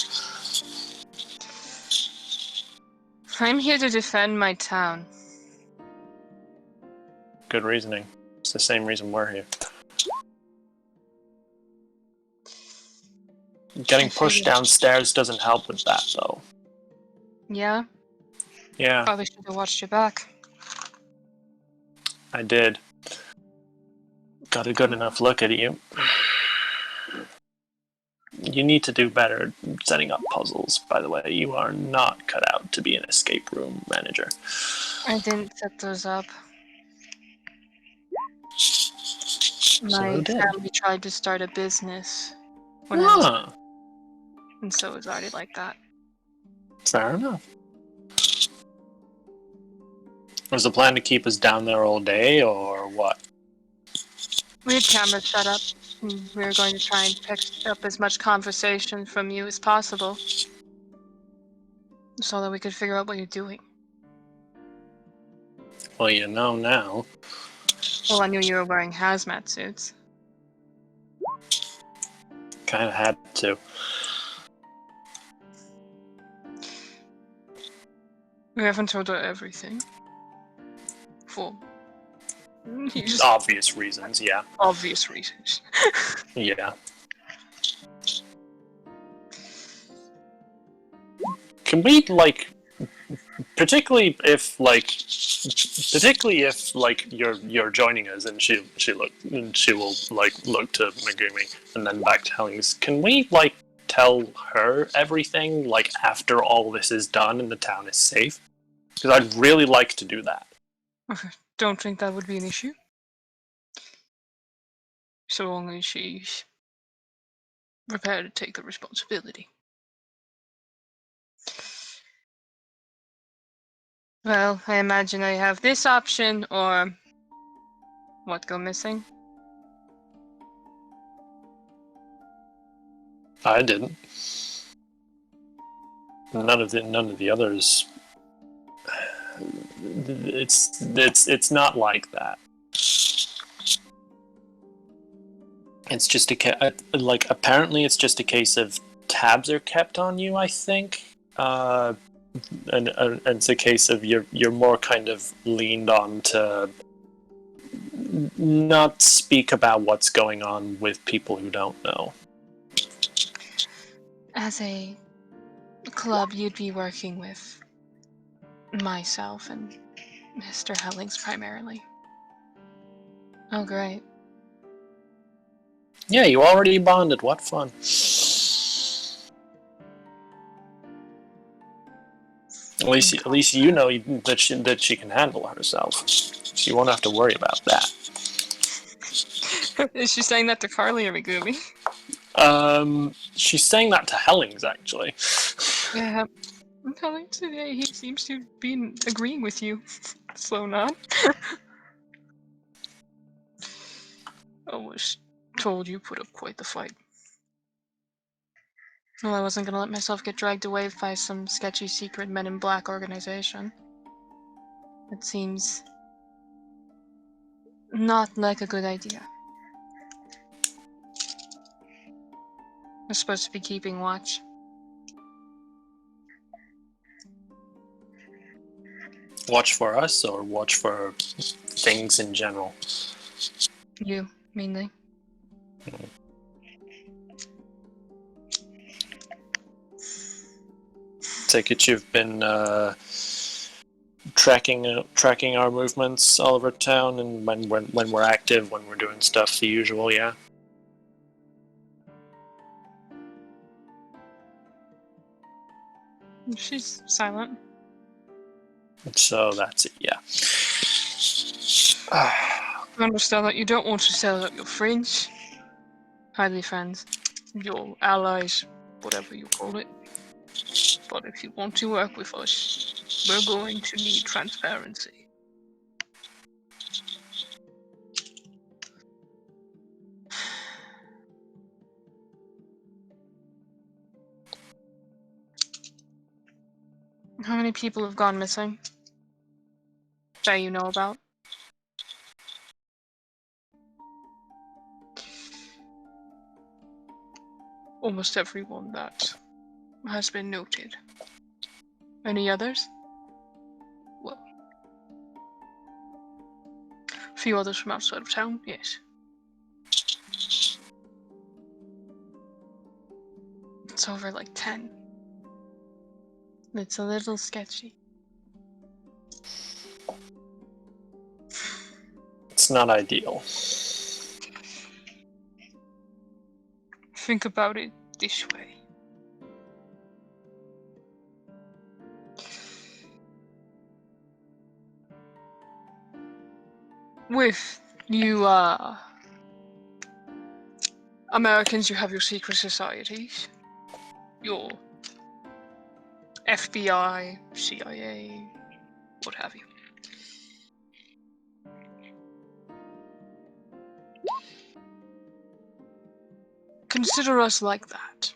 I'm here to defend my town. Good reasoning. It's the same reason we're here. Getting pushed downstairs doesn't help with that, though. Yeah? Yeah, Probably should have watched your back. I did. Got a good enough look at you. You need to do better setting up puzzles, by the way. You are not cut out to be an escape room manager. I didn't set those up. So My who did? family tried to start a business when I was, Ah, and so it was already like that. fair enough. Was the plan to keep us down there all day, or what? We had cameras set up, and we were going to try and pick up as much conversation from you as possible, so that we could figure out what you're doing. Well, you know now. Well, I knew you were wearing hazmat suits. Kind of had to. We haven't told her everything. For just Obvious reasons, yeah. obvious reasons. Yeah. Can we, like, particularly if you're joining us and she will like look to Megumi and then back to Hellings. Can we like tell her everything like after all this is done and the town is safe? Because I'd really like to do that. Okay, don't think that would be an issue. So long as she's prepared to take the responsibility. Well, I imagine I have this option or what go missing? I didn't. None of the others. It's not like that. It's just like apparently it's just a case of tabs are kept on you. I think, and it's a case of you're more kind of leaned on to not speak about what's going on with people who don't know. As a club, you'd be working with myself and Mr. Hellings primarily. Oh, great. Yeah, you already bonded. What fun! At least you know that she can handle herself. So you won't have to worry about that. Is she saying that to Carly or Megumi? She's saying that to Hellings actually. Yeah. Hellings today, he seems to be agreeing with you. Slow nod. I was told you put up quite the fight. Well, I wasn't gonna let myself get dragged away by some sketchy secret Men in Black organization. It seems not like a good idea. We're supposed to be keeping watch. Watch for us or watch for things in general? You, mainly. Take it you've been tracking our movements all over town, and when we're active, when we're doing stuff, the usual, yeah. She's silent. So that's it, yeah. I understand that you don't want to sell out your friends. Hardly friends. Your allies, whatever you call it. But if you want to work with us, we're going to need transparency. How many people have gone missing? That you know about? Almost everyone that has been noted. Any others? Well, a few others from outside of town, yes. It's over like 10. It's a little sketchy. It's not ideal. Think about it this way. With you, Americans, you have your secret societies. Your FBI, CIA, what have you. Consider us like that.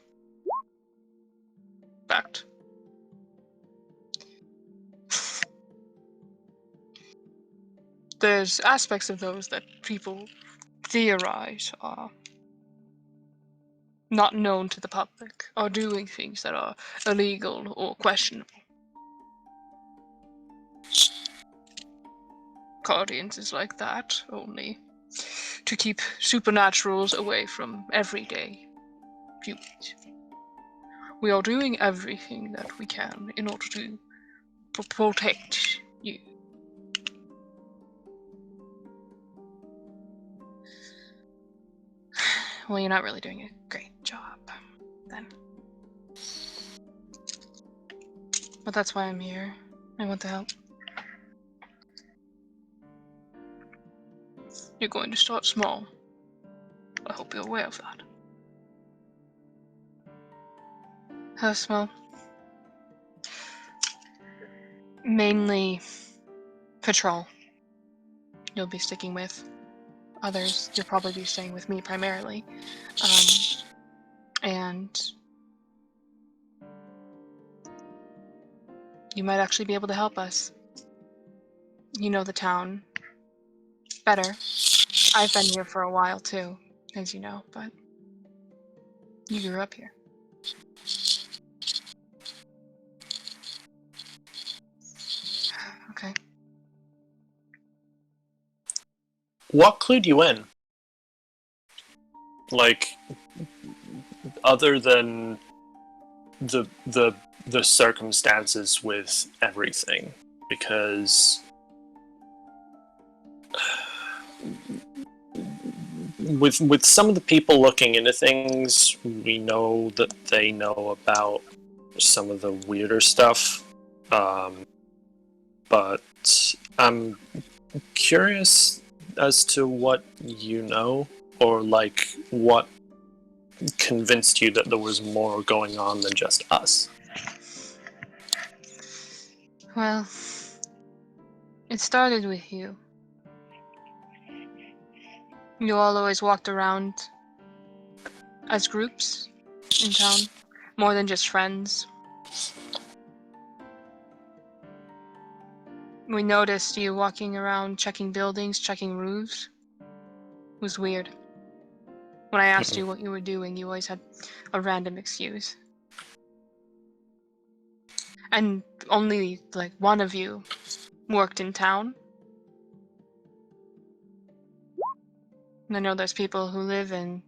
Fact. there's aspects of those that people theorize are not known to the public, or doing things that are illegal or questionable. Guardians is like that, only to keep supernaturals away from everyday humans. We are doing everything that we can in order to protect you. Well, you're not really doing a great job, then. But that's why I'm here. I want to help. You're going to start small. I hope you're aware of that. How small? Mainly patrol. You'll be sticking with. Others, you'll probably be staying with me primarily. And you might actually be able to help us. You know the town better. I've been here for a while too, as you know, but you grew up here. Okay. What clued you in? Like, other than the circumstances with everything, because with some of the people looking into things, we know that they know about some of the weirder stuff. But I'm curious as to what you know, or like what convinced you that there was more going on than just us. Well, it started with you. You all always walked around as groups in town, more than just friends. We noticed you walking around checking buildings, checking roofs. It was weird. When I asked you what you were doing, you always had a random excuse. And only, like, one of you worked in town. And I know there's people who live in...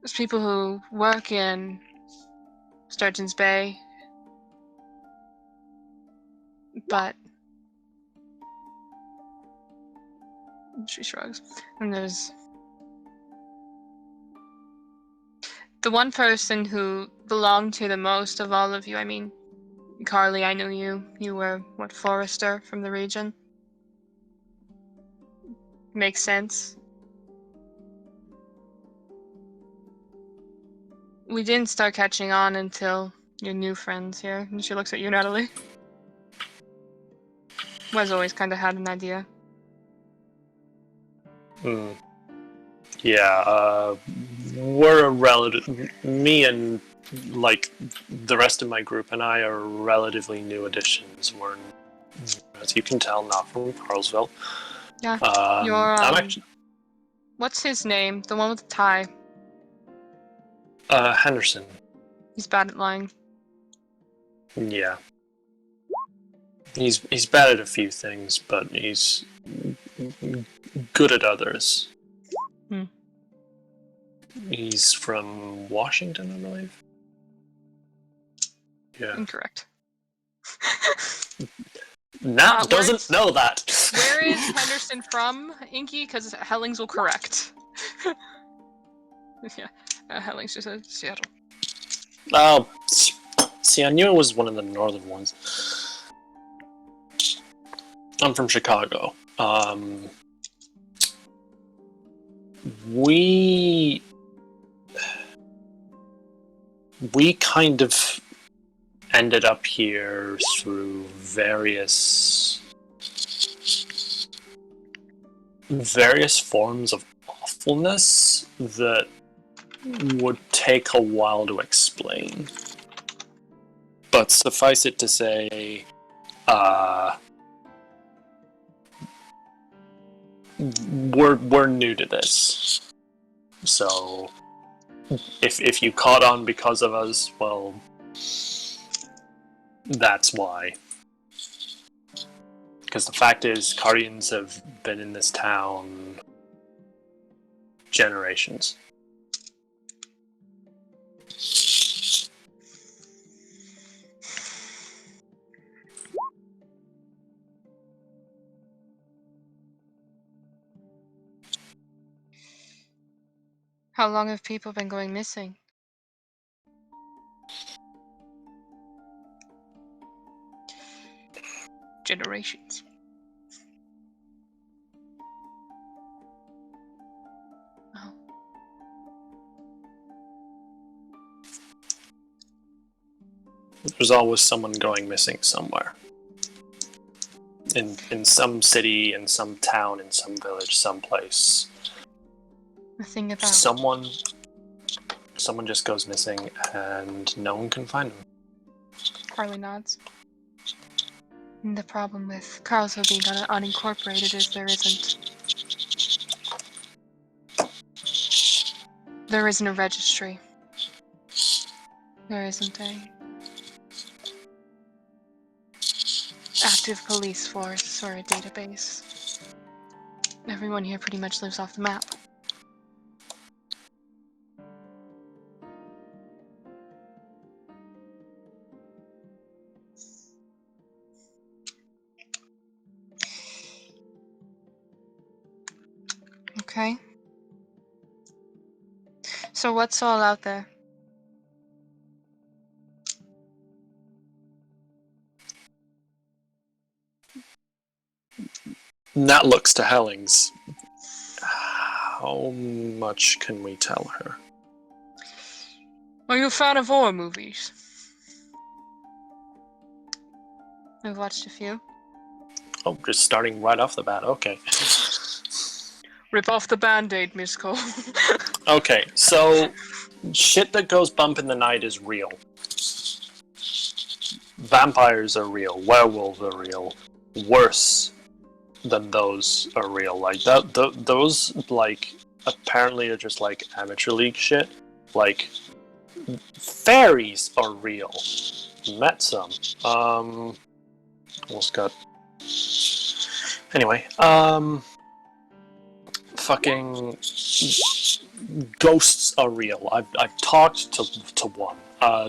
There's people who work in Sturgeon's Bay. But... She shrugs. And there's... the one person who belonged to the most of all of you. I mean, Carly, I knew you. You were, what, Forrester from the region? Makes sense. We didn't start catching on until your new friends here. And she looks at you, Natalie. Was always kind of had an idea. Yeah, we're a relative. Me and like the rest of my group and I are relatively new additions. We're, as you can tell, not from Carlsville. Yeah. I'm actually What's his name? The one with the tie. Henderson. He's bad at lying. Yeah. He's bad at a few things, but he's good at others. He's from Washington, I believe. Yeah. Incorrect. Nat doesn't know that. Where is Henderson from, Inky? Because Hellings will correct. Yeah, Hellings just said Seattle. Oh, see, I knew it was one of the northern ones. I'm from Chicago. We kind of ended up here through various forms of awfulness that would take a while to explain. But suffice it to say, we're new to this, so if you caught on because of us, well, that's why. Because the fact is, Carians have been in this town generations. How long have people been going missing? Generations. Oh. There's always someone going missing somewhere. In some city, in some town, in some village, someplace. The thing about Someone just goes missing and no one can find them. Carly nods. And the problem with Carlsville being unincorporated is there isn't a registry. There isn't a active police force or a database. Everyone here pretty much lives off the map. Okay. So what's all out there? Nat looks to Hellings. How much can we tell her? Are you a fan of horror movies? I've watched a few. Oh, just starting right off the bat, okay. Rip off the band-aid, Miss Cole. Okay, so shit that goes bump in the night is real. Vampires are real, werewolves are real. Worse than those are real. Like those like apparently are just like amateur league shit. Like fairies are real. Met some. Almost got. Anyway, fucking ghosts are real. I've talked to one.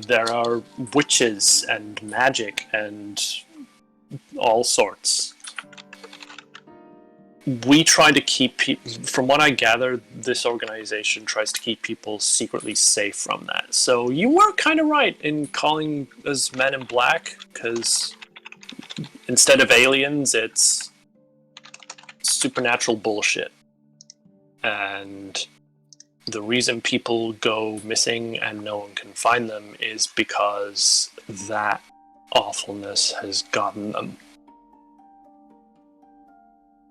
There are witches and magic and all sorts. We try to keep people, from what I gather, this organization tries to keep people secretly safe from that. So you were kind of right in calling us Men in Black, because instead of aliens, it's supernatural bullshit. And the reason people go missing and no one can find them is because that awfulness has gotten them.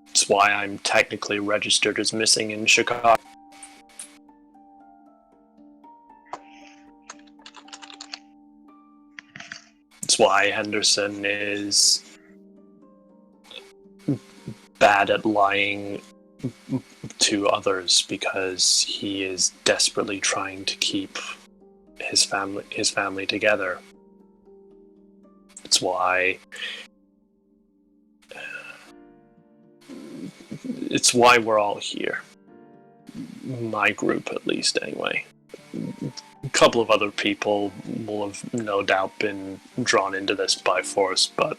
That's why I'm technically registered as missing in Chicago. That's why Henderson is bad at lying to others, because he is desperately trying to keep his family together. It's why we're all here. My group, at least, anyway. A couple of other people will have no doubt been drawn into this by force, but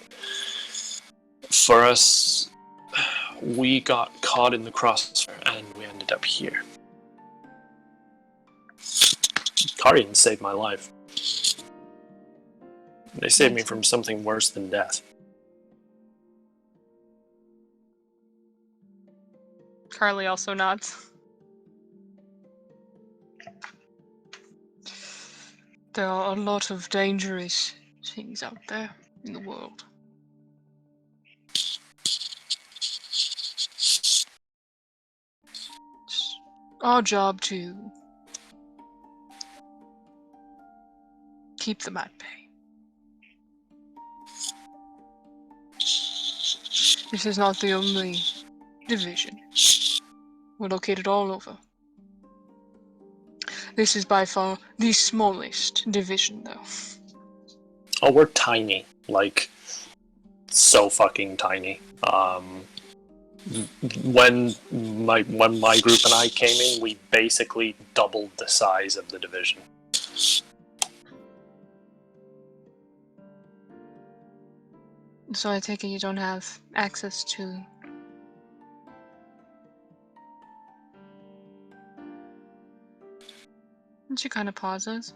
for us, we got caught in the crossfire and we ended up here. Carians saved my life. They saved me from something worse than death. Carly also nods. There are a lot of dangerous things out there in the world. It's our job to keep them at bay. This is not the only division. We're located all over. This is by far the smallest division, though. Oh, we're tiny. Like, so fucking tiny. When my group and I came in, we basically doubled the size of the division. So I take it you don't have access to... And she kind of pauses.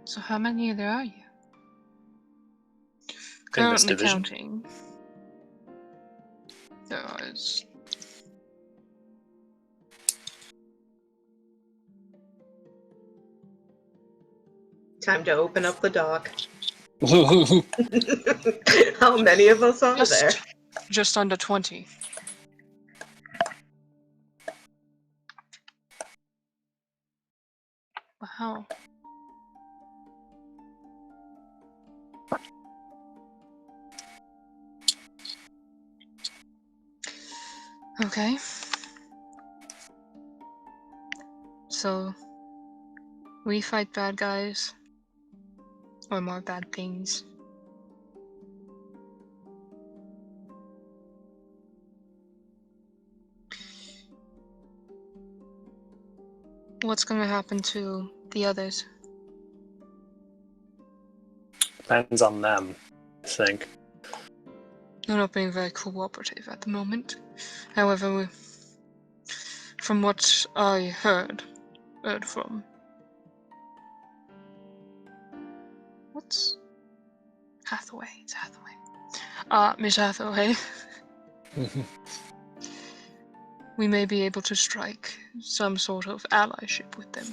So how many there are you? In this Currently division? counting. There is... Time to open up the dock. How many of us are there? Just under 20. Wow. Okay. So, we fight bad guys. Or more bad things. What's gonna happen to the others? Depends on them, I think. They're not being very cooperative at the moment. However, from what I heard from... What's... Hathaway? It's Hathaway. Miss Hathaway. We may be able to strike some sort of allyship with them.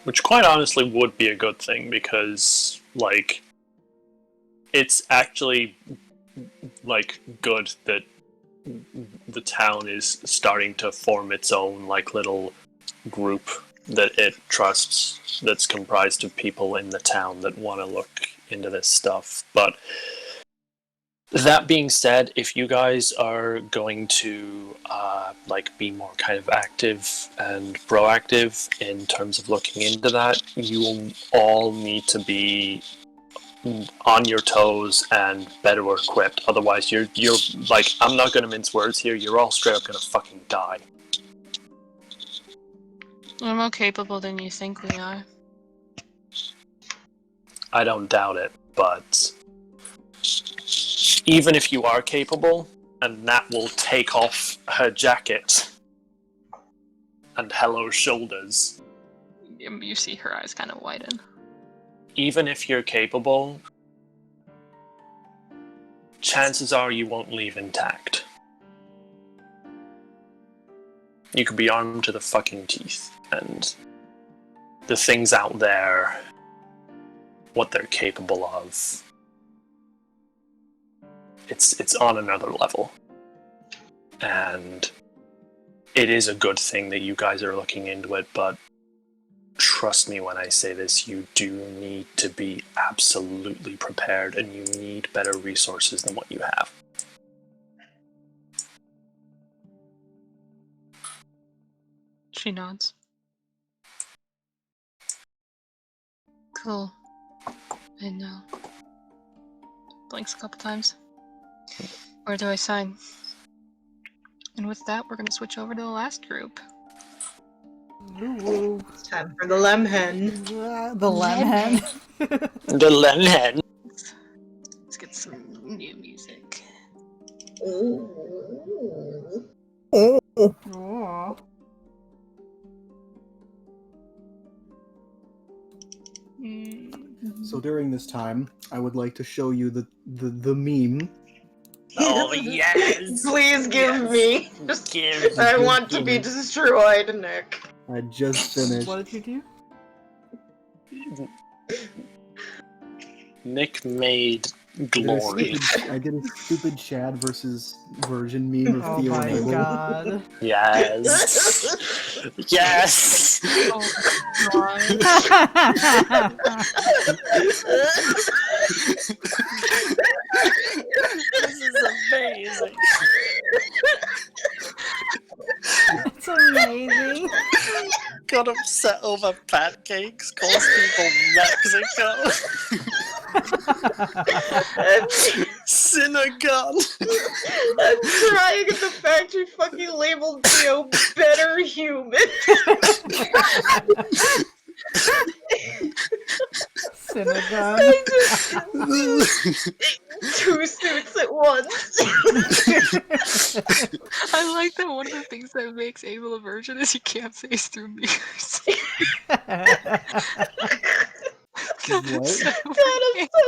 Which quite honestly would be a good thing, because, like, it's actually, like, good that the town is starting to form its own, like, little group that it trusts, that's comprised of people in the town that want to look into this stuff. But that being said, if you guys are going to like be more kind of active and proactive in terms of looking into that, you will all need to be on your toes and better equipped. Otherwise, you're like, I'm not going to mince words here, you're all straight up going to fucking die. We're more capable than you think we are. I don't doubt it, but even if you are capable, and Nat will take off her jacket and Hello's shoulders. You see her eyes kind of widen. Even if you're capable, chances are you won't leave intact. You could be armed to the fucking teeth, and the things out there, what they're capable of, it's on another level. And it is a good thing that you guys are looking into it, but trust me when I say this, you do need to be absolutely prepared, and you need better resources than what you have. She nods. Cool. And blinks a couple times. Where do I sign? And with that, we're going to switch over to the last group. Ooh. It's time for the Lemhen. The Lemhen. The Lemhen. Let's get some new music. Ooh. Oh. So during this time, I would like to show you the meme. Oh, yes! Please give me. I want to be destroyed, Nick. I just finished. What did you do? Nick made Glory. I did a stupid Chad versus Virgin meme of Oh Theo my and Abel. god. Yes. Yes. Oh god. This is amazing. It's amazing. Got upset over pancakes, calls people Mexico. Synagogue. I'm crying at the fact you fucking labeled Theo better human. Synagogue. Two suits at once. I like that one of the things that makes Abel a virgin is he can't face through mirrors. What? God, I'm so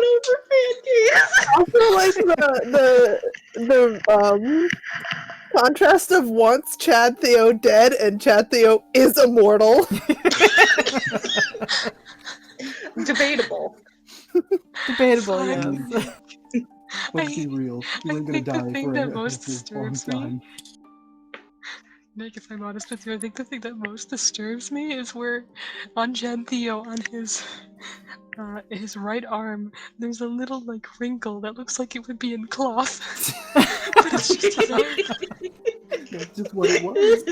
over pancakes. I feel like the contrast of once Chad Theo dead and Chad Theo is immortal. Debatable. Debatable, yes. Let's be real. You ain't gonna think the die thing for that a most long disturbs me- time. Nick, if I'm honest with you, I think the thing that most disturbs me is where on Chad Theo, on his right arm, there's a little like wrinkle that looks like it would be in cloth. But it's just his arm. That's just what it was.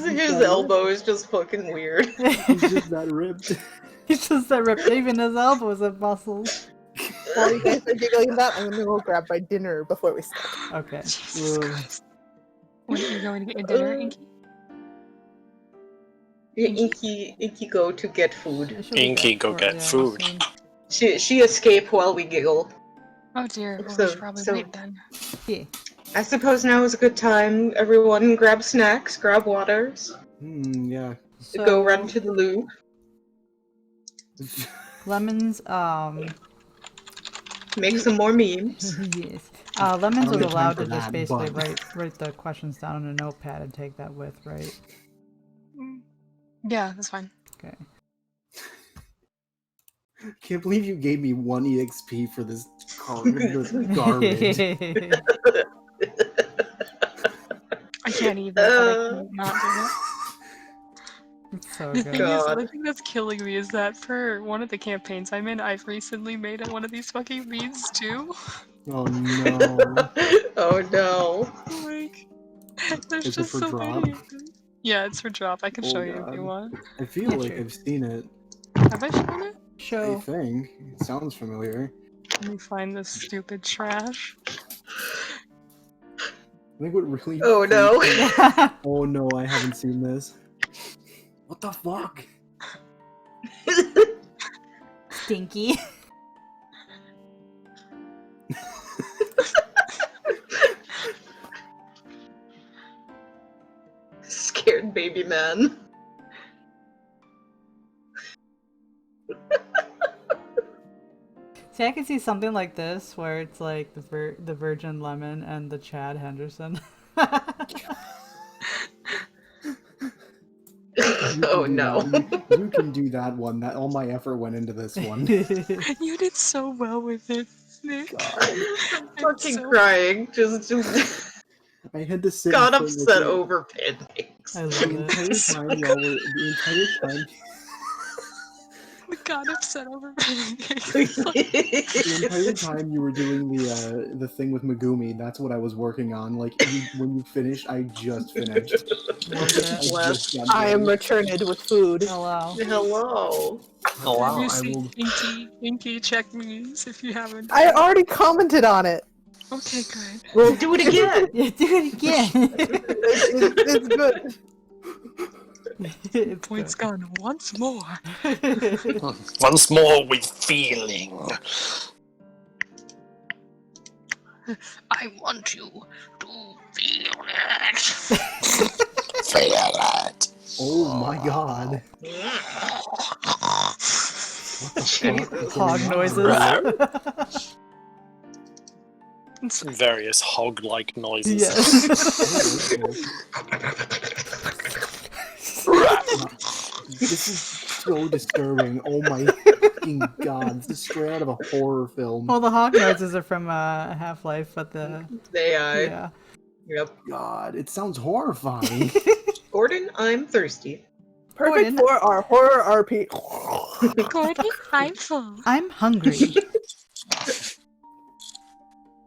His elbow is just fucking weird. He's just that ripped. He's just that ripped. Even his elbows have muscles. While you guys are giggling that, I'm gonna go grab my dinner before we start. Okay. Jesus Ugh. Christ. When are you going to get your dinner, Inky? Inky go to get food. She'll be Inky, back go for- get yeah, food. soon. She escape while we giggle. Oh dear, well, we So- should probably so- wait then. Yeah. I suppose now is a good time. Everyone grab snacks, grab waters, Yeah. go run to the loo. Lemons, Make some more memes. yes. Lemons don't was have time allowed for to just that, basically but- write the questions down on a notepad and take that with, right? Yeah, that's fine. Okay. Can't believe you gave me 1 EXP for this garbage. I can't even. But I can't not do it. It's so The good. thing is, God. the thing that's killing me is that for one of the campaigns I'm in, I've recently made one of these fucking beans too. Oh no. Oh no. Like, there's Is it just for so drop? many. of them. Yeah, it's for drop. I can Oh, show you if God. you want. I feel Yeah, like sure. I've seen it. Have I shown it? I Show. think. It sounds familiar. Let me find this stupid trash. I think what really. Oh no. Oh no, I haven't seen this. What the fuck? Stinky. Scared baby man. See, I can see something like this where it's like the Virgin Lemon and the Chad Henderson. Oh no. You can do that one. That all my effort went into this one. You did so well with it, Nick. I'm fucking so- crying. Just I had to sit. got and sit with upset it. over pancakes. I The love entire it. time, y'all were, the entire time, We got upset over the entire time you were doing the thing with Megumi. That's what I was working on. Like when you finished, I just finished. Bless. got I am done. returned with food. Hello. Hello. Oh wow. You I see, will- Inky, check memes if you haven't. I already commented on it. Okay, good. We'll do it again. Yeah, do it again. It's good. It's Points gone once more. good. Once more with feeling. I want you to feel it. Feel it. Oh my god. What the fuck is Hog going on? noises. Various hog-like noises. Yes. This is so disturbing. Oh my. fucking god, this is straight out of a horror film. Well, the hog noses are from Half-Life, but the They yeah. Yep. God, it sounds horrifying. Gordon, I'm thirsty. Perfect Gordon. for our horror RP. Gordon, I'm full. I'm hungry.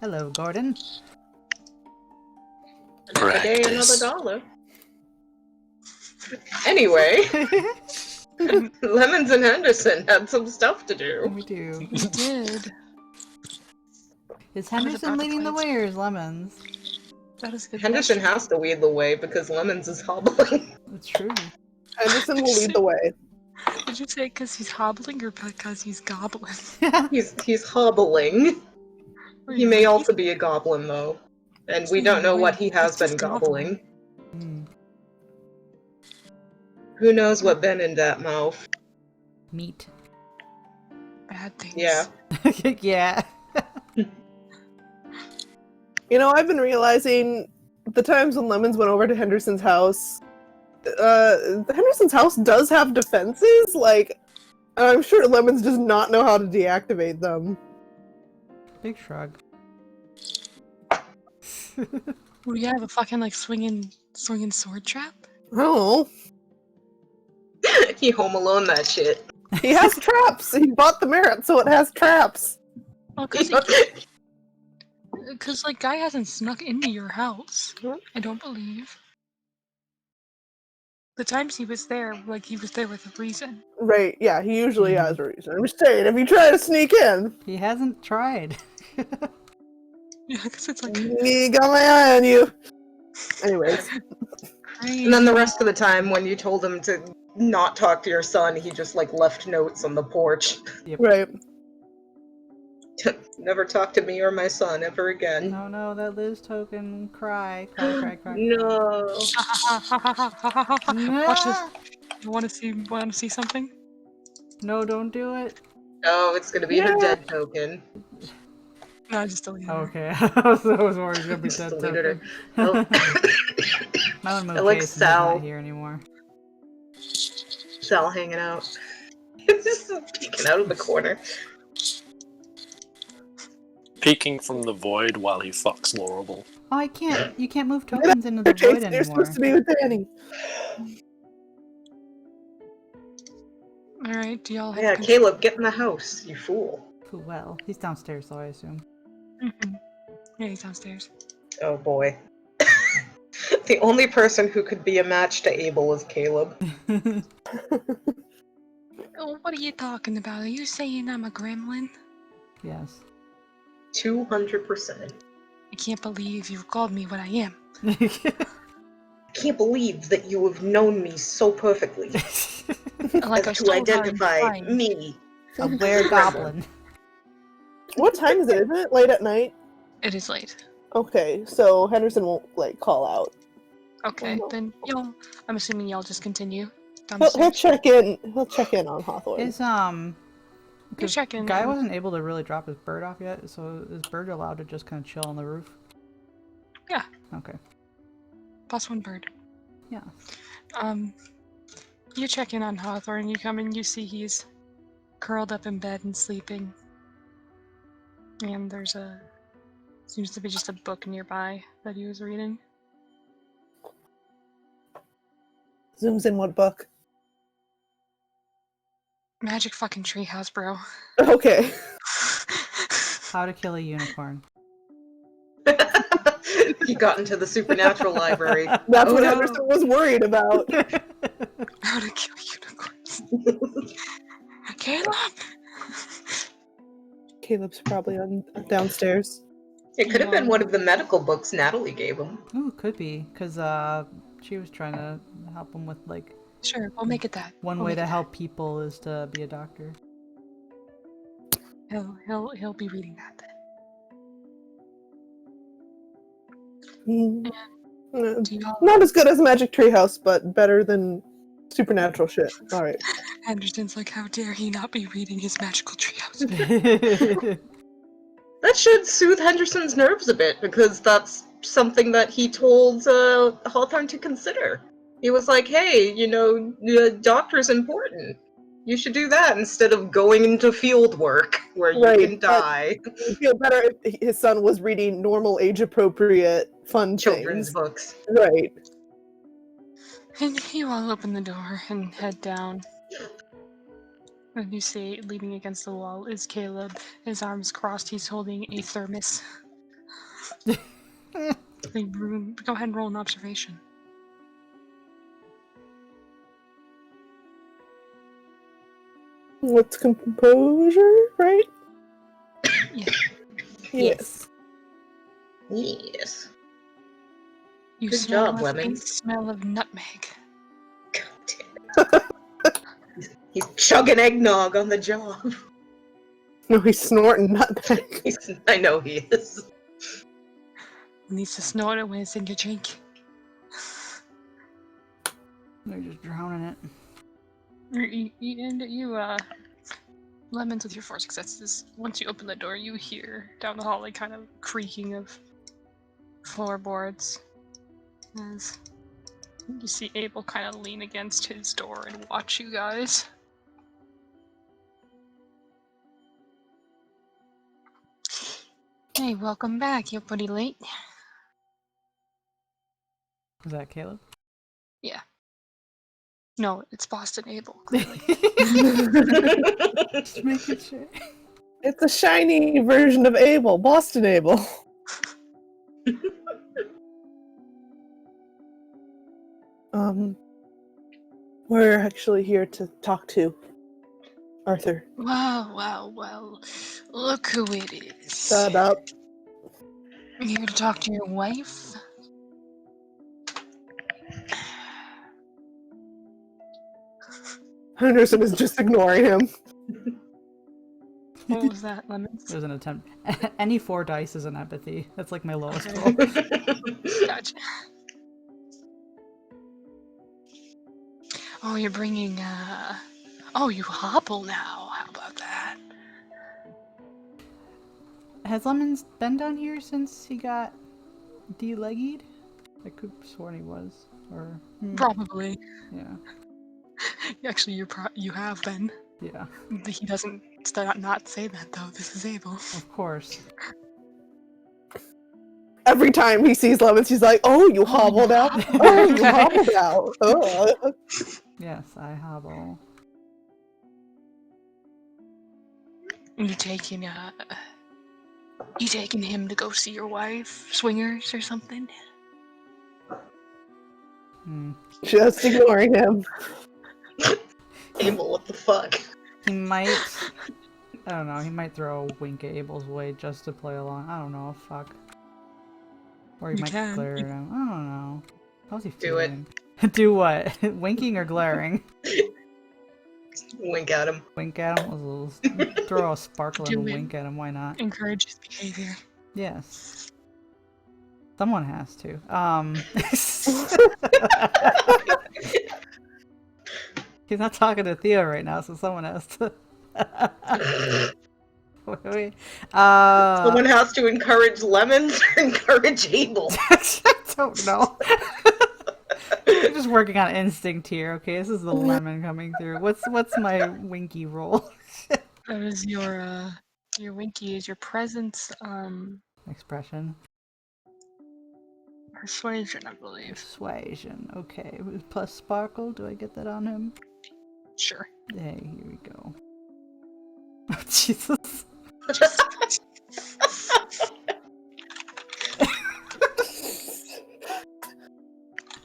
Hello, Gordon. Another day, another dollar. Anyway, Lemons and Henderson had some stuff to do. We do. We did. Is I was Henderson about to leading the play way or is Lemons? That is a good. Henderson question. has to lead the way because Lemons is hobbling. That's true. Henderson will lead the way. Did you say because he's hobbling or because he's gobbling? He's hobbling. He may also be a goblin though, and we don't know what he has been gobbling. Hmm. Who knows what been in that mouth? Meat. Bad things. Yeah. Yeah. You know, I've been realizing the times when Lemons went over to Henderson's house, Henderson's house does have defenses. Like, I'm sure Lemons does not know how to deactivate them. Big shrug. We have a fucking like swinging sword trap. I don't know. He home alone that shit. He has traps. He bought the merit, so it has traps. Well, because like guy hasn't snuck into your house. I don't believe. The times he was there, like he was there with a reason. Right, yeah, he usually has a reason. I'm just saying, if you try to sneak in, He hasn't tried. Yeah, because it's like he got my eye on you. Anyways, crazy. And then the rest of the time, when you told him to not talk to your son, he just like left notes on the porch. right. Never talk to me or my son ever again. No, no, that Liz token. Cry, cry, cry, cry. No. Watch this. You want to see something? No, don't do it. No, it's gonna be her dead token. No, I just deleted it. Okay, I was worried it's gonna be Just dead deleted token. her. My one moved I like case and he's Sal. not here anymore. Sal hanging out. Just peeking out of the corner. Peeking from the void while he fucks Laurel. Oh, I can't. You can't move tokens into the void Jason, you're anymore. supposed to be with Danny. Alright, do y'all have Yeah, control? Caleb, get in the house, you fool. Ooh, well, he's downstairs, so I assume. Mhm. Yeah, he's downstairs. Oh boy. The only person who could be a match to Abel is Caleb. Oh, what are you talking about? Are you saying I'm a gremlin? Yes. 200%. I can't believe you've called me what I am. I can't believe that you have known me so perfectly Like I as to stole her identify fine. me. A were-goblin. What time is it? Isn't it late at night? It is late. Okay, so Henderson won't like call out. Okay, then y'all. I'm assuming y'all just continue down He'll, the he'll stairs. check in. He'll check in on Hawthorne. Is You 'cause check in. Guy wasn't able to really drop his bird off yet, so is Bird allowed to just kind of chill on the roof? Yeah. Okay. +1 bird. Yeah. You check in on Hawthorne. You come in. You see he's curled up in bed and sleeping. And seems to be just a book nearby that he was reading. Zooms in what book? Magic fucking treehouse, bro. Okay. How to kill a unicorn. He got into the supernatural library. That's Oh, what no. Henderson was worried about. How to kill unicorns. Caleb! Caleb's probably on downstairs. It could have been one of the medical books Natalie gave him. Ooh, could be, because she was trying to help him with, like, Sure, we'll make it that. one We'll way make to it help people is to be a doctor. that. He'll be reading that then. Do y'all Not as good as Magic Treehouse, but better than supernatural shit. Alright. Henderson's like, how dare he not be reading his magical treehouse? That should soothe Henderson's nerves a bit, because that's something that he told Hawthorne to consider. He was like, hey, you know, the doctor's important. You should do that instead of going into field work where you Right, can but- die. It would feel better if his son was reading normal, age-appropriate, fun Children's things. books. Right. And you all open the door and head down. And you see, leaning against the wall is Caleb. His arms crossed, he's holding a thermos. Go ahead and roll an observation. What's composure, right? Yeah. Yes. Yes. You Good smell job, a faint Lemons. smell of nutmeg. God damn it. He's chugging eggnog on the job. No, he's snorting nutmeg. I know he is. Needs to snort it when it's in your drink. They're just drowning it. Lemons with your 4 successes. Once you open the door, you hear down the hallway kind of creaking of floorboards. As you see Abel kind of lean against his door and watch you guys. Hey, welcome back. You're pretty late. Is that Caleb? Yeah. No, it's Boston Abel, clearly. Just making sure. It's a shiny version of Abel, Boston Abel. We're actually here to talk to Arthur. Well. Look who it is. Shut up. I'm here to talk to your wife. Henderson is just ignoring him. What was that, Lemons? There's an attempt. Any 4 dice is an empathy. That's like my lowest roll. Gotcha. Oh, you're bringing, Oh, you hobble now. How about that? Has Lemons been down here since he got de-leggied? I could have sworn he was. Or Probably. yeah. Actually, you have been. Yeah. He doesn't not say that, though. This is Abel. Of course. Every time he sees Lemons, he's like, "Oh, you hobbled out. Oh, you hobbled out. Oh." Yes, I hobble. You taking him to go see your wife? Swingers or something? Just ignoring him. Abel, what the fuck? He might... I don't know, he might throw a wink at Abel's way just to play along. I don't know, fuck. Or he You might can. glare at him. I don't know. How's he Do it. feeling? Do what? Winking or glaring? Wink at him. Wink at him? Throw a sparkling Do it. wink at him, why not? Encourage his behavior. Yes. Someone has to. He's not talking to Theo right now, so someone has to. Wait. Someone has to encourage Lemons or encourage Abel. I don't know. I'm just working on instinct here. Okay, this is the lemon coming through. What's my winky roll? That is your winky is your presence, Expression. persuasion, I believe. Persuasion. Okay, plus sparkle. Do I get that on him? Sure. Hey, here we go. Oh, Jesus.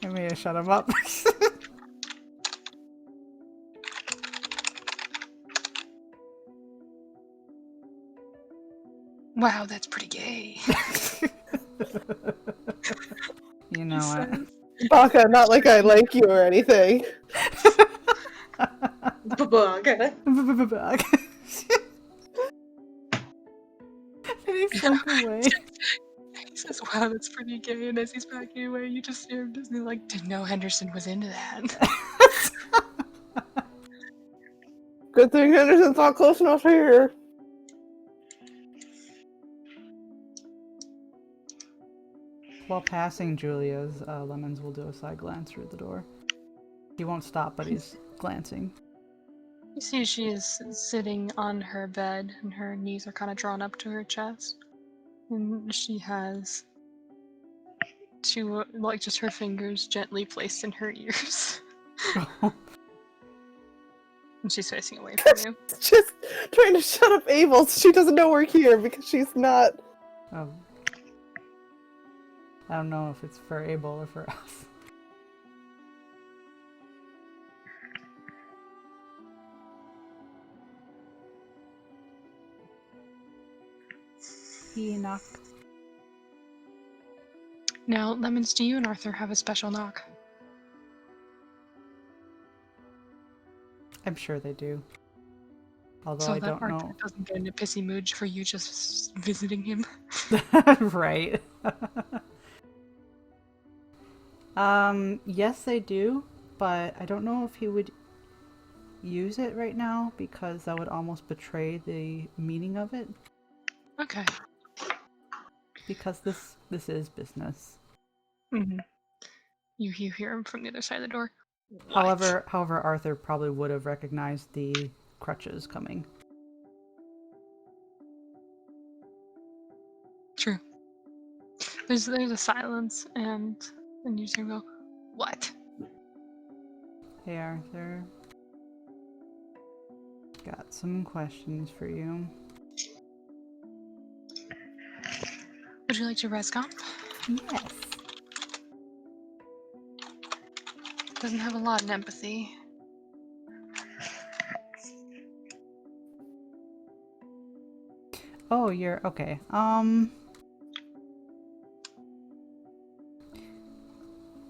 I may have shut him up. Wow, that's pretty gay. You know what? Baka, not like I like you or anything. Babaga. And he slunk away. He says, wow, that's pretty gay, and as he's backing away, you just hear him just be like, didn't know Henderson was into that. Good thing Henderson's not close enough here. While passing Julia's, Lemons will do a side glance through the door. He won't stop, but he's glancing. You see she is sitting on her bed and her knees are kind of drawn up to her chest. And she has two, like just her fingers gently placed in her ears. And she's facing away from you. Just trying to shut up Abel so she doesn't know we're here because she's not. I don't know if it's for Abel or for us. Enoch. Now, Lemons, do you and Arthur have a special knock? I'm sure they do. Although So I that don't Arthur know. doesn't get in a pissy mood for you just visiting him. Right. Yes, they do, but I don't know if he would use it right now because that would almost betray the meaning of it. Okay. Because this is business. Mm-hmm. You hear him from the other side of the door. However, Arthur probably would have recognized the crutches coming. True. There's a silence, and then you two go, "What?" Hey, Arthur. Got some questions for you. Would you like to res comp? Yes. Doesn't have a lot in empathy. Oh, you're okay.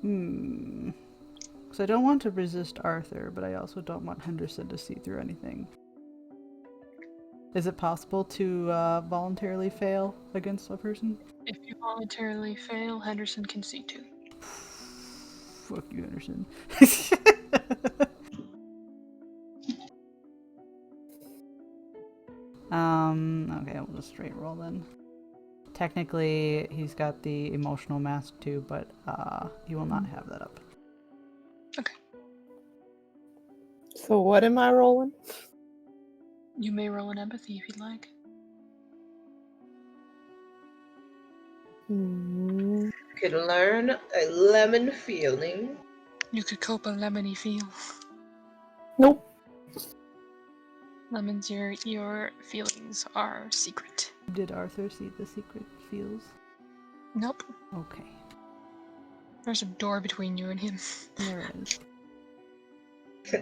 Because I don't want to resist Arthur, but I also don't want Henderson to see through anything. Is it possible to voluntarily fail against a person? If you voluntarily fail, Henderson can see too. Fuck you, Henderson. Okay, we'll just straight roll then. Technically, he's got the emotional mask too, but he will not have that up. Okay. So what am I rolling? You may roll an empathy if you'd like. Hmm. Could learn a lemon feeling. You could cope a lemony feel. Nope. Lemons, your feelings are secret. Did Arthur see the secret feels? Nope. Okay, There's a door between you and him. there is.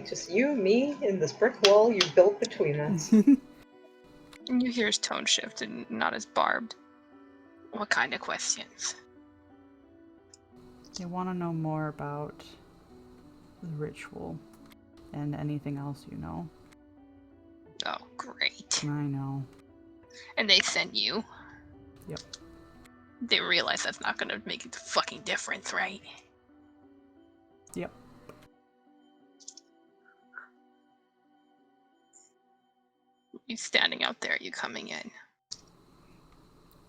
Just you, me, and this brick wall you built between us. And you hear his tone shift and not as barbed. What kind of questions? They want to know more about the ritual and anything else you know. Oh, great. I know. And they send you. Yep. They realize that's not gonna make a fucking difference, right? Yep. You standing out there, you coming in.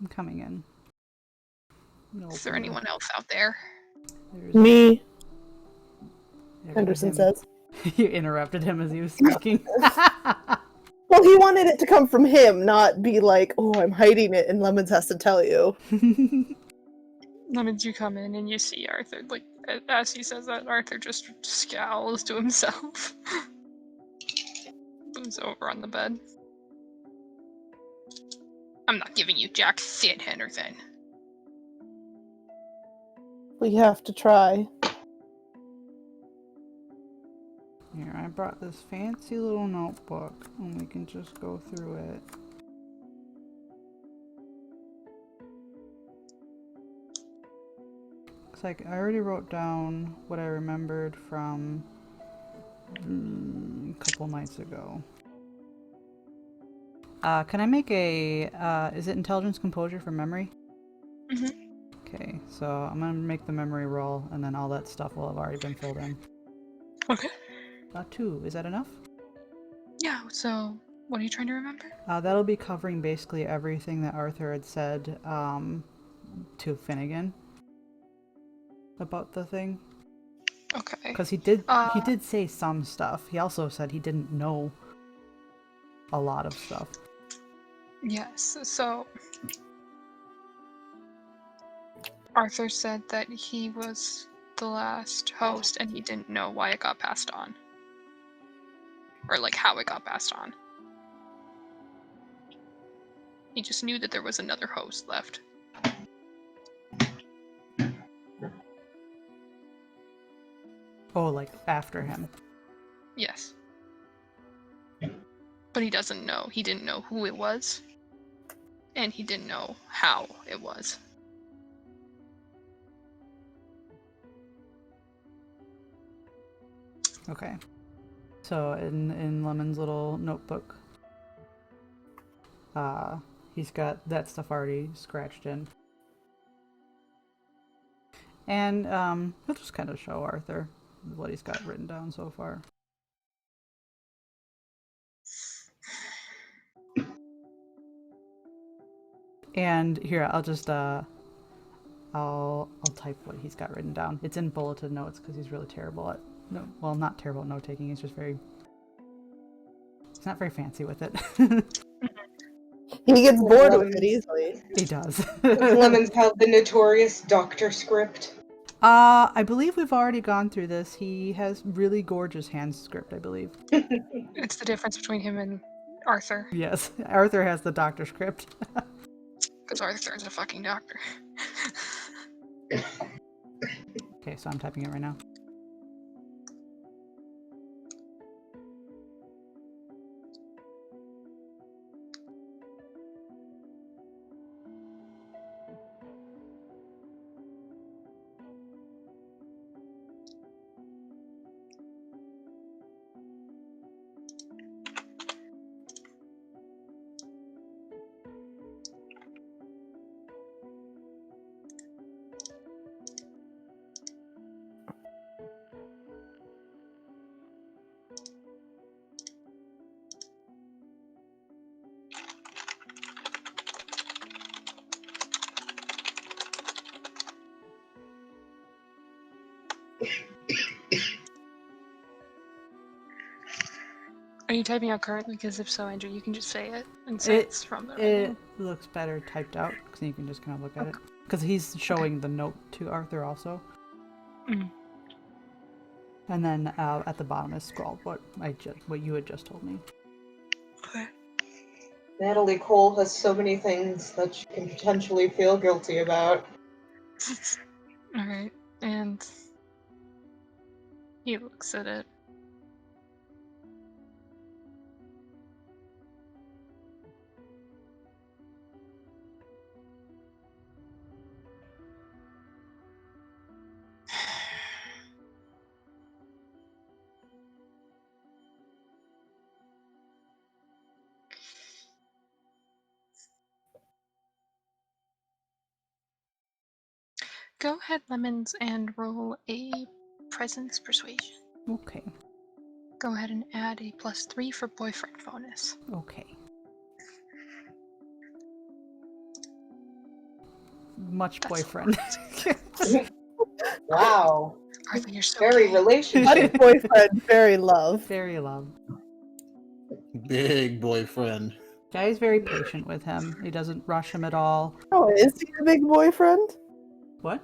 I'm coming in. No, Is there anyone else out there? Me, there's Henderson him. says. You interrupted him as he was speaking. Well, he wanted it to come from him, not be like, oh, I'm hiding it and Lemons has to tell you. Lemons, you come in and you see Arthur. Like, as he says that, Arthur just scowls to himself. Moves over on the bed. I'm not giving you jack shit, Henderson. We have to try. Here, I brought this fancy little notebook, and we can just go through it. Looks like I already wrote down what I remembered from a couple nights ago. Can I make a, is it intelligence composure for memory? Mm-hmm. Okay, so I'm gonna make the memory roll, and then all that stuff will have already been filled in. Okay. 2, is that enough? Yeah, so what are you trying to remember? That'll be covering basically everything that Arthur had said to Finnegan about the thing. Okay. Because he did Uh, say some stuff. He also said he didn't know a lot of stuff. Yes, so Arthur said that he was the last host and he didn't know why it got passed on. Or like how it got passed on. He just knew that there was another host left. Oh, like after him. Yes. But he doesn't know. He didn't know who it was. And he didn't know how it was. Okay. So in Lemon's little notebook, he's got that stuff already scratched in. And he'll just kind of show Arthur what he's got written down so far. And here, I'll just I'll type what he's got written down. It's in bulletin notes because he's really terrible at not terrible at note taking. He's just he's not very fancy with it. He gets bored with it easily. He does. Lemons have the notorious doctor script. I believe we've already gone through this. He has really gorgeous hand script, I believe. It's the difference between him and Arthur. Yes, Arthur has the doctor script. Because Arthur's a fucking doctor. Okay, so I'm typing it right now. Are you typing out currently? Because if so, Andrew, you can just say it and say it's from the It writing. looks better typed out because you can just kind of look at it. Because he's showing the note to Arthur also. Mm. And then at the bottom is scrawled what you had just told me. Okay. Natalie Cole has so many things that she can potentially feel guilty about. Alright, and he looks at it. Go ahead, Lemons, and roll a presence persuasion. Okay. Go ahead and add a +3 for boyfriend bonus. Okay. Much That's boyfriend. Wow. Arthur, you're so Very gay. relationship. Much boyfriend, very love. Very love. Big boyfriend. Guy's very patient with him. He doesn't rush him at all. Oh, is he a big boyfriend? What?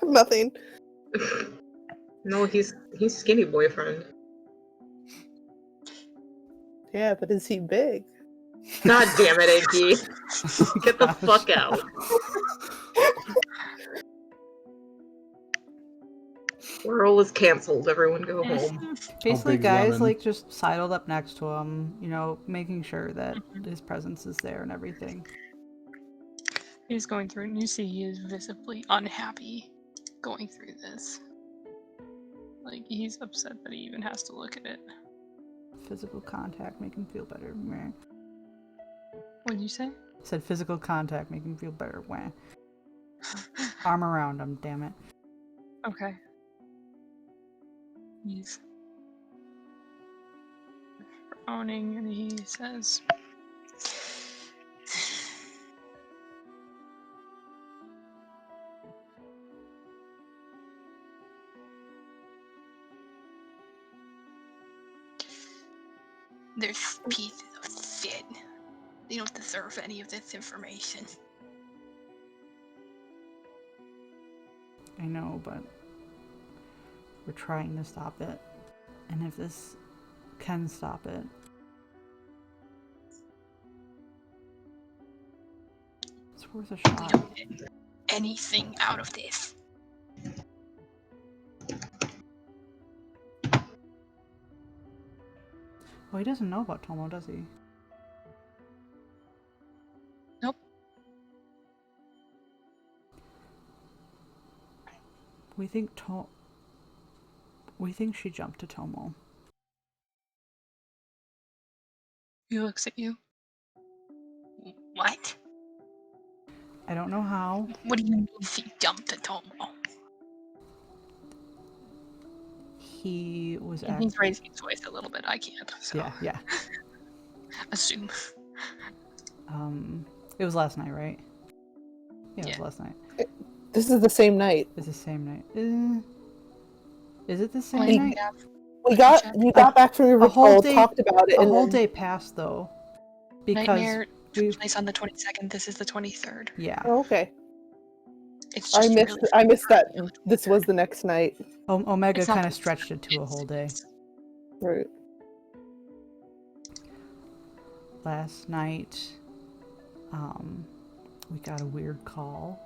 Nothing. No, he's skinny boyfriend. Yeah, but is he big? God damn it, Inky. Get the Gosh. fuck out. Whirl is cancelled. Everyone go home. Basically, big guys lemon? like just sidled up next to him, making sure that his presence is there and everything. He's going through it, and you see he is visibly unhappy going through this. Like, he's upset that he even has to look at it. Physical contact make him feel better. Meh. What'd you say? Said physical contact make him feel better. Wah. Arm around him, damn it. Okay. He's frowning, and he says, There's pieces of shit. They don't deserve any of this information. I know, but we're trying to stop it. And if this can stop it, it's worth a We shot. don't get anything out of this. Well, he doesn't know about Tomo, does he? Nope. We think she jumped to Tomo. He looks at you. What? I don't know how. What do you mean she jumped to Tomo? He was And he's raising his voice a little bit. I can't. So yeah. assume. It was last night, right? Yeah, it was Yeah. last night. This is the same night. It's the same night. Is it the same Like, night? yeah, You got back from your A whole recall, day- talked about it, A and whole then, day passed though, because Nightmare we took place on the 22nd. This is the 23rd. yeah. Oh, okay. It's just really I missed that this was the next night. Omega It's not kind of the- stretched it to a whole day. Right. Last night, we got a weird call,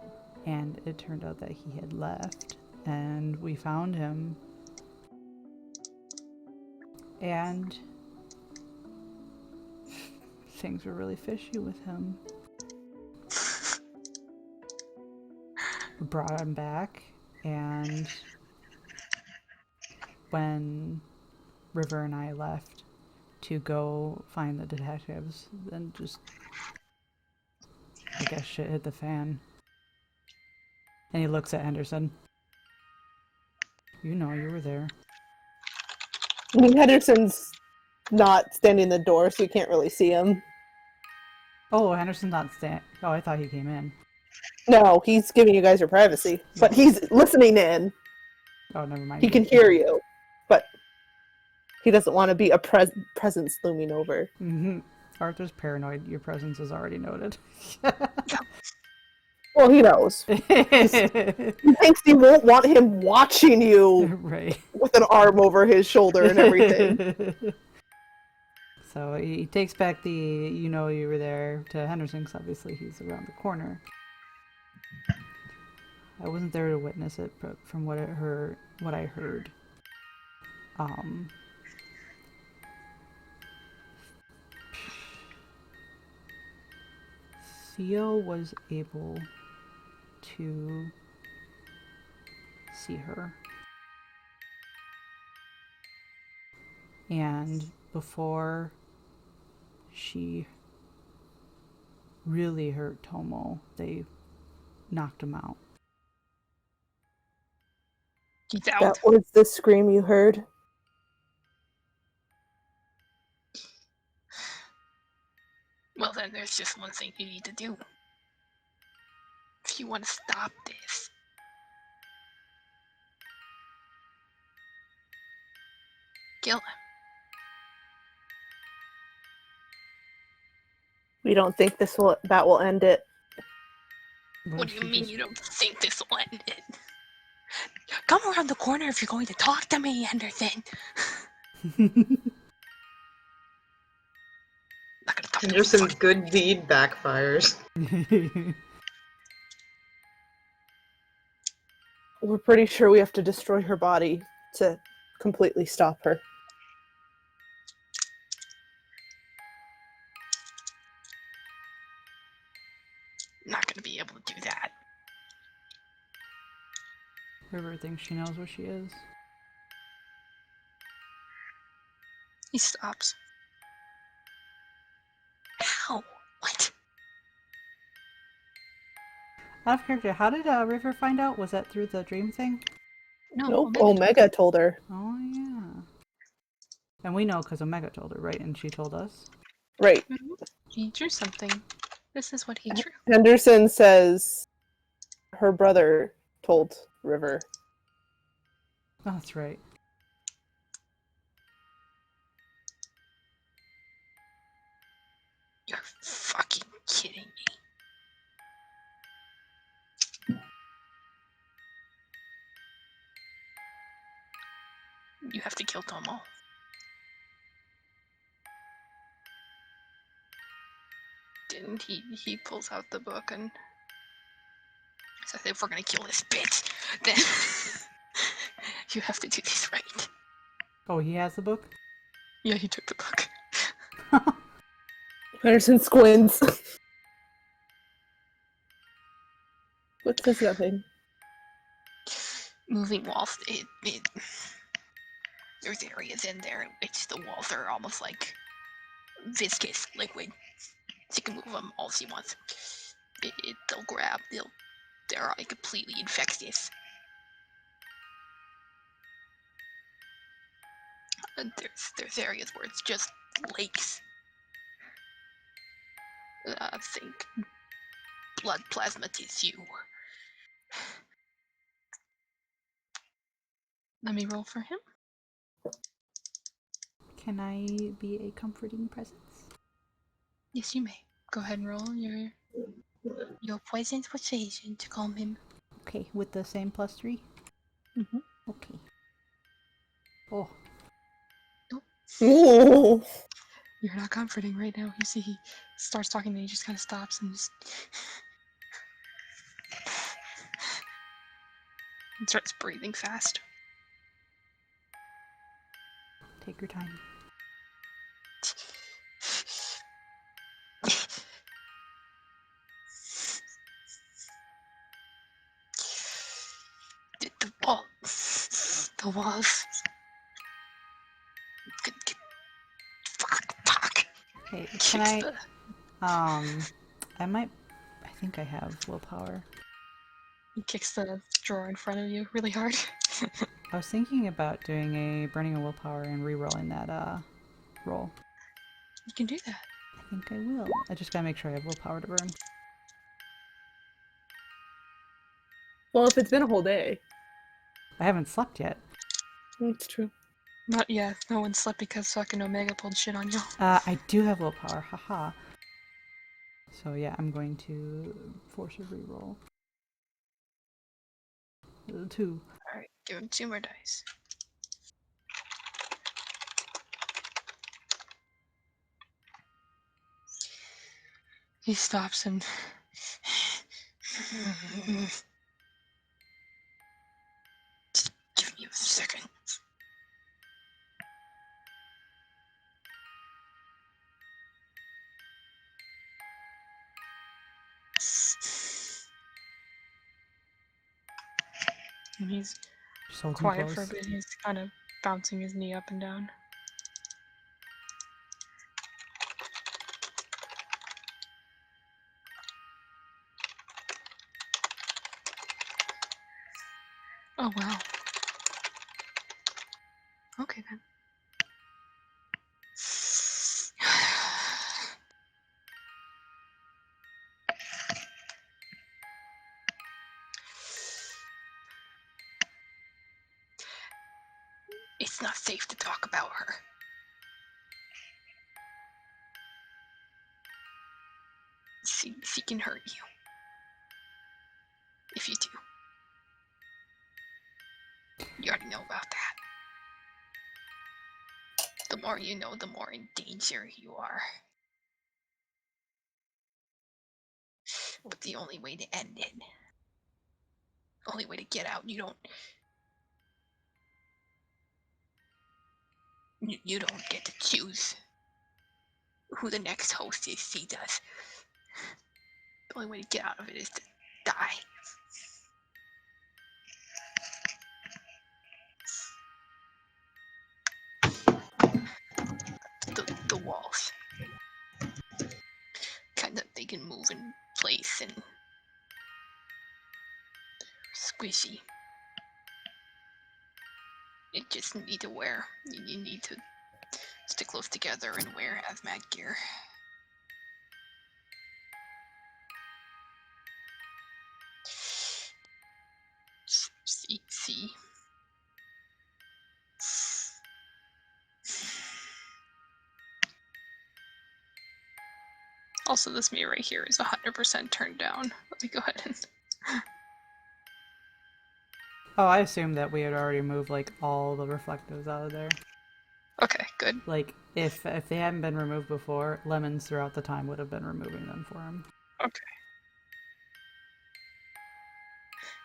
and it turned out that he had left, and we found him, and things were really fishy with him. We brought him back, and when River and I left to go find the detectives, then just, I guess shit hit the fan. And he looks at Henderson. You know, you were there. I mean, Henderson's not standing in the door, so you can't really see him. Oh, Henderson's not Oh, I thought he came in. No, he's giving you guys your privacy, but he's listening in. Oh, never mind. He can hear you, but he doesn't want to be a presence looming over. Mm-hmm. Arthur's paranoid. Your presence is already noted. Well, he knows. He thinks you won't want him watching you Right. with an arm over his shoulder and everything. So he takes back the "you know you were there" to Henderson, because obviously he's around the corner. I wasn't there to witness it, but from what I heard, Theo was able to see her. And before she really hurt Tomo, they knocked him out. He's out. That was the scream you heard. Well, then there's just one thing you need to do. If you want to stop this. Kill him. We don't think that will end it. What do if you she mean just- you don't think this will end it? Come around the corner if you're going to talk to me, Anderson. Not gonna talk to Henderson's you. good deed backfires. We're pretty sure we have to destroy her body to completely stop her. Not gonna be able to do that. River thinks she knows where she is. He stops. How? What? Out of character, how did River find out? Was that through the dream thing? No. Nope, Omega told her. Oh, yeah. And we know because Omega told her, right? And she told us. Right. He drew something. This is what he drew. Henderson says her brother told River. Oh, that's right. to kill Tomo. Didn't he pulls out the book and says, if we're gonna kill this bitch, then you have to do this right. Oh, he has the book? Yeah, he took the book. Henderson squints. What says nothing? Moving walls, there's areas in there in which the walls are almost like viscous liquid. She can move them all she wants. They'll grab, they're like completely infectious. And there's areas where it's just lakes. Think blood plasma tissue. Let me roll for him. Can I be a comforting presence? Yes, you may. Go ahead and roll your poison persuasion to calm him. Okay, with the same +3? Mm-hmm. Okay. Oh, Ooh. You're not comforting right now. You see, he starts talking, and he just kind of stops and just and starts breathing fast. take your time. The walls. Fuck. Hey, can Kicks I, the. I think I have willpower. He kicks the drawer in front of you really hard. I was thinking about doing a burning a willpower and re-rolling that, roll. You can do that. I think I will. I just gotta make sure I have willpower to burn. Well, if it's been a whole day. I haven't slept yet. That's true. Not yet. No one slept because fucking Omega pulled shit on you. I do have willpower, haha. So yeah, I'm going to force a re-roll. 2. Alright, give him 2 more dice. He stops and just give me a second. And he's Just hold him quiet for a close. bit. He's kind of bouncing his knee up and down. Oh wow. Okay then. It's not safe to talk about her. She can hurt you. If you do. You already know about that. The more you know, the more in danger you are. But the only way to end it, the only way to get out, you don't get to choose who the next host is. She does. The only way to get out of it is to die. The walls. Kind of, they can move in place and squishy. You just need to wear, you need to stick close together and wear hazmat gear. See. Also, this mirror right here is 100% turned down. Let me go ahead and... Oh, I assumed that we had already moved like all the reflectives out of there. Okay, good. Like if they hadn't been removed before, Lemons throughout the time would have been removing them for him. Okay.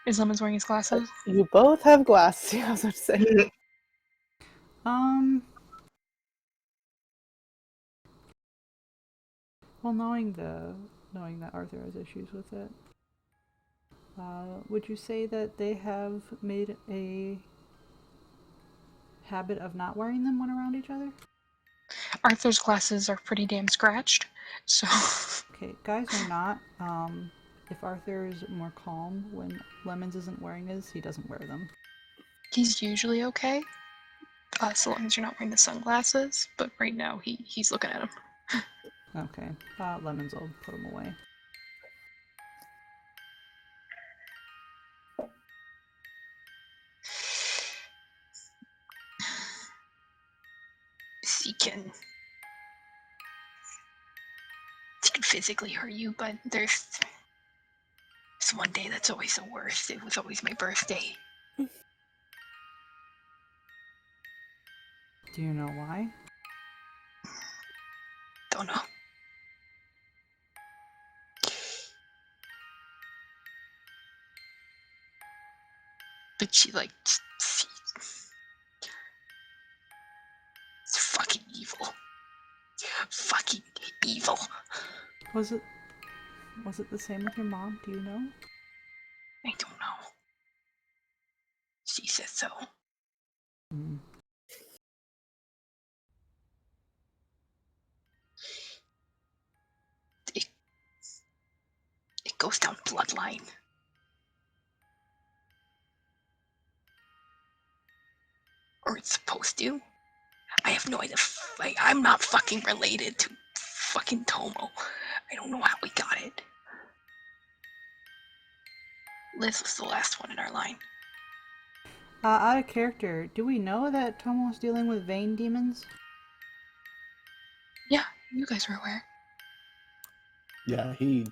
Is Lemons wearing his glasses? You both have glasses. Yeah, I was about to say. Um. Well, knowing that Arthur has issues with it, would you say that they have made a habit of not wearing them when around each other? Arthur's glasses are pretty damn scratched, so Okay, guys are not. If Arthur is more calm when Lemons isn't wearing his, he doesn't wear them. he's usually okay. So long as you're not wearing the sunglasses. But right now, he's looking at him. Okay, Lemons will put them away. He can physically hurt you, but there's one day that's always the worst. It was always my birthday. Do you know why? Don't know. But she it's fucking evil. Fucking evil. Was it the same with your mom? Do you know? I don't know. She said so. Mm. It goes down bloodline. Or it's supposed to. I have no idea. I'm not fucking related to fucking Tomo. I don't know how we got it. Liz was the last one in our line. Out of character, do we know that Tomo's dealing with vein demons? Yeah, you guys were aware. Yeah, he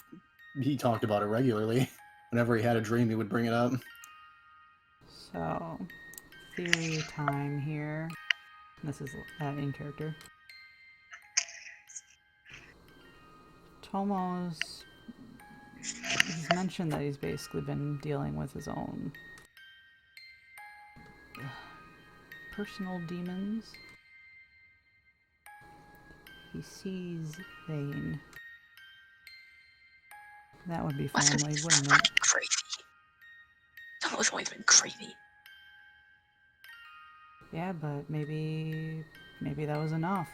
talked about it regularly. Whenever he had a dream, he would bring it up. So, theory time here. This is in character. He's mentioned that he's basically been dealing with his own personal demons. He sees Vane. That would be That's because family, he's wouldn't it? fucking crazy. Tomo's always been crazy. Yeah, but maybe that was enough.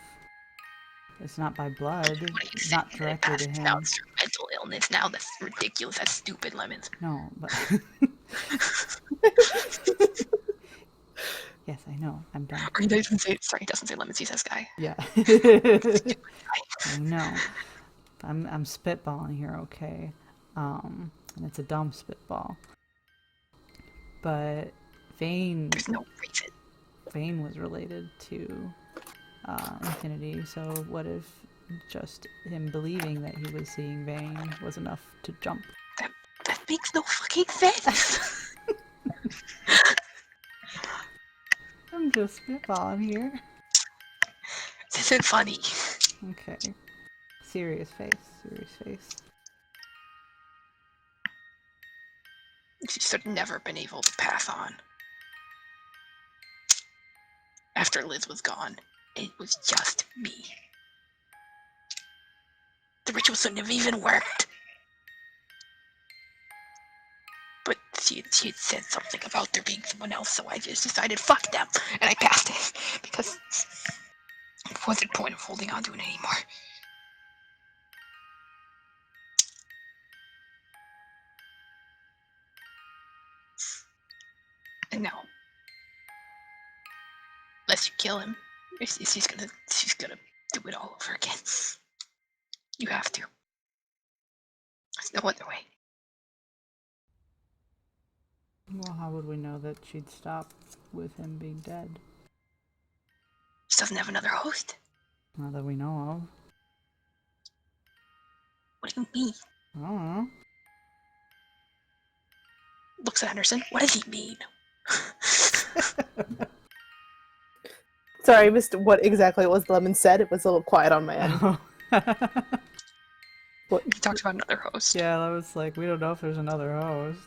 It's not by blood, What are you not saying? directly to Now him. it's your mental illness. Now that's ridiculous. That's stupid, Lemons. No, but yes, I know. I'm done. Or he doesn't say. Sorry, he doesn't say Lemons. He says guy. Yeah. I know. I'm spitballing here, okay? And it's a dumb spitball. But Vane There's no reason. Vane was related to Infinity, so what if just him believing that he was seeing Vane was enough to jump? That makes no fucking sense. I'm just spitballing here. This isn't funny. Okay. Serious face. She should have never been able to pass on. After Liz was gone, it was just me. The ritual shouldn't have even worked. But she had said something about there being someone else, so I just decided, fuck them, and I passed it, because it wasn't point of holding on to it anymore. And now, unless you kill him, she's gonna do it all over again. You have to. There's no other way. Well, how would we know that she'd stop with him being dead? She doesn't have another host. Not that we know of. What do you mean? I don't know. Looks at Henderson. What does he mean? Sorry, I missed what exactly it was Lemon said. It was a little quiet on my end. Oh. He talked about another host. Yeah, that was like, we don't know if there's another host.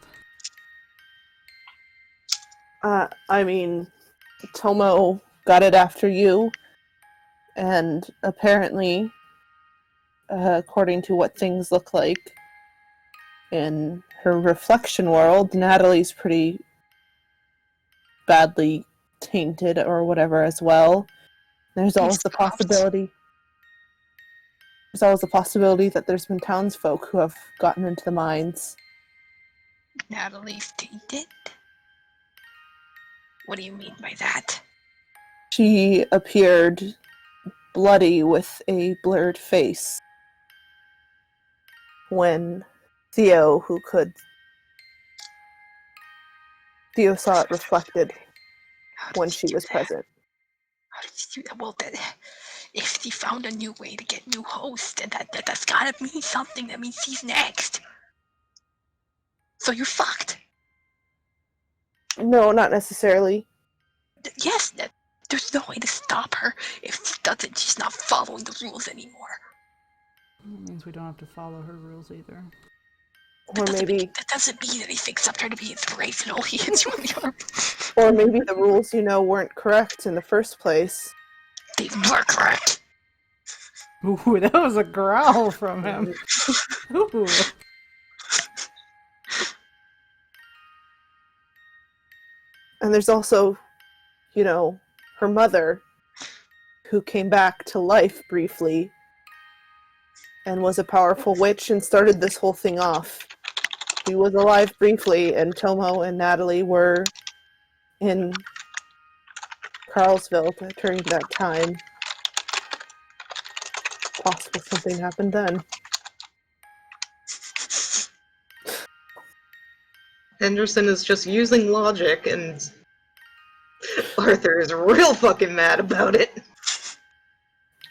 I mean, Tomo got it after you, and apparently, according to what things look like in her reflection world, Natalie's pretty badly tainted or whatever as well. There's always the Stopped. possibility. There's always the possibility that there's been townsfolk who have gotten into the mines. Natalie's tainted? What do you mean by that? She appeared bloody with a blurred face when Theo saw it reflected How did when you she do was that? present. How did you do that? Well, if he found a new way to get new hosts, then that's gotta mean something. That means he's next. So you're fucked. No, not necessarily. Yes, there's no way to stop her. If she doesn't, she's not following the rules anymore. That means we don't have to follow her rules either. Or maybe That doesn't mean anything except her to be inspirational. It's really hard. or maybe the rules, weren't correct in the first place. They were correct. Ooh, that was a growl from him. Ooh. And there's also, her mother, who came back to life briefly and was a powerful witch and started this whole thing off. She was alive briefly, and Tomo and Natalie were in Carlsville during that time. Possible something happened then. Henderson is just using logic, and Arthur is real fucking mad about it.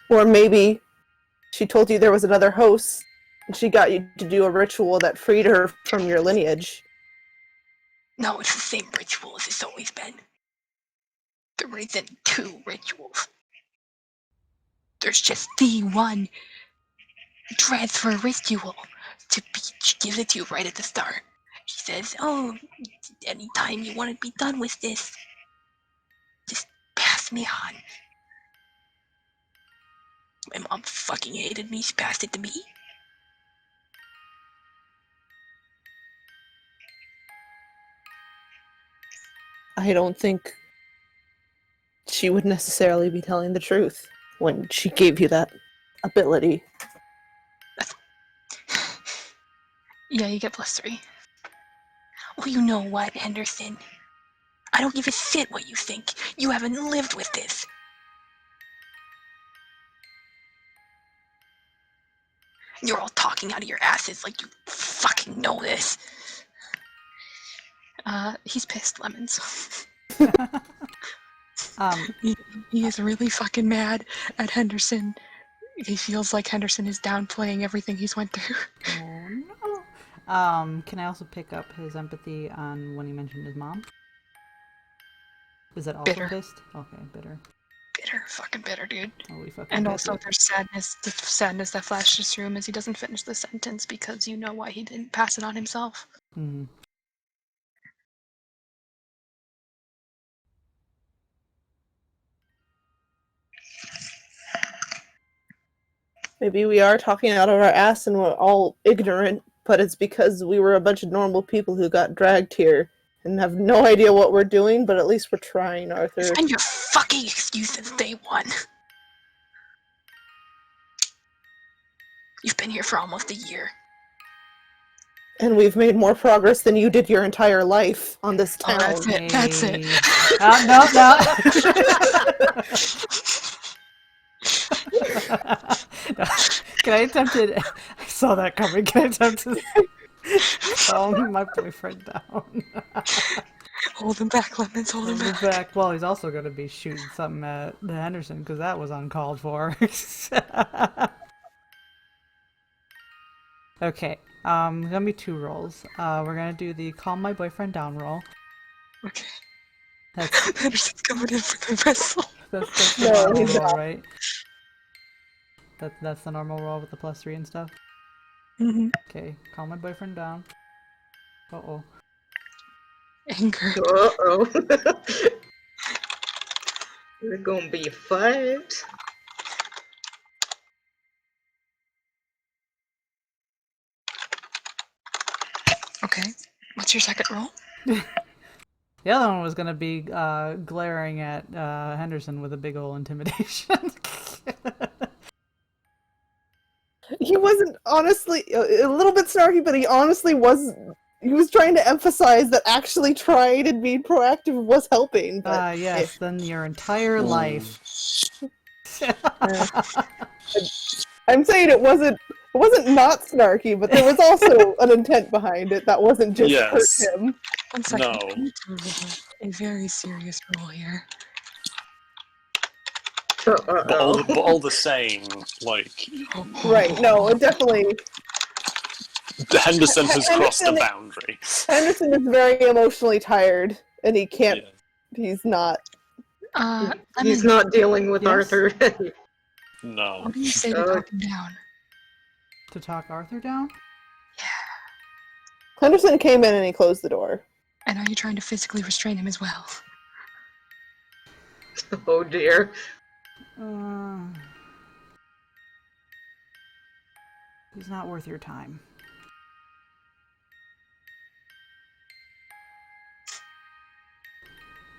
Or maybe she told you there was another host, and she got you to do a ritual that freed her from your lineage. No, it's the same ritual as it's always been. There isn't two rituals. There's just the one transfer ritual. She gives it to you right at the start. She says, "Oh, anytime you want to be done with this, just pass me on." My mom fucking hated me. She passed it to me. I don't think she would necessarily be telling the truth when she gave you that ability. Yeah, you get +3. Well, you know what, Henderson? I don't give a shit what you think. You haven't lived with this. You're all talking out of your asses like you fucking know this. He's pissed, Lemons. He is really fucking mad at Henderson. He feels like Henderson is downplaying everything he's went through. Oh no. Can I also pick up his empathy on when he mentioned his mom? Is that also Bitter. pissed? Okay, bitter. Bitter, fucking bitter, dude. Oh, we fucking And did also it. there's sadness, the sadness that flashes through him as he doesn't finish the sentence because you know why he didn't pass it on himself. Mhm. Maybe we are talking out of our ass and we're all ignorant, but it's because we were a bunch of normal people who got dragged here and have no idea what we're doing, but at least we're trying, Arthur. It's been your fucking excuse since day one. You've been here for almost a year. And we've made more progress than you did your entire life on this Oh, town. that's it. That's it. No. Can I attempt it? I saw that coming. Can I attempt to calm my boyfriend down? Hold him back, Lemons. Hold him Hold him back. back. Well, he's also going to be shooting something at the Henderson because that was uncalled for. Okay. Gonna be 2 rolls. We're gonna do the calm my boyfriend down roll. Okay. That's Henderson's coming in for the wrestle. that's the No, normal he's roll, not. right? That's the normal roll with the +3 and stuff. Mm-hmm. Okay, calm my boyfriend down. Uh-oh. Anger. Uh-oh. There's gonna be a fight. Okay. What's your second roll? The other one was gonna be glaring at Henderson with a big ol' intimidation. He wasn't honestly a little bit snarky, but he honestly was. He was trying to emphasize that actually trying and being proactive was helping. But Yes, then your entire life. I'm saying it wasn't not snarky, but there was also an intent behind it that wasn't just Yes. hurt him. 1 second. No. I need to roll a very serious roll here. But all the same, like, Right? No, it definitely. Henderson has crossed the Henderson- boundary. Henderson is very emotionally tired, and he can't. Yeah. He's not. He's not dealing with Yes. Arthur. No. What do you say to talk him down? To talk Arthur down? Henderson came in and he closed the door. And are you trying to physically restrain him as well? Oh dear. He's not worth your time.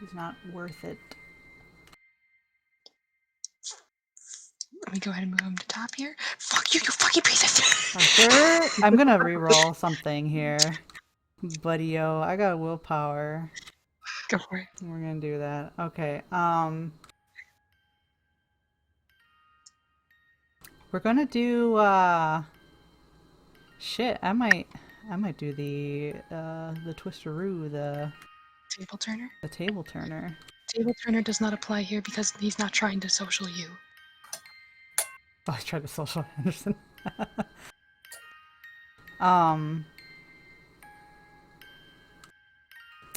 He's not worth it. Let me go ahead and move him to top here. Fuck you, you fucking piece of Arthur, I'm gonna re-roll something here. Buddy-o, I got willpower. Go for it. We're gonna do that. Okay, we're gonna do, shit, I might do the twisteroo, the Table turner? table turner. Table turner does not apply here because he's not trying to social you. Oh, I tried to social Henderson.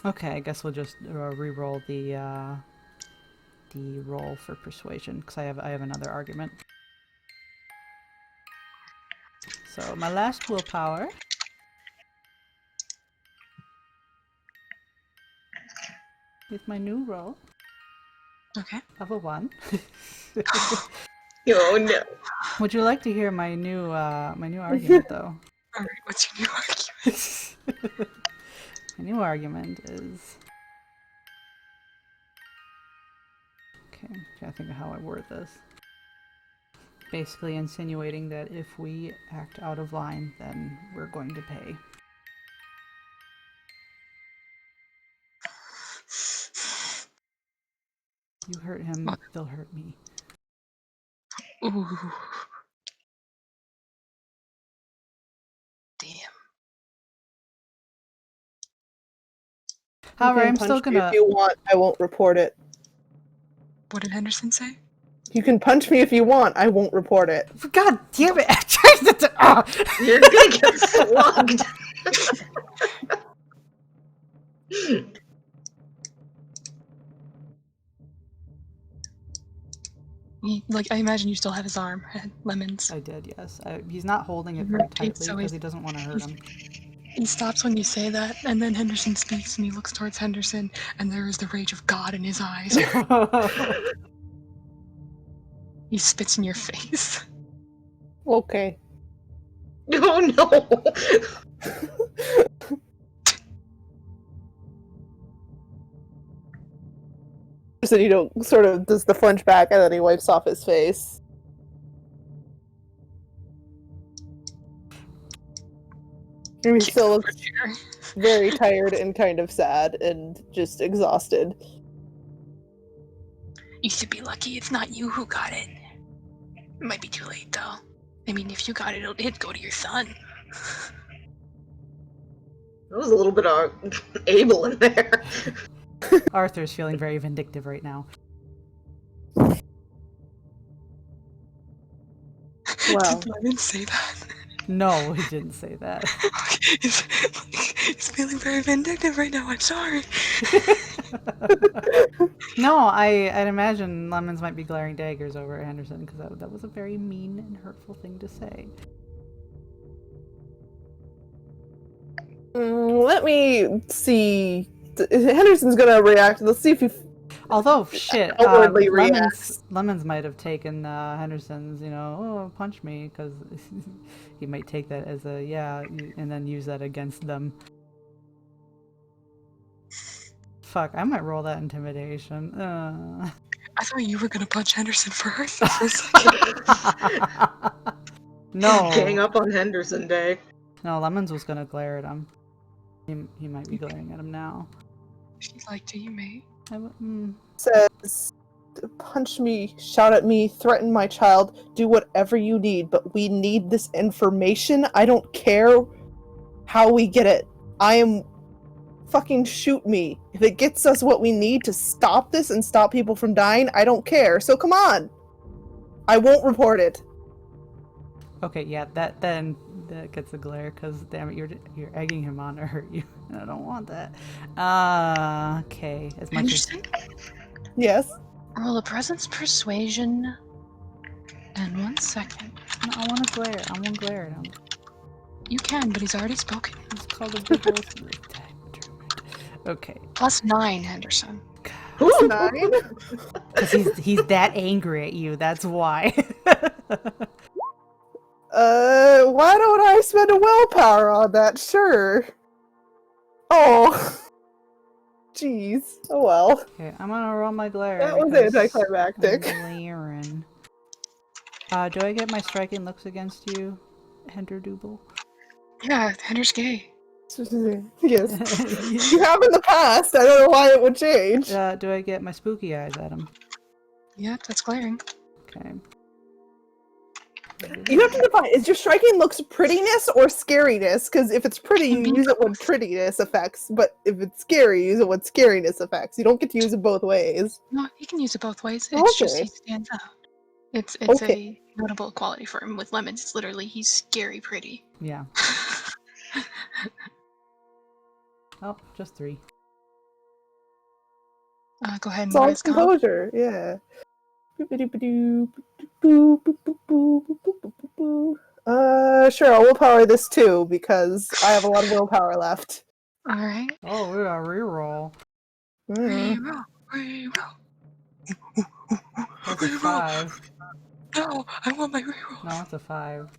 Okay, I guess we'll just re-roll the roll for persuasion because I have another argument. So my last willpower. With my new roll Okay. of a 1. Oh no. Would you like to hear my new argument though? Alright, what's your new argument? My new argument is... Okay, I'm trying to think of how I word this. Basically insinuating that if we act out of line, then we're going to pay. You hurt him, they'll hurt me. Ooh. Damn. However, You can I'm still punch me gonna... If you want, I won't report it. What did Henderson say? You can punch me if you want. I won't report it. God damn it! I tried to... You're gonna get slugged. Like, I imagine you still have his arm, Lemons. I did, yes. He's not holding it Mhm. very tightly So because he doesn't want to hurt him. He stops when you say that, and then Henderson speaks, and he looks towards Henderson, and there is the rage of God in his eyes. He spits in your face. Okay. Oh no. So you know, sort of does the flinch back, and then he wipes off his face. And he still looks very tired and kind of sad and just exhausted. You should be lucky it's not you who got it. It might be too late, though. I mean, if you got it, it'd go to your son. That was a little bit of Abel in there. Arthur's feeling very vindictive right now. Wow. Did Lemon say that? No, he didn't say that. He's feeling very vindictive right now. I'm sorry. No, I'd imagine Lemons might be glaring daggers over at Henderson because that was a very mean and hurtful thing to say. Let me see. Henderson's gonna react. Let's see if he Although, shit, outwardly Lemons, reacts. Lemons might have taken Henderson's, oh, punch me, because he might take that as a, and then use that against them. Fuck, I might roll that intimidation. I thought you were gonna punch Henderson first for a second. No. Gang up on Henderson Day. No, Lemons was gonna glare at him. He might be glaring at him now. She's like, "Do you, mate?" Says, punch me, shout at me, threaten my child, do whatever you need, but we need this information. I don't care how we get it. Fucking shoot me. If it gets us what we need to stop this and stop people from dying, I don't care. So come on. I won't report it. Okay, yeah, that gets a glare because damn it, you're egging him on to hurt you. And I don't want that. Okay, as much as Henderson, Yes. roll a presence persuasion. And 1 second. no, I want to glare. I want to glare at him. You can, but he's already spoken. It's called a big old. Okay, +9, Henderson. Who's 9? because he's that angry at you. That's why. Why don't I spend a willpower on that? Sure. Oh. Jeez. Oh well. Okay, I'm gonna roll my glare. That was because anticlimactic. I'm glaring. Do I get my striking looks against you, Henderduble? Yeah, Hender's gay. Yes. You have in the past. I don't know why it would change. Do I get my spooky eyes at him? Yeah, that's glaring. Okay. You have to define, is your striking looks prettiness or scariness? Because if it's pretty, you use it when prettiness affects, but if it's scary, you use it when scariness affects. You don't get to use it both ways. No, he can use it both ways. It's just Okay. he stands out. It's Okay. a notable quality for him. With Lemons, it's literally he's scary pretty. Yeah. Oh, just 3. Go ahead and It's all rise comp. composure, yeah. Sure, I'll willpower this too, because I have a lot of willpower left. All right. Oh, we got a reroll. Reroll, reroll. That's a 5. No, I want my reroll. No, it's a 5.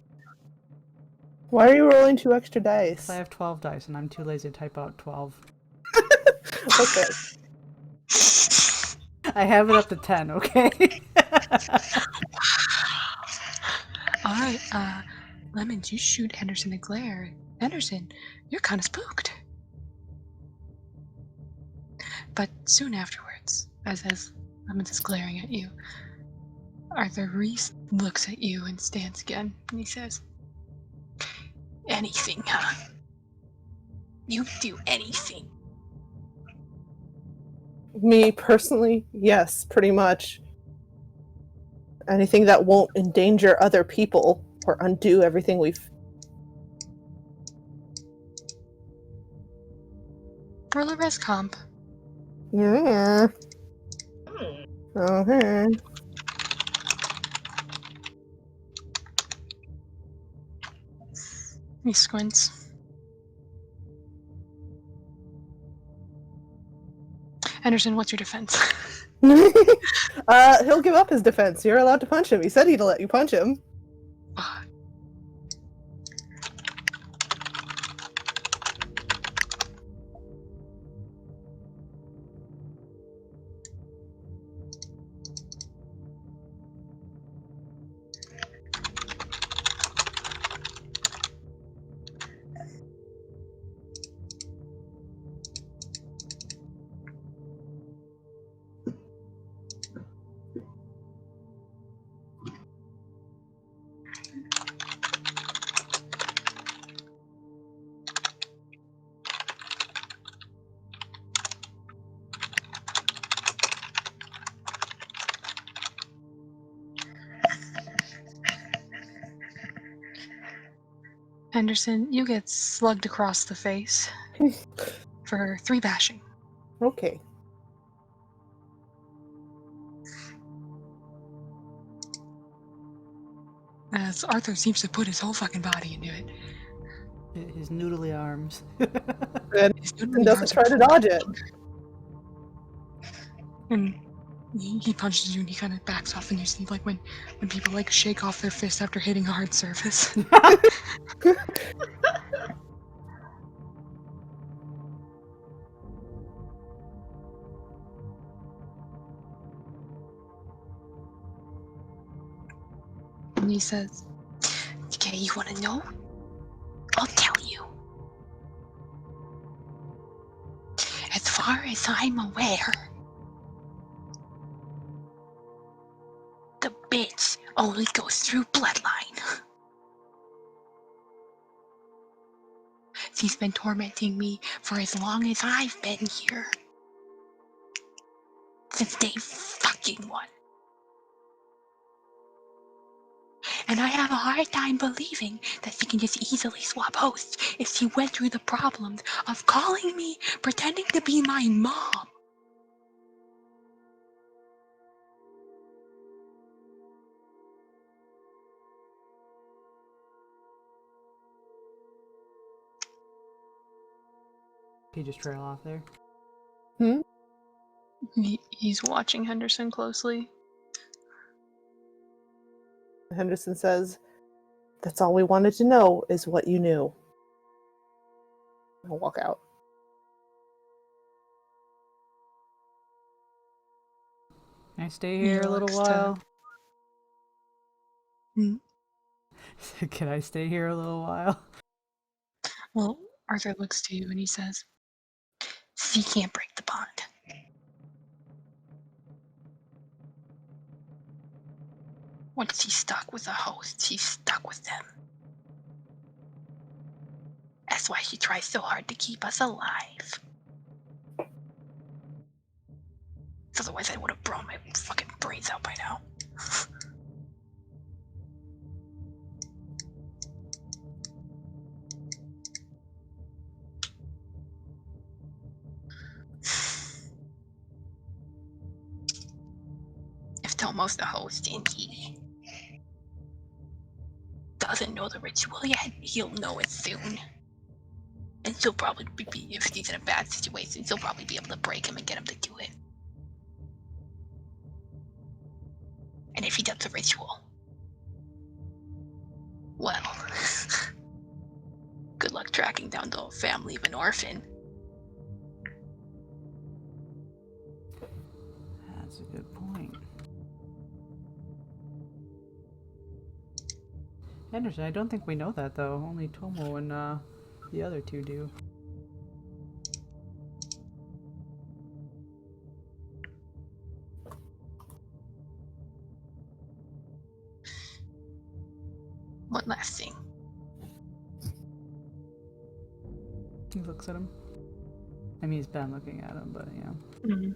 Why are you rolling 2 extra dice? I have 12 dice, and I'm too lazy to type out 12. Okay. I have it up to 10, okay? All right, Lemons, you shoot Henderson a glare. Henderson, you're kind of spooked. But soon afterwards, as Lemons is glaring at you, Arthur Reese looks at you and stands again, and he says, "Anything, huh? You do anything." Me personally, yes, pretty much. Anything that won't endanger other people or undo everything we've. Roll a res comp. Yeah. Okay. He squints. Henderson, what's your defense? He'll give up his defense. You're allowed to punch him. He said he'd let you punch him. Henderson, you get slugged across the face for 3 bashing. Okay. As Arthur seems to put his whole fucking body into it. His noodly arms. And His doesn't try to dodge it. And he punches you and he kind of backs off, and you see like when people like shake off their fist after hitting a hard surface. And he says, "Okay, you want to know? I'll tell you. As far as I'm aware, the bitch only goes through bloodline. She's been tormenting me for as long as I've been here. Since day fucking one. And I have a hard time believing that she can just easily swap hosts if she went through the problems of calling me, pretending to be my mom. He just trail off there. He's watching Henderson closely. Henderson says, "That's all we wanted to know is what you knew." I'll walk out. Can I stay here a little looks while? Hmm? Can I stay here a little while? Well, Arthur looks to you and he says, "She can't break the bond. Once she's stuck with a host, she's stuck with them. That's why she tries so hard to keep us alive. Otherwise I would have blown my fucking brains out by now." If Tomo's the host and he doesn't know the ritual yet, he'll know it soon. And she'll probably be, if he's in a bad situation, she'll probably be able to break him and get him to do it. And if he does the ritual, well, good luck tracking down the family of an orphan. That's a good point. Henderson, I don't think we know that though. Only Tomo and the other two do. One last thing. He looks at him. I mean, he's been looking at him, but yeah. Mm-hmm.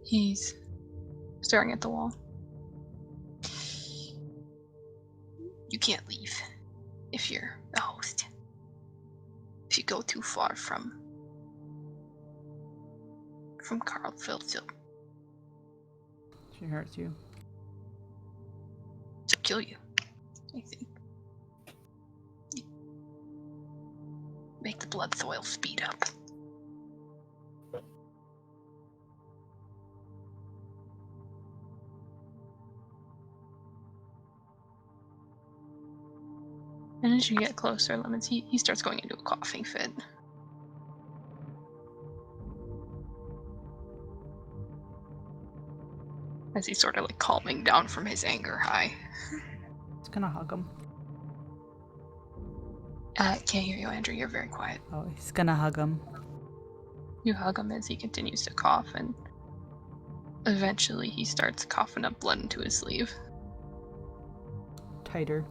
He's staring at the wall. You can't leave if you're a host. If you go too far from Carl Philzil, She hurts you. she'll kill you, I think. Make the blood soil speed up. And as you get closer, Lemons, he starts going into a coughing fit. As he's sort of like calming down from his anger high. He's gonna hug him. Can't hear you, Andrew. You're very quiet. Oh, he's gonna hug him. You hug him as he continues to cough, and eventually he starts coughing up blood into his sleeve. Tighter.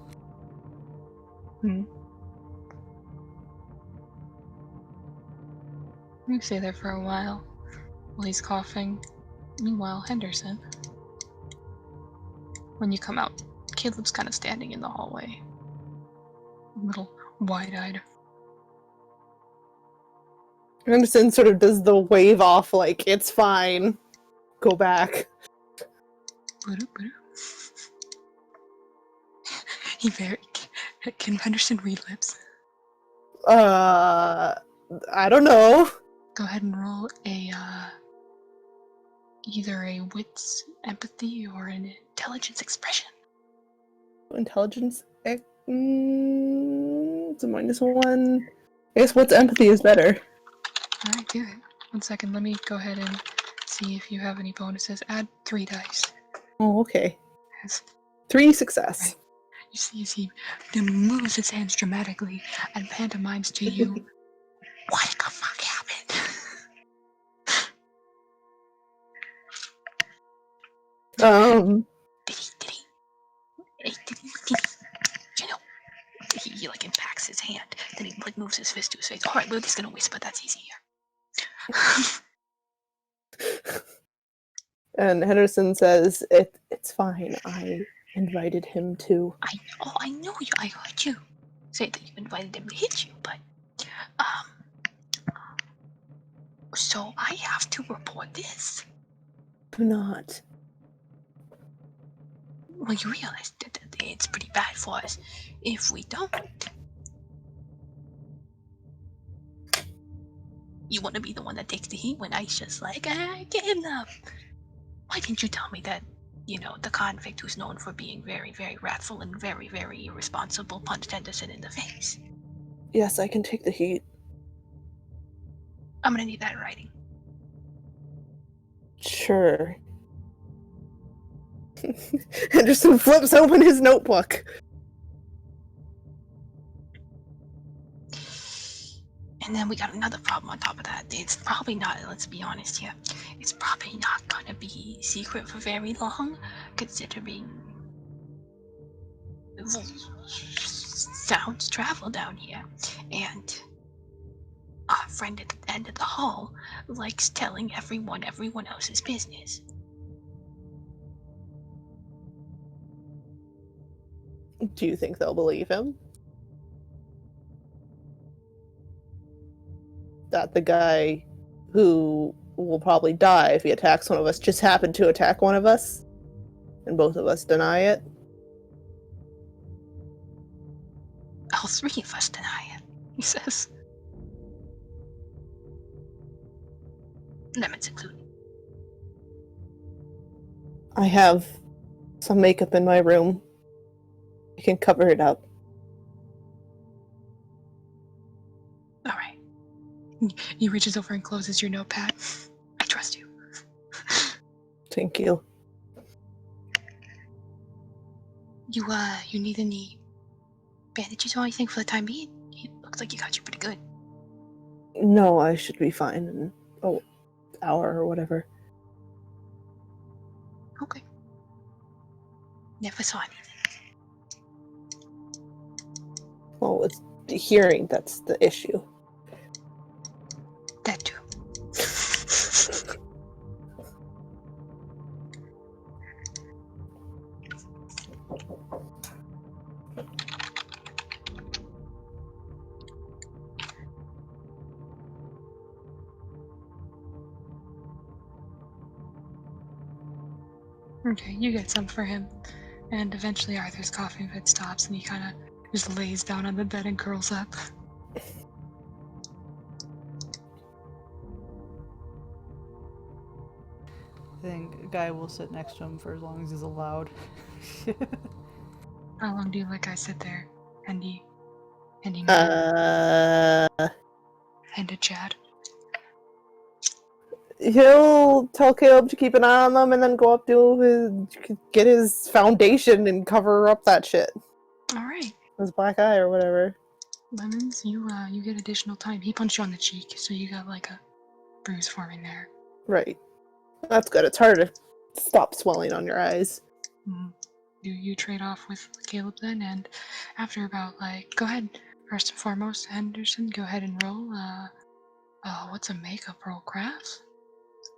You stay there for a while. while he's coughing. Meanwhile, Henderson. When you come out, Caleb's kind of standing in the hallway. A little wide-eyed. Henderson sort of does the wave off, like, it's fine. Go back. He very... Can Henderson read lips? I don't know. Go ahead and roll a, either a wits, empathy, or an intelligence expression. Intelligence. It's a -1. I guess what's empathy is better. Alright, do it. 1 second, let me go ahead and see if you have any bonuses. Add 3 dice. Oh, okay. As 3 success. you see as he moves his hands dramatically and pantomimes to you, what the fuck happened? He like impacts his hand, then he like moves his fist to his face. Alright, we're just gonna whisper, that's easier. And Henderson says, it's fine. I invited him to. I know you. I heard you say that you invited him to hit you, but so I have to report this. Do not. Well, you realize that it's pretty bad for us if we don't. You want to be the one that takes the heat when Aisha's like, get him up. Why didn't you tell me that, the convict who's known for being very, very wrathful and very, very irresponsible punched Henderson in the face? Yes, I can take the heat. I'm gonna need that in writing. Sure. Henderson flips open his notebook. And then we got another problem on top of that. It's probably not, let's be honest here, it's probably not gonna be secret for very long, considering sounds travel down here. And our friend at the end of the hall likes telling everyone else's business. Do you think they'll believe him? That the guy who will probably die if he attacks one of us just happened to attack one of us? And both of us deny it? All 3 of us deny it, he says. Lemons included. I have some makeup in my room. I can cover it up. Alright. He reaches over and closes your notepad. I trust you. Thank you. You need any bandages or anything for the time being? It looks like you got you pretty good. No, I should be fine in an hour or whatever. Okay. Never saw anything. Well, it's the hearing that's the issue. That too. Okay, you get some for him. And eventually Arthur's coughing fit stops and he kind of just lays down on the bed and curls up. I think a guy will sit next to him for as long as he's allowed. How long do you let guys sit there? Andy Uh, and a Chad. He'll tell Caleb to keep an eye on them and then go up to get his foundation and cover up that shit. Alright. His black eye or whatever. Lemons, you get additional time. He punched you on the cheek, so you got like a bruise forming there. Right. That's good. It's hard to stop swelling on your eyes. You trade off with Caleb then, and after about go ahead. First and foremost, Henderson, go ahead and roll. What's a makeup roll? Crafts?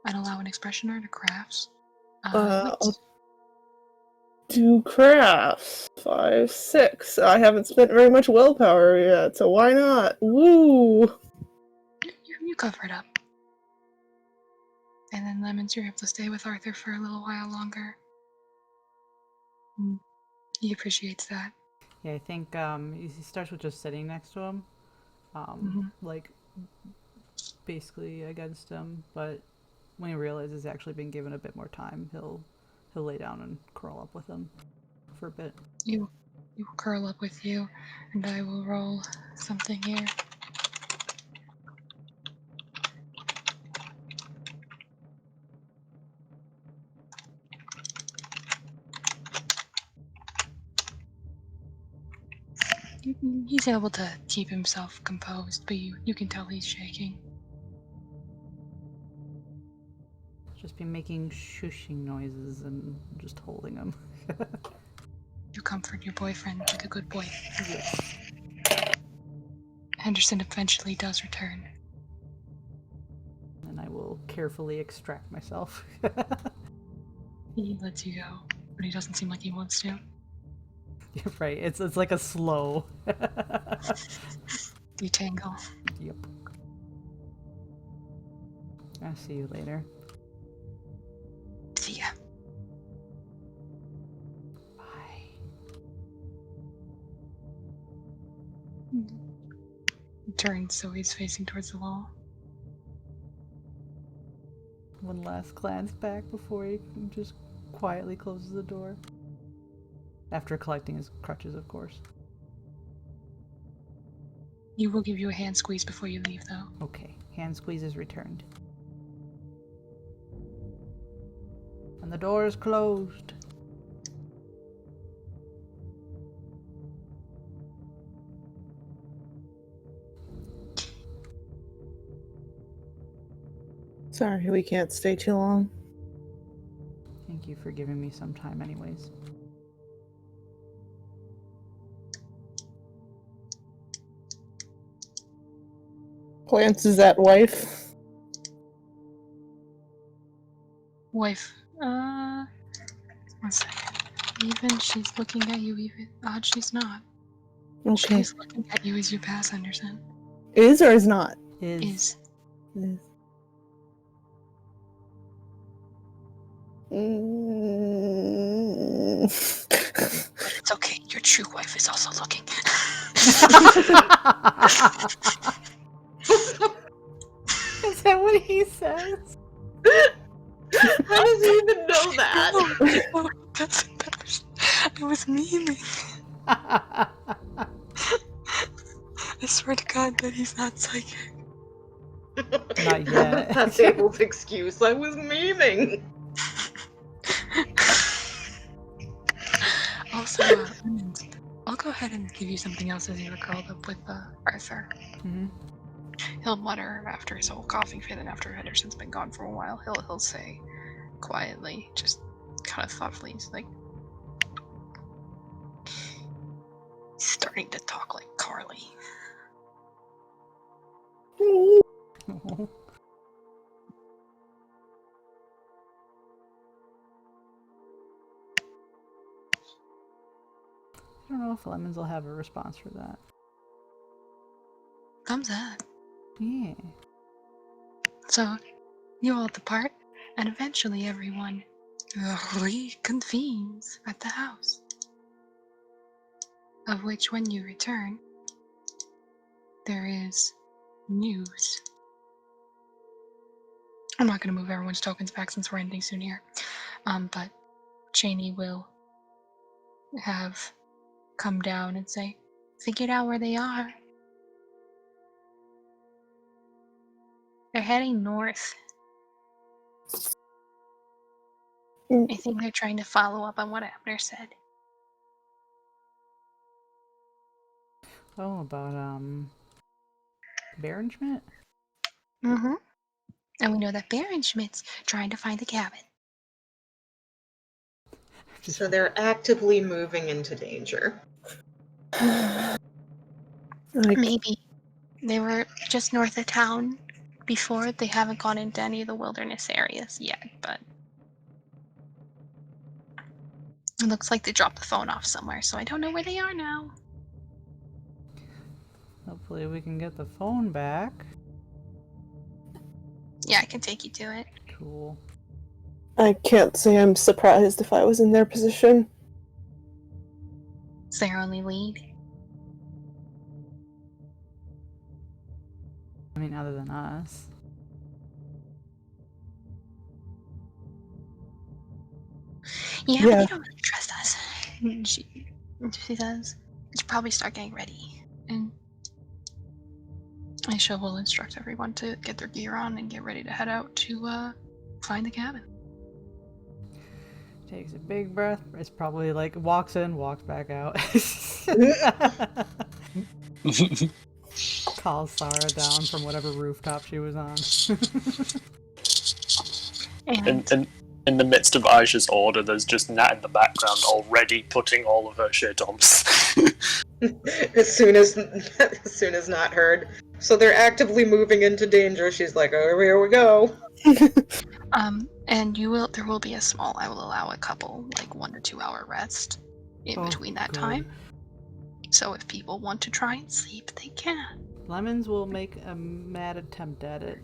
I'd allow an expression art or crafts. I'll Wit. do crafts. 5, 6. I haven't spent very much willpower yet, so why not? Woo! You cover it up. And then Lemons, you're able to stay with Arthur for a little while longer. He appreciates that. Yeah, I think he starts with just sitting next to him, like basically against him. But when he realizes he's actually been given a bit more time, he'll lay down and curl up with him for a bit. You will curl up with you, and I will roll something here. He's able to keep himself composed, but you can tell he's shaking. Just be making shushing noises and just holding him. You comfort your boyfriend like a good boy. Henderson eventually does return. And I will carefully extract myself. He lets you go, but he doesn't seem like he wants to. You're right. It's like a slow. Detangle. Yep. I'll see you later. See ya. Bye. He turns so he's facing towards the wall. One last glance back before he just quietly closes the door. After collecting his crutches, of course. He will give you a hand squeeze before you leave, though. Okay, hand squeeze is returned. And the door is closed. Sorry, we can't stay too long. Thank you for giving me some time anyways. Glances at wife. Wife, one second. Even she's looking at you, even odd she's not. Okay. She's looking at you as you pass, Henderson. Is or is not? Is. Is. It's okay, your true wife is also looking. Is that what he says? How does he even know that? No, doesn't matter. I was memeing. I swear to God that he's not psychic. Not yet. That's Abel's excuse. I was memeing. Also, I'll go ahead and give you something else as you were curled up with Arthur. Mm-hmm. He'll mutter after his whole coughing fit, and after Henderson's been gone for a while, he'll say quietly, just kind of thoughtfully, he's like, starting to talk like Carly. I don't know if Lemons will have a response for that. Thumbs up. Yeah. So, you all depart, and eventually everyone reconvenes at the house. Of which, when you return, there is news. I'm not going to move everyone's tokens back since we're ending soon here. But Cheney will have come down and say, figured out where they are. They're heading north. I think they're trying to follow up on what Abner said. Oh, about Baron Schmidt? Mm-hmm. And we know that Baron Schmidt's trying to find the cabin. So they're actively moving into danger. Maybe. They were just north of town before. They haven't gone into any of the wilderness areas yet, but it looks like they dropped the phone off somewhere, so I don't know where they are now. Hopefully we can get the phone back. Yeah, I can take you to it. Cool. I can't say I'm surprised if I was in their position. It's their only lead. I mean, other than us. Yeah, Yeah. but they don't really trust us. She says, "You should probably start getting ready." And Aisha will instruct everyone to get their gear on and get ready to head out to find the cabin. Takes a big breath. It's probably like walks in, walks back out. Calls Sarah down from whatever rooftop she was on. And In the midst of Aisha's order, there's just Nat in the background already putting all of her shit on. as soon as not heard. So they're actively moving into danger. She's like, "Oh, here we go." and there will be a small. I will allow a couple, like 1 to 2 hour rest in Oh, between that good. time. So if people want to try and sleep, they can. Lemons will make a mad attempt at it.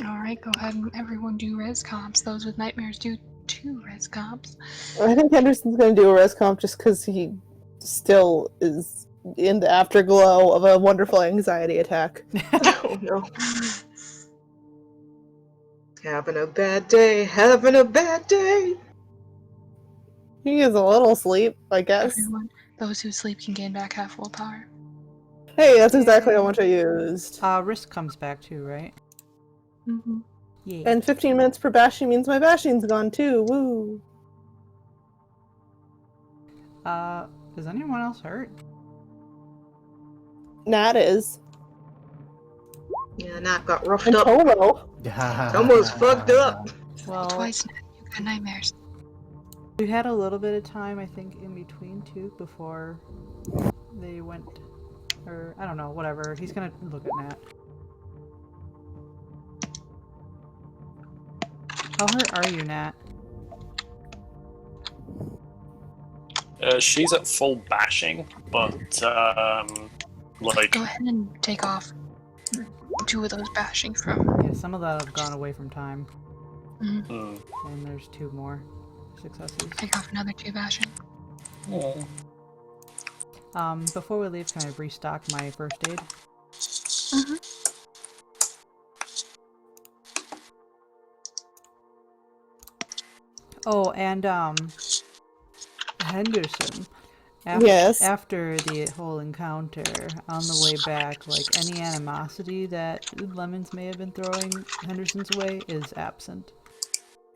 All right, go ahead and everyone do res comps. Those with nightmares do 2 res comps. I think Henderson's gonna do a res comp just because he still is in the afterglow of a wonderful anxiety attack. Oh no. Having a bad day. Having a bad day. He is a little sleep, I guess. Everyone, those who sleep can gain back half willpower. Hey, that's exactly how much I used. Risk comes back too, right? Mm-hmm. Yeah. And 15 minutes per bashing means my bashing's gone too. Woo! Is anyone else hurt? Nat is. Yeah, Nat got roughed And up. Tomo. Almost fucked up. Well, Twice now, you got nightmares. we had a little bit of time, I think, in between too, before they went, or I don't know, whatever. He's gonna look at Nat. How hurt are you, Nat? She's at full bashing, but like Go ahead and take off 2 of those bashing from. Yeah, some of that have gone away from time, mm, and there's 2 more successes. Take off another 2 bashing. oh. Before we leave, can I restock my first aid? Mm-hmm. Oh, and Henderson. Yes. After the whole encounter, on the way back, like any animosity that Lemons may have been throwing Henderson's way is absent.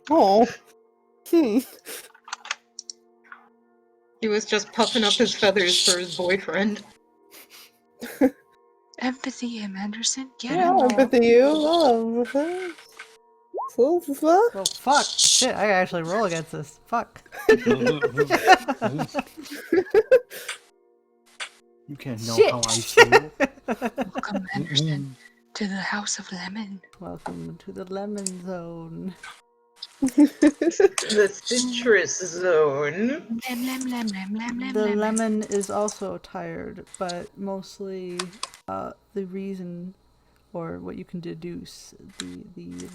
Oh. He was just puffing up his feathers for his boyfriend. Empathy him, Anderson. Get Yeah, him. empathy you. Oh, Well, fuck! Shit, I gotta actually roll against this. Fuck. You can't know Shit. how I feel. Welcome, Anderson, to the House of Lemon. Welcome to the lemon zone. The citrus zone. Lem, lem, lem, lem, lem, lem, The lem. lemon is also tired, but mostly the reason, or what you can deduce, the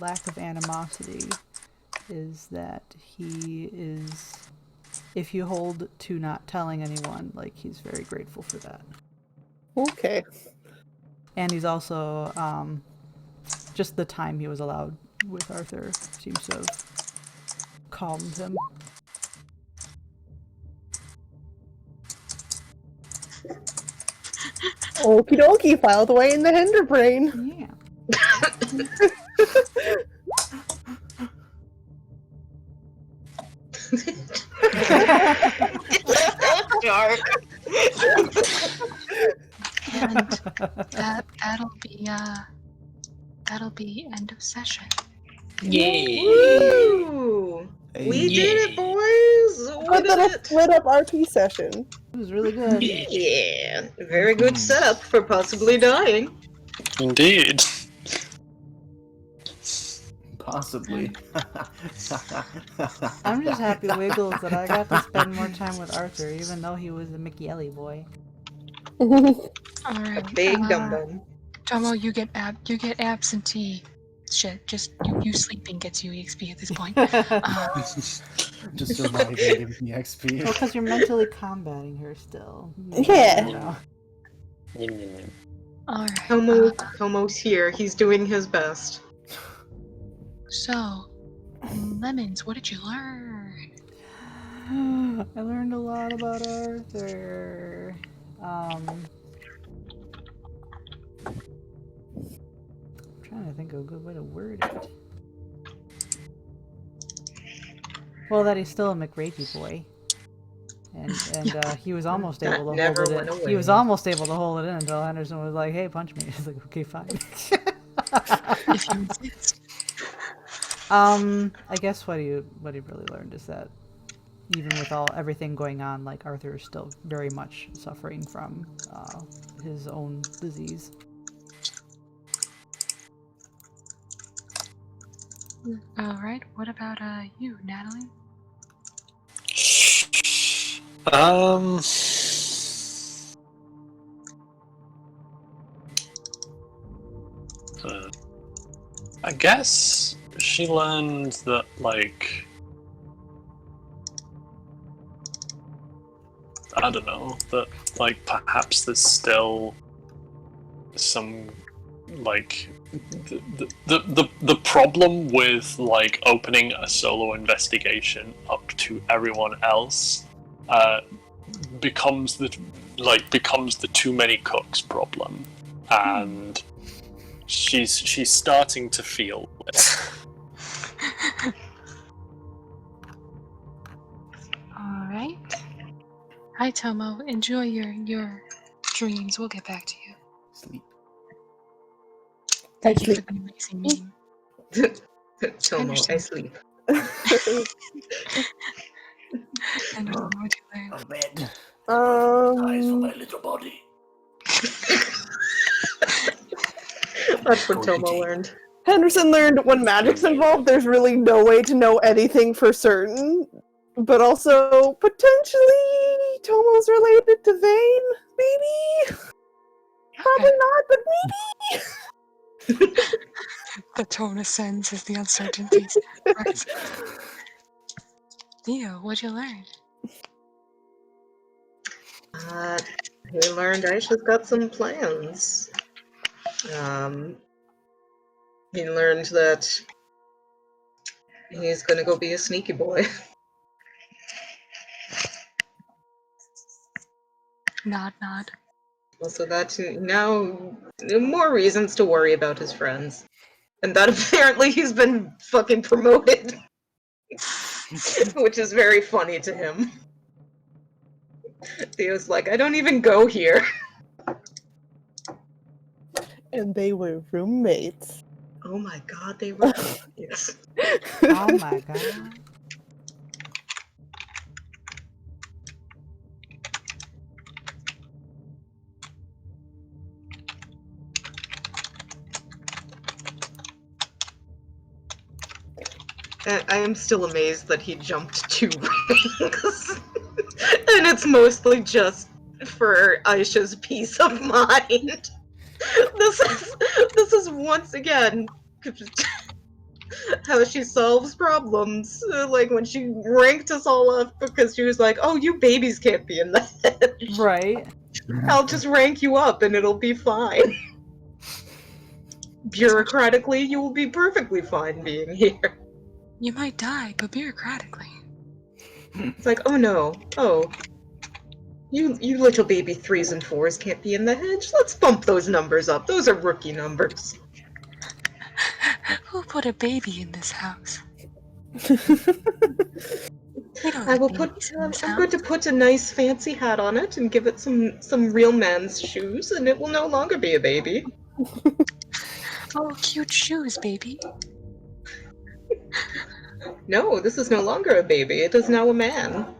lack of animosity is that he is, if you hold to not telling anyone, like, he's very grateful for that. Okay. And he's also, just the time he was allowed with Arthur seems to have calmed him. Okie dokie, filed away in the hinder brain. Yeah. Dark. And that'll be end of session. Woo! We did it, boys! We Good did little it! split up RP session. It was really good. Yeah, very good setup for possibly dying. Indeed. Possibly. I'm just happy, Wiggles, that I got to spend more time with Arthur, even though he was a Mickey Ellie boy. All A right. big dum dum. Tomo, you get absentee. Shit, just you sleeping gets you EXP at this point. Just surviving gives me XP. Well, because you're mentally combating her still. Yeah. You know. All right. Tomo's here. He's doing his best. So, Lemons, what did you learn? I learned a lot about Arthur. I'm trying to think of a good way to word it. Well, that he's still a McRakey boy, and he was almost That able to never hold it went in. away. He was almost able to hold it in until Henderson was like, "Hey, punch me." He's like, "Okay, fine." If you insist. I guess what he really learned is that even with everything going on, like Arthur is still very much suffering from his own disease. All right. What about you, Natalie? I guess she learned that, like, I don't know, that, like, perhaps there's still some, like, the problem with, like, opening a solo investigation up to everyone else becomes the too many cooks problem, and she's starting to feel it. All right. Hi, Tomo. Enjoy your dreams. We'll get back to you. Sleep. Thank you for sleep. the amazing meme. Tomo, I sleep. Henderson, what did you learn? A bed. Um, little body. That's what Tomo learned. Henderson learned when magic's involved, there's really no way to know anything for certain. But also, potentially, Tomo's related to Vane, maybe? Probably not, but maybe! The tone ascends as the uncertainties rise. Theo, what'd you learn? He learned Aisha's got some plans. He learned that he's gonna go be a sneaky boy. Nod, nod. Also, that now more reasons to worry about his friends, and that apparently he's been fucking promoted, which is very funny to him. Theo's like, I don't even go here. And they were roommates. Oh my god, they were. Yes. Oh my god. I am still amazed that he jumped 2 ranks. And it's mostly just for Aisha's peace of mind. This is once again how she solves problems. Like when she ranked us all up because she was like, oh, you babies can't be in the hedge. Right. I'll just rank you up and it'll be fine. Bureaucratically, you will be perfectly fine being here. You might die, but bureaucratically. It's like, oh no, oh. You little baby 3s and 4s can't be in the hedge. Let's bump those numbers up. Those are rookie numbers. Who put a baby in this house? We don't I will have put. babies in I'm this going to house. put a nice fancy hat on it and give it some real man's shoes, and it will no longer be a baby. Oh, cute shoes, baby. No, this is no longer a baby. It is now a man.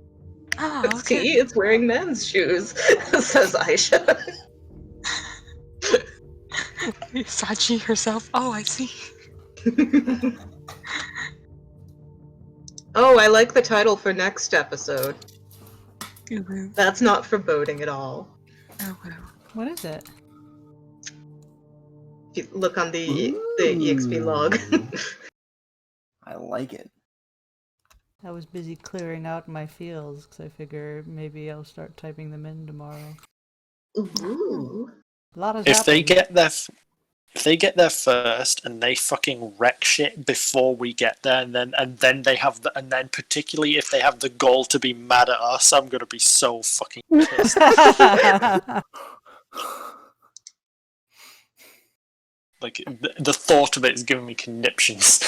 Oh, okay. See, it's wearing men's shoes, says Aisha. Sachi herself. Oh, I see. Oh, I like the title for next episode. Ooh, ooh, That's not foreboding at all. ooh, ooh. What is it? If you look on the EXP log. Ooh. I like it. I was busy clearing out my fields because I figure maybe I'll start typing them in tomorrow. Ooh. A lot has If they happened. get there, if they get there first and they fucking wreck shit before we get there, and then they have the, and then particularly if they have the goal to be mad at us, I'm gonna be so fucking pissed. Like the thought of it is giving me conniptions.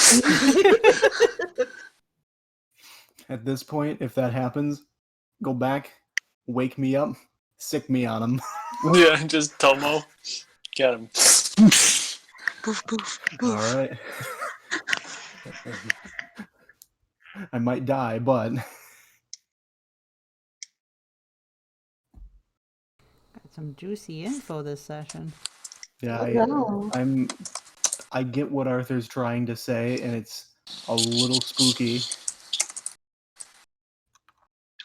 At this point, if that happens, go back, wake me up, sick me on him. Yeah, just Tomo, get him. Boof, boof, All boof. right. I might die, but Got some juicy info this session. yeah, No. I get what Arthur's trying to say, and it's a little spooky.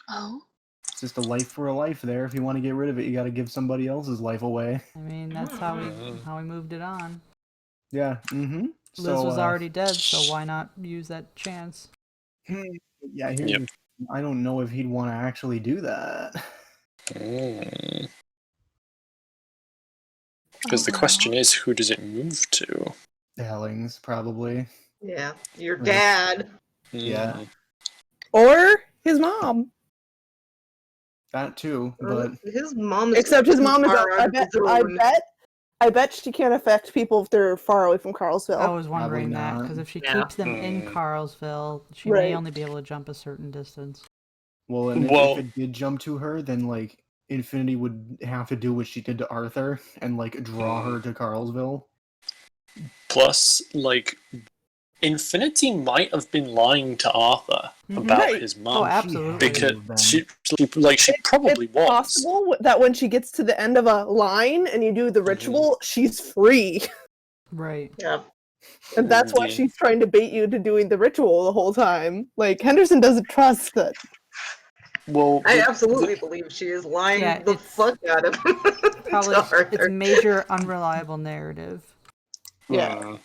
Oh, It's just a life for a life there. If you want to get rid of it, you got to give somebody else's life away. I mean, that's how we moved it on. Yeah. Mm-hmm. Liz was already dead, so why not use that chance? Yeah. Here's Yep. the thing. I don't know if he'd want to actually do that. Because the question is, who does it move to? Hellings, probably. Yeah, your Right. dad. Yeah. Or his mom. That too, but His mom is Except his mom is. far out of the zone. I bet she can't affect people if they're far away from Carlsville. I was wondering Probably that not. because if she Yeah. keeps them in Hmm. Carlsville, she Right. may only be able to jump a certain distance. well, and Well- if it did jump to her, then like Infinity would have to do what she did to Arthur and like draw her to Carlsville. Plus, like, Infinity might have been lying to Arthur Mhm. about Right. his Oh, mom. absolutely. Because she probably It's was. possible that when she gets to the end of a line and you do the ritual, she's free. Right. Yeah. And that's why Yeah. she's trying to bait you to doing the ritual the whole time. Like, Henderson doesn't trust that. Well, I absolutely believe she is lying Yeah, the it's fuck out of Probably to it's Arthur. major unreliable narrative. Yeah.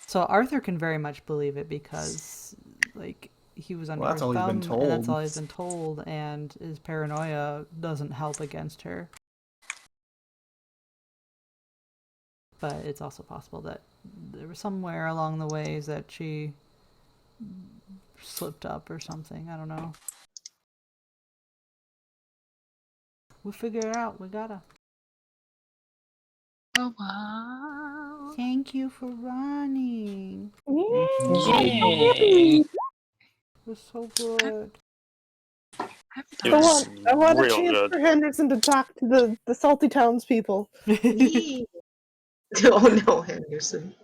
So Arthur can very much believe it because, like, he was under Well, that's her all he's thumb, been and that's told. all he's been told, and his paranoia doesn't help against her. But it's also possible that there was somewhere along the ways that she slipped up or something. I don't know. We'll figure it out. We gotta. oh wow. Thank you for running. Yay! It was so good. It I was want a real chance good. for Henderson to talk to the salty townspeople. Yee. Oh no, Henderson.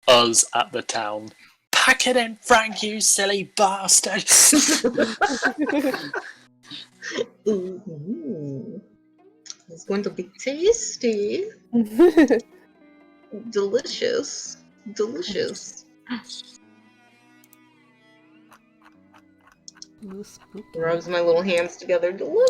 Us at the town. Pack it in, Frank, you silly bastard! Ooh. It's going to be tasty. Delicious. Delicious. It was spooky. Rubs my little hands together. Delicious.